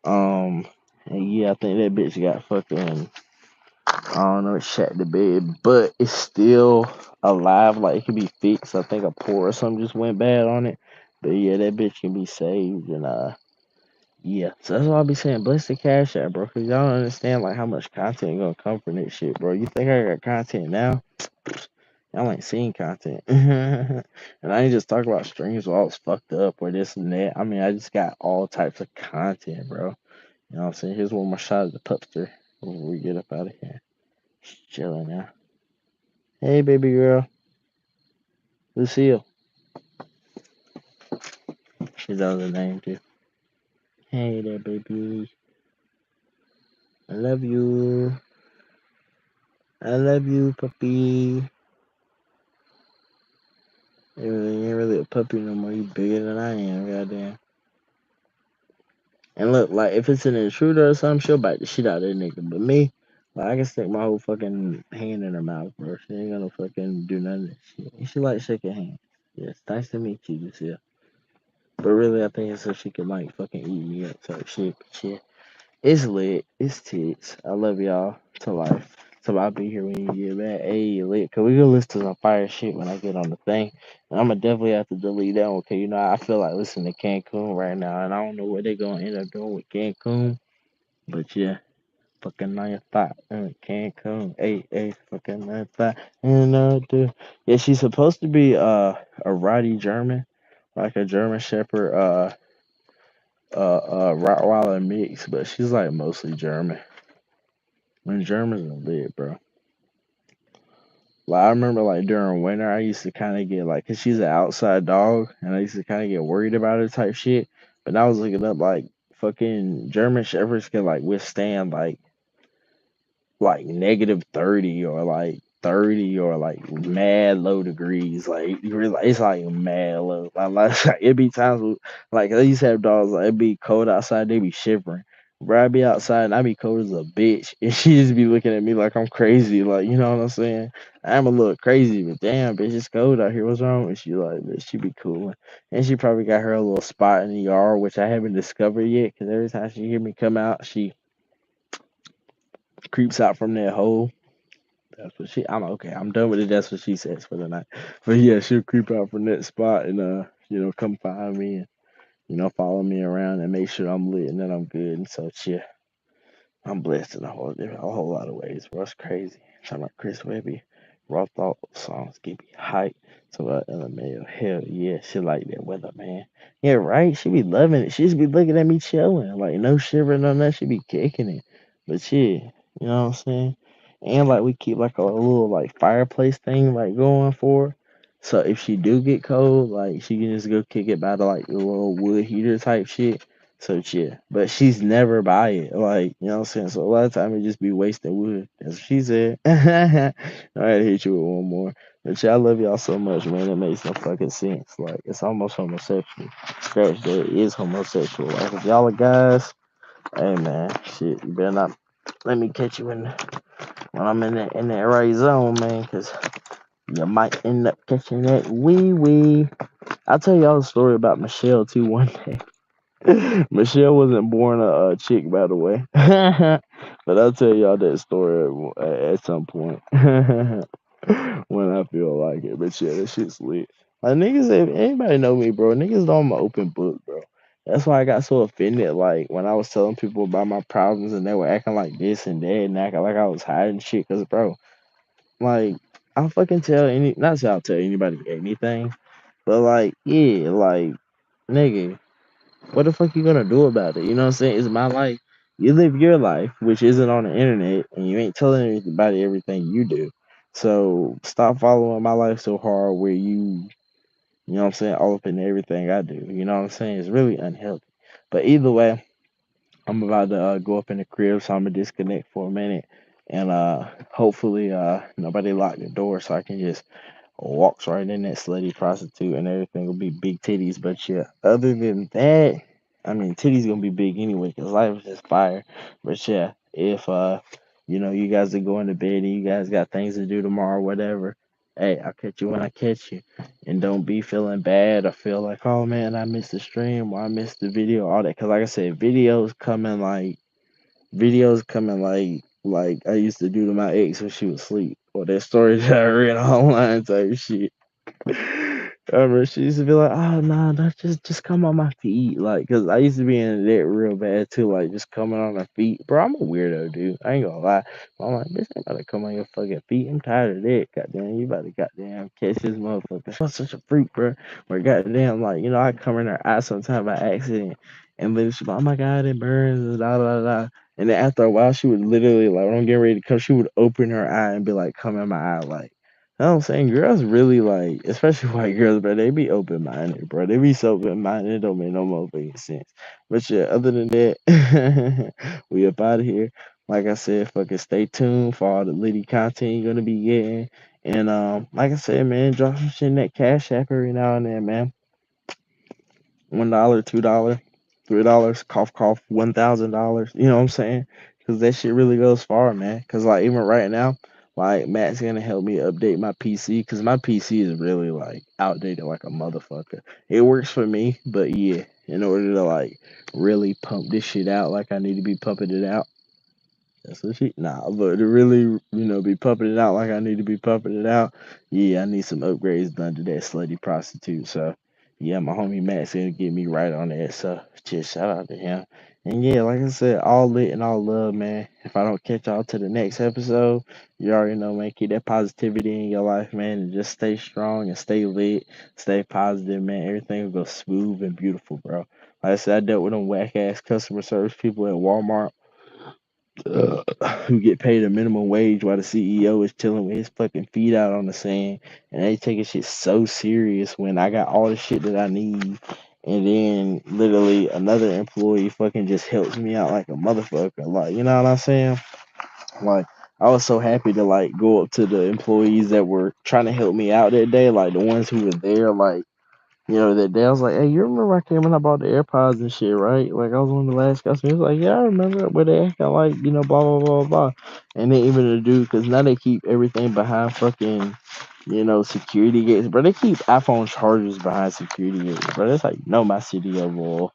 Um, and yeah, I think that bitch got fucking. I don't know, shot the bed, but it's still alive. Like it can be fixed. I think a port or something just went bad on it. But yeah, that bitch can be saved and yeah. So that's why I be saying bless the cash out, bro. Cause y'all don't understand like how much content gonna come from this shit, bro. You think I got content now? Y'all ain't seen content. And I ain't just talking about streams where I was fucked up or this and that. I mean I just got all types of content, bro. You know what I'm saying? Here's one more shot of the pupster before we get up out of here. Chilling now. Hey, baby girl. Lucille. She knows the name too. Hey there, baby. I love you. I love you, puppy. You ain't really a puppy no more. You bigger than I am, goddamn. And look, like, if it's an intruder or something, she'll bite the shit out of that nigga. But me, like, I can stick my whole fucking hand in her mouth, bro. She ain't gonna fucking do none of that shit. And she like shaking hands. Yes, nice to meet you, Lucille. But really, I think it's so she can, like, fucking eat me up type shit. But yeah. It's lit. It's tits. I love y'all to life. So I'll be here when you get back. Hey, lit. Cause we gonna listen to some fire shit when I get on the thing. And I'm gonna definitely have to delete that one. Cause you know I feel like listening to Cancun right now, and I don't know what they're gonna end up doing with Cancun. But yeah, fucking 9 5 Cancun. Hey, fucking 9 5. And yeah, she's supposed to be a Roddy German, like a German Shepherd Rottweiler mix, but she's like mostly German. When Germans are lit, bro. Like I remember, like during winter, I used to kind of get like, cause she's an outside dog, and I used to kind of get worried about her type shit. But I was looking up like fucking German Shepherds can like withstand like -30 or like 30 or like mad low degrees. Like you really, it's like mad low. Like it be times like I used to have dogs like it be cold outside, they be shivering. Bro, I be outside and I be cold as a bitch, and she just be looking at me like I'm crazy. Like you know what I'm saying? I'm a little crazy, but damn, bitch, it's cold out here. What's wrong with you? Like, bitch, she be cool, and she probably got her a little spot in the yard, which I haven't discovered yet. Cause every time she hear me come out, she creeps out from that hole. That's what she. I'm okay. I'm done with it. That's what she says for the night. But yeah, she'll creep out from that spot and come find me and follow me around and make sure I'm lit and that I'm good. And so yeah, I'm blessed in a whole lot of ways, bro. It's crazy. Talking about Chris Webby, raw thought songs give me hype. So about LMAO, hell yeah, she like that weather, man. Yeah, right. She be loving it. She just be looking at me chilling, like no shivering on that. She be kicking it. But yeah, you know what I'm saying. And like we keep like a little like fireplace thing like going for her. So if she do get cold, like she can just go kick it by the like the little wood heater type shit. So yeah, but she's never by it. Like, you know what I'm saying? So a lot of time it just be wasting wood. That's what she said. I had to hit you with one more. But yeah, I love y'all so much, man. It makes no fucking sense. Like, it's almost homosexual. Scratch that. It is homosexual. Like, if y'all are guys, hey, man, shit, you better not let me catch you when I'm in that right zone, man, because You might end up catching that wee wee. I'll tell y'all a story about Michelle too one day. Michelle wasn't born a chick, by the way. But I'll tell y'all that story at some point when I feel like it. But yeah, that shit's lit. Like niggas, if anybody know me, bro, niggas know I'm an open book, bro. That's why I got so offended. Like when I was telling people about my problems and they were acting like this and that and acting like I was hiding shit. Cause bro, like I'll fucking tell not say I'll tell anybody anything, but like yeah, like nigga. What the fuck you gonna do about it? You know what I'm saying? It's my life. You live your life, which isn't on the internet, and you ain't telling anybody everything you do. So stop following my life so hard where you know what I'm saying, all up in everything I do. You know what I'm saying? It's really unhealthy. But either way, I'm about to go up in the crib, so I'm gonna disconnect for a minute, and hopefully nobody lock the door so I can just walks right in that slutty prostitute and everything will be big titties. But yeah, other than that, I mean, titties gonna be big anyway because life is just fire. But yeah, if you guys are going to bed and you guys got things to do tomorrow, whatever. Hey, I'll catch you when I catch you, and don't be feeling bad or feel like, oh man, I missed the stream or I missed the video, all that. Cause like I said, videos coming like I used to do to my ex when she was asleep, or that story that I read online type shit. I remember she used to be like, "Oh no, no, just come on my feet," like, cause I used to be in that real bad too, like just coming on her feet. Bro, I'm a weirdo, dude. I ain't gonna lie. I'm like, bitch, ain't about to come on your fucking feet. I'm tired of that. Goddamn, you about to goddamn catch this motherfucker. I'm such a freak, bro. Where goddamn, like, I come in her eye sometime by accident, and then she's like, "Oh my god, it burns," and da da da. And then after a while, she would literally like, when I'm getting ready to come, she would open her eye and be like, "Come in my eye," like. You know what I'm saying? Girls really like, especially white girls, bro, they be open minded, bro. They be so open minded, it don't make no motherfucking sense. But yeah, other than that, we up out of here. Like I said, fucking stay tuned for all the litty content you're gonna be getting. And like I said, man, drop some shit in that cash app every now and then, man. $1, $2, $3, cough cough, $1,000. You know what I'm saying? Because that shit really goes far, man. Because like even right now, like Matt's gonna help me update my PC because my PC is really like outdated like a motherfucker. It works for me, but yeah, in order to like really pump this shit out like I need to be pumping it out. That's what she but to really, be pumping it out like I need to be pumping it out, yeah, I need some upgrades done to that slutty prostitute. So yeah, my homie Matt's gonna get me right on that. So just shout out to him. And yeah, like I said, all lit and all love, man. If I don't catch y'all to the next episode, you already know, man, keep that positivity in your life, man, and just stay strong and stay lit, stay positive, man. Everything will go smooth and beautiful, bro. Like I said, I dealt with them whack ass customer service people at Walmart uh, who get paid a minimum wage while the CEO is chilling with his fucking feet out on the sand, and they taking shit so serious when I got all the shit that I need, and then literally another employee fucking just helps me out like a motherfucker. Like, you know what I'm saying? Like, I was so happy to like go up to the employees that were trying to help me out that day, like the ones who were there, like that day I was like, hey, you remember I came and I bought the AirPods and shit, right? Like I was one of the last customers. He was like, yeah, I remember, but they acting like, blah blah blah blah. And then even the dude, because now they keep everything behind fucking, security gates, bro. They keep iPhone chargers behind security gates, bro. That's like, my city of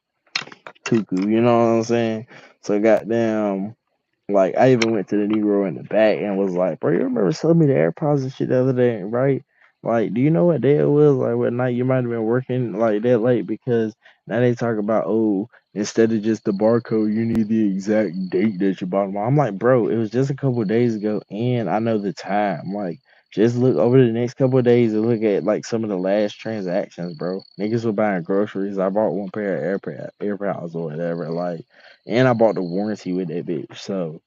cuckoo. You know what I'm saying? So goddamn. Like I even went to the Negro in the back and was like, "Bro, you remember selling me the AirPods and shit the other day, right? Like, do you know what day it was? Like, what night you might have been working like that late? Because now they talk about, oh, instead of just the barcode, you need the exact date that you bought them. I'm like, bro, it was just a couple of days ago, and I know the time. Like, just look over the next couple of days and look at like some of the last transactions, bro. Niggas were buying groceries. I bought one pair of AirPods or whatever, like, and I bought the warranty with that bitch. So.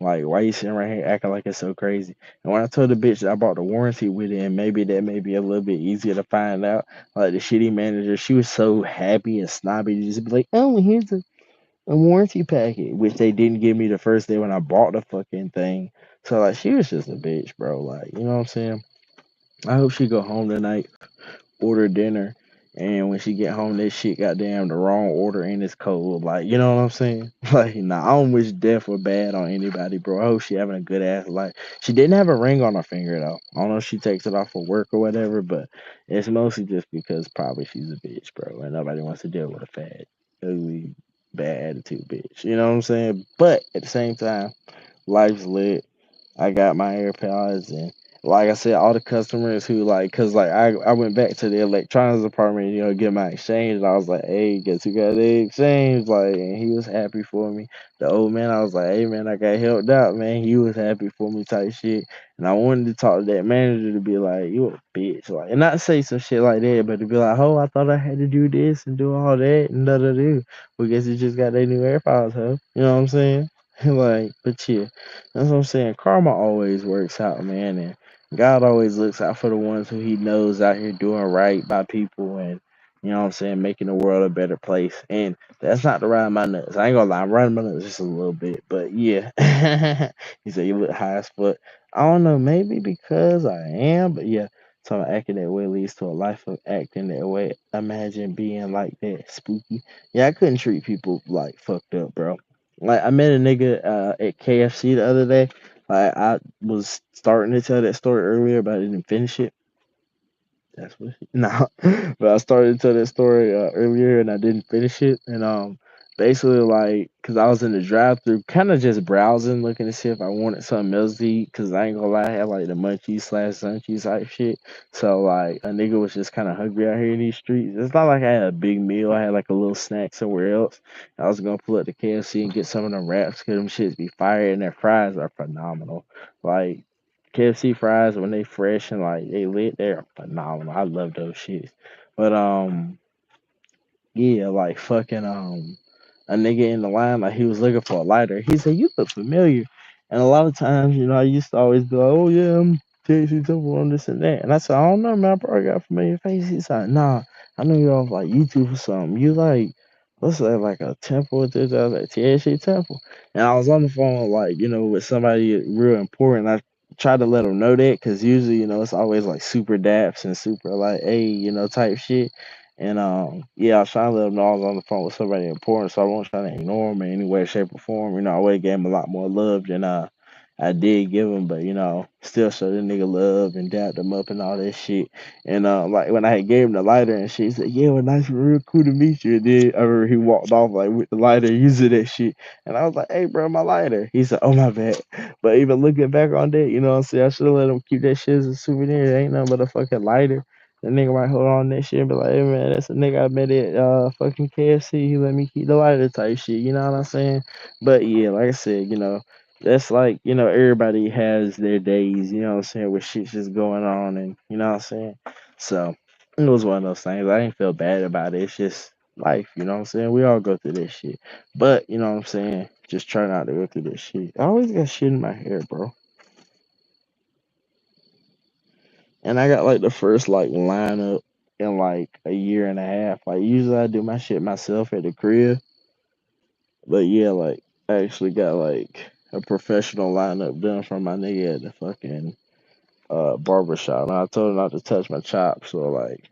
Like, why you sitting right here acting like it's so crazy? And when I told the bitch that I bought the warranty with it, and maybe that may be a little bit easier to find out, like the shitty manager, she was so happy and snobby to just be like, oh, here's a warranty packet, which they didn't give me the first day when I bought the fucking thing. So, like, she was just a bitch, bro. Like, you know what I'm saying? I hope she go home tonight, order dinner, And when she get home, that shit goddamn the wrong order and it's cold. Like, you know what I'm saying? Like, nah, I don't wish death or bad on anybody, bro. I hope she having a good ass life. She didn't have a ring on her finger though. I don't know if she takes it off for work or whatever, but it's mostly just because probably she's a bitch, bro, and nobody wants to deal with a fat, ugly, bad attitude bitch. You know what I'm saying? But at the same time, life's lit. I got my AirPods and like I said, all the customers who like, cause like I went back to the electronics department, get my exchange. And I was like, hey, guess who got the exchange? Like, and he was happy for me. The old man, I was like, hey man, I got helped out, man. He was happy for me, type shit. And I wanted to talk to that manager to be like, you a bitch, like, and not say some shit like that, but to be like, oh, I thought I had to do this and do all that and da da da. Well, guess you just got their new AirPods, huh? You know what I'm saying? Like, but yeah. That's what I'm saying. Karma always works out, man, and God always looks out for the ones who He knows out here doing right by people, and you know what I'm saying, making the world a better place. And that's not to ride my nuts. I ain't gonna lie, I'm riding my nuts just a little bit, but yeah. He said you look high as fuck. I don't know, maybe because I am, but yeah. So acting that way leads to a life of acting that way. Imagine being like that, spooky. Yeah, I couldn't treat people like fucked up, bro. Like I met a nigga at KFC the other day. Like I was starting to tell that story earlier, but I didn't finish it. That's what. No, but I started to tell that story earlier and I didn't finish it. And basically like, cause I was in the drive-through, kind of just browsing, looking to see if I wanted something else to eat. Cause I ain't gonna lie, I had like the munchies slash sunchies type shit. So like, a nigga was just kind of hungry out here in these streets. It's not like I had a big meal. I had like a little snack somewhere else. I was gonna pull up to KFC and get some of them wraps, cause them shits be fire and their fries are phenomenal. Like KFC fries when they fresh and like they lit, they're phenomenal. I love those shits. But yeah, like fucking a nigga in the line, like he was looking for a lighter. He said, "You look familiar." And a lot of times, I used to always be like, "Oh yeah, I'm Casey Temple on this and that." And I said, "I don't know, man. I probably got a familiar face." He's like, "Nah, I know you're off like YouTube or something. You like, what's that, like a temple with this?" I was like, "THC Temple." And I was on the phone, like, with somebody real important. I tried to let them know that because usually, it's always like super daps and super like, hey, type shit. And yeah, I was trying to let him know I was on the phone with somebody important, so I wasn't trying to ignore him in any way, shape, or form. I always gave him a lot more love than I did give him, but still showed the nigga love and dapped him up and all that shit. And like when I had gave him the lighter and shit, he said, "Yeah, well, nice, real cool to meet you." And then I remember he walked off like with the lighter, using that shit. And I was like, "Hey, bro, my lighter." He said, "Oh my bad." But even looking back on that, what I'm saying, I should have let him keep that shit as a souvenir. It ain't nothing but a fucking lighter. The nigga might hold on that shit and be like, hey man, that's a nigga I met at fucking KFC. He let me keep the lighter type shit, you know what I'm saying? But yeah, like I said, that's like, everybody has their days, you know what I'm saying, with shit's just going on and you know what I'm saying? So it was one of those things. I didn't feel bad about it. It's just life, you know what I'm saying? We all go through this shit. But you know what I'm saying? Just try not to go through this shit. I always got shit in my hair, bro. And I got like the first like lineup in like a year and a half. Like usually I do my shit myself at the crib, but yeah, like I actually got like a professional lineup done from my nigga at the fucking barber shop. And I told him not to touch my chops, so like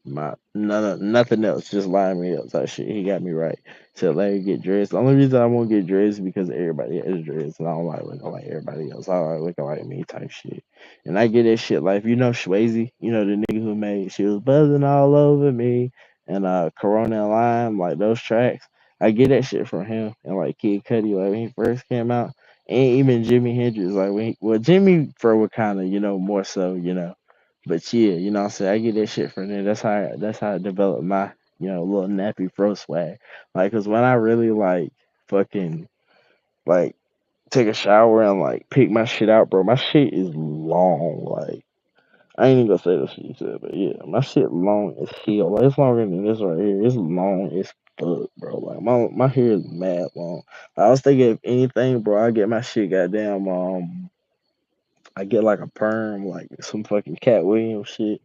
nothing else, just line me up type shit. He got me right. Said let me get dressed. The only reason I won't get dressed is because everybody has dressed, and I don't like looking like everybody else. I like looking like me type shit. And I get that shit like Swayze, the nigga who made "She Was Buzzing All Over Me" and Corona and Lime, like those tracks. I get that shit from him and like Kid Cudi, like when he first came out, and even Jimi Hendrix, like Jimmy for what kind of more so but yeah, what I'm saying, I get that shit from there. That's how I developed my, little nappy fro swag. Like, cause when I really like fucking like take a shower and like pick my shit out, bro, my shit is long. Like, I ain't even gonna say this shit you said, but yeah, my shit long as hell. Like, it's longer than this right here. It's long as fuck, bro. Like my hair is mad long. I was thinking if anything, bro, I get my shit goddamn I get like a perm, like some fucking Cat Williams shit.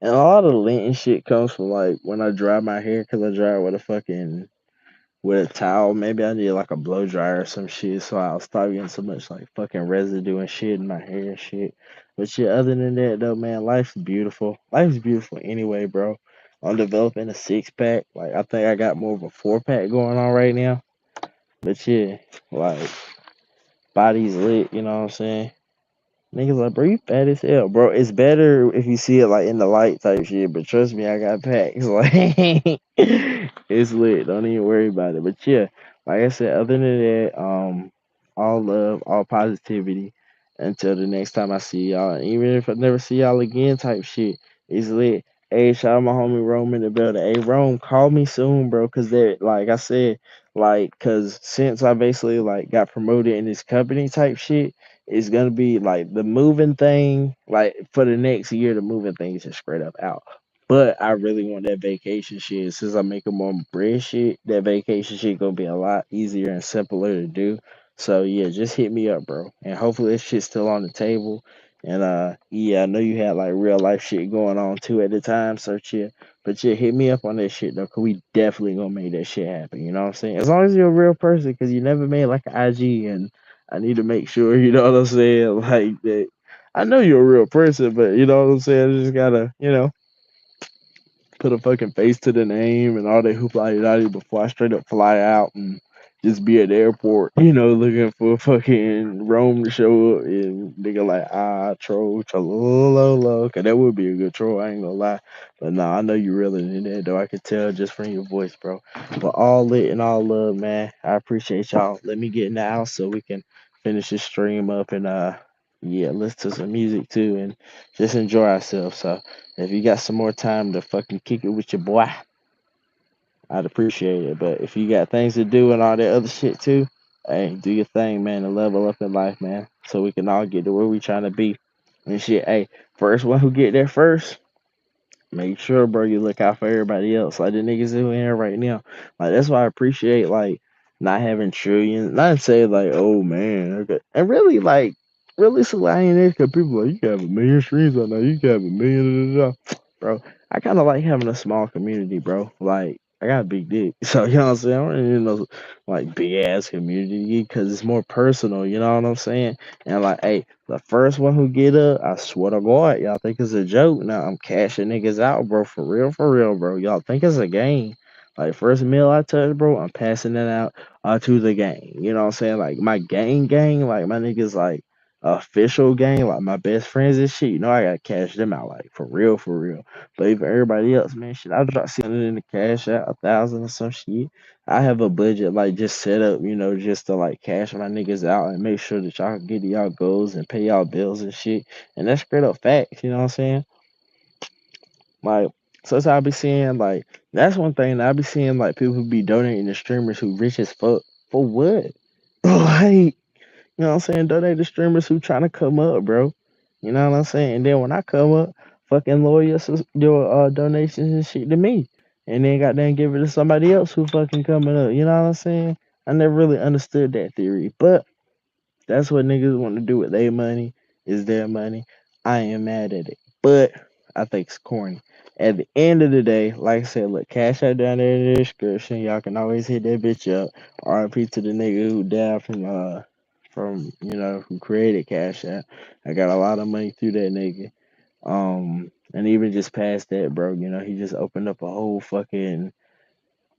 And a lot of the lint and shit comes from like when I dry my hair, cause I dry it with a towel. Maybe I need like a blow dryer or some shit, so I'll stop getting so much like fucking residue and shit in my hair and shit. But yeah, other than that though, man, life's beautiful. Life's beautiful anyway, bro. I'm developing a 6 pack. Like I think I got more of a 4 pack going on right now. But yeah, like body's lit, you know what I'm saying? Niggas like, bro, you fat as hell, bro. It's better if you see it like in the light type shit. But trust me, I got packs. Like, it's lit. Don't even worry about it. But yeah, like I said, other than that, all love, all positivity. Until the next time I see y'all, and even if I never see y'all again, type shit, it's lit. Hey, shout out my homie Rome in the building. Hey, Rome, call me soon, bro. Cause they're like I said, like, cause since I basically like got promoted in this company type shit. It's gonna be like the moving thing, like for the next year, the moving thing is just straight up out. But I really want that vacation shit. Since I'm making more bread shit, that vacation shit gonna be a lot easier and simpler to do. So yeah, just hit me up, bro. And hopefully this shit's still on the table. And yeah, I know you had like real life shit going on too at the time, so yeah. But yeah, hit me up on that shit though, cause we definitely gonna make that shit happen. You know what I'm saying? As long as you're a real person, cause you never made like an IG and I need to make sure, you know what I'm saying, like that. I know you're a real person, but you know what I'm saying. I just gotta, put a fucking face to the name and all that hoopla yada before I straight up fly out and just be at the airport, looking for fucking Rome to show up and nigga like troll chololo, cause that would be a good troll. I ain't gonna lie, but nah, I know you realer than that though. I could tell just from your voice, bro. But all lit and all love, man. I appreciate y'all. Let me get in the house so we can finish this stream up and yeah, listen to some music too and just enjoy ourselves. So. If you got some more time to fucking kick it with your boy, I'd appreciate it. But if you got things to do and all that other shit too, hey, do your thing, man, and level up in life, man. So we can all get to where we trying to be. And shit, hey, first one who get there first, make sure, bro, you look out for everybody else. Like the niggas who in here right now. Like that's why I appreciate like not having trillions. Not to say like, oh man, okay. And really really so I ain't there because people like you can have a million streams on there, you can have a million da, da, da. Bro. I kinda like having a small community, bro. Like I got a big dick. So you know what I'm saying? I don't need no like big ass community because it's more personal, you know what I'm saying? And like, hey, the first one who get up, I swear to God, y'all think it's a joke. Now I'm cashing niggas out, bro. For real, bro. Y'all think it's a game. Like first meal I touch, bro, I'm passing it out to the gang. You know what I'm saying? Like my gang, like my niggas like official gang, like my best friends and shit. You know I gotta cash them out, like for real, for real. But even everybody else, man, shit, I drop something in the cash out 1,000 or some shit. I have a budget like just set up, just to like cash my niggas out and make sure that y'all can get to y'all goals and pay y'all bills and shit. And that's straight up facts, you know what I'm saying? Like, so that's how I be seeing like that's one thing that I be seeing like people who be donating to streamers who rich as fuck for what? Like, you know what I'm saying? Donate to streamers who trying to come up, bro. You know what I'm saying? And then when I come up, fucking lawyer your donations and shit to me. And then goddamn give it to somebody else who fucking coming up. You know what I'm saying? I never really understood that theory. But that's what niggas want to do with their money, is their money. I ain't mad at it. But I think it's corny. At the end of the day, like I said, look, cash out down there in the description. Y'all can always hit that bitch up. RP to the nigga who died from who created Cash App. I got a lot of money through that nigga. And even just past that, bro, he just opened up a whole fucking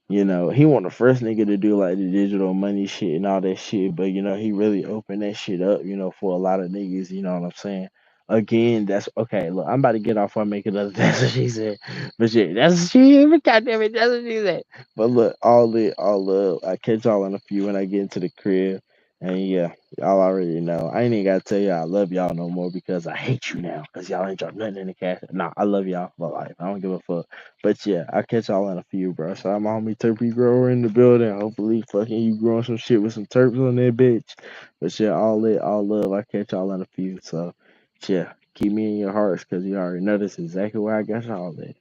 he wasn't the first nigga to do like the digital money shit and all that shit, but he really opened that shit up, for a lot of niggas, you know what I'm saying? Again, that's okay. Look, I'm about to get off on make another that's what she said. But shit, that's what she even goddamn it, that's what she said. But look, all lit, all love. I catch y'all in a few when I get into the crib. And yeah, y'all already know. I ain't even gotta tell y'all I love y'all no more because I hate you now. Cause y'all ain't dropped nothing in the cash. Nah, I love y'all for life. I don't give a fuck. But yeah, I'll catch y'all in a few, bro. So I'm homie Turpy Grower in the building. Hopefully fucking you growing some shit with some terps on that bitch. But yeah, all lit, all love. I catch y'all in a few. So yeah, keep me in your hearts because you already know this is exactly where I got y'all at.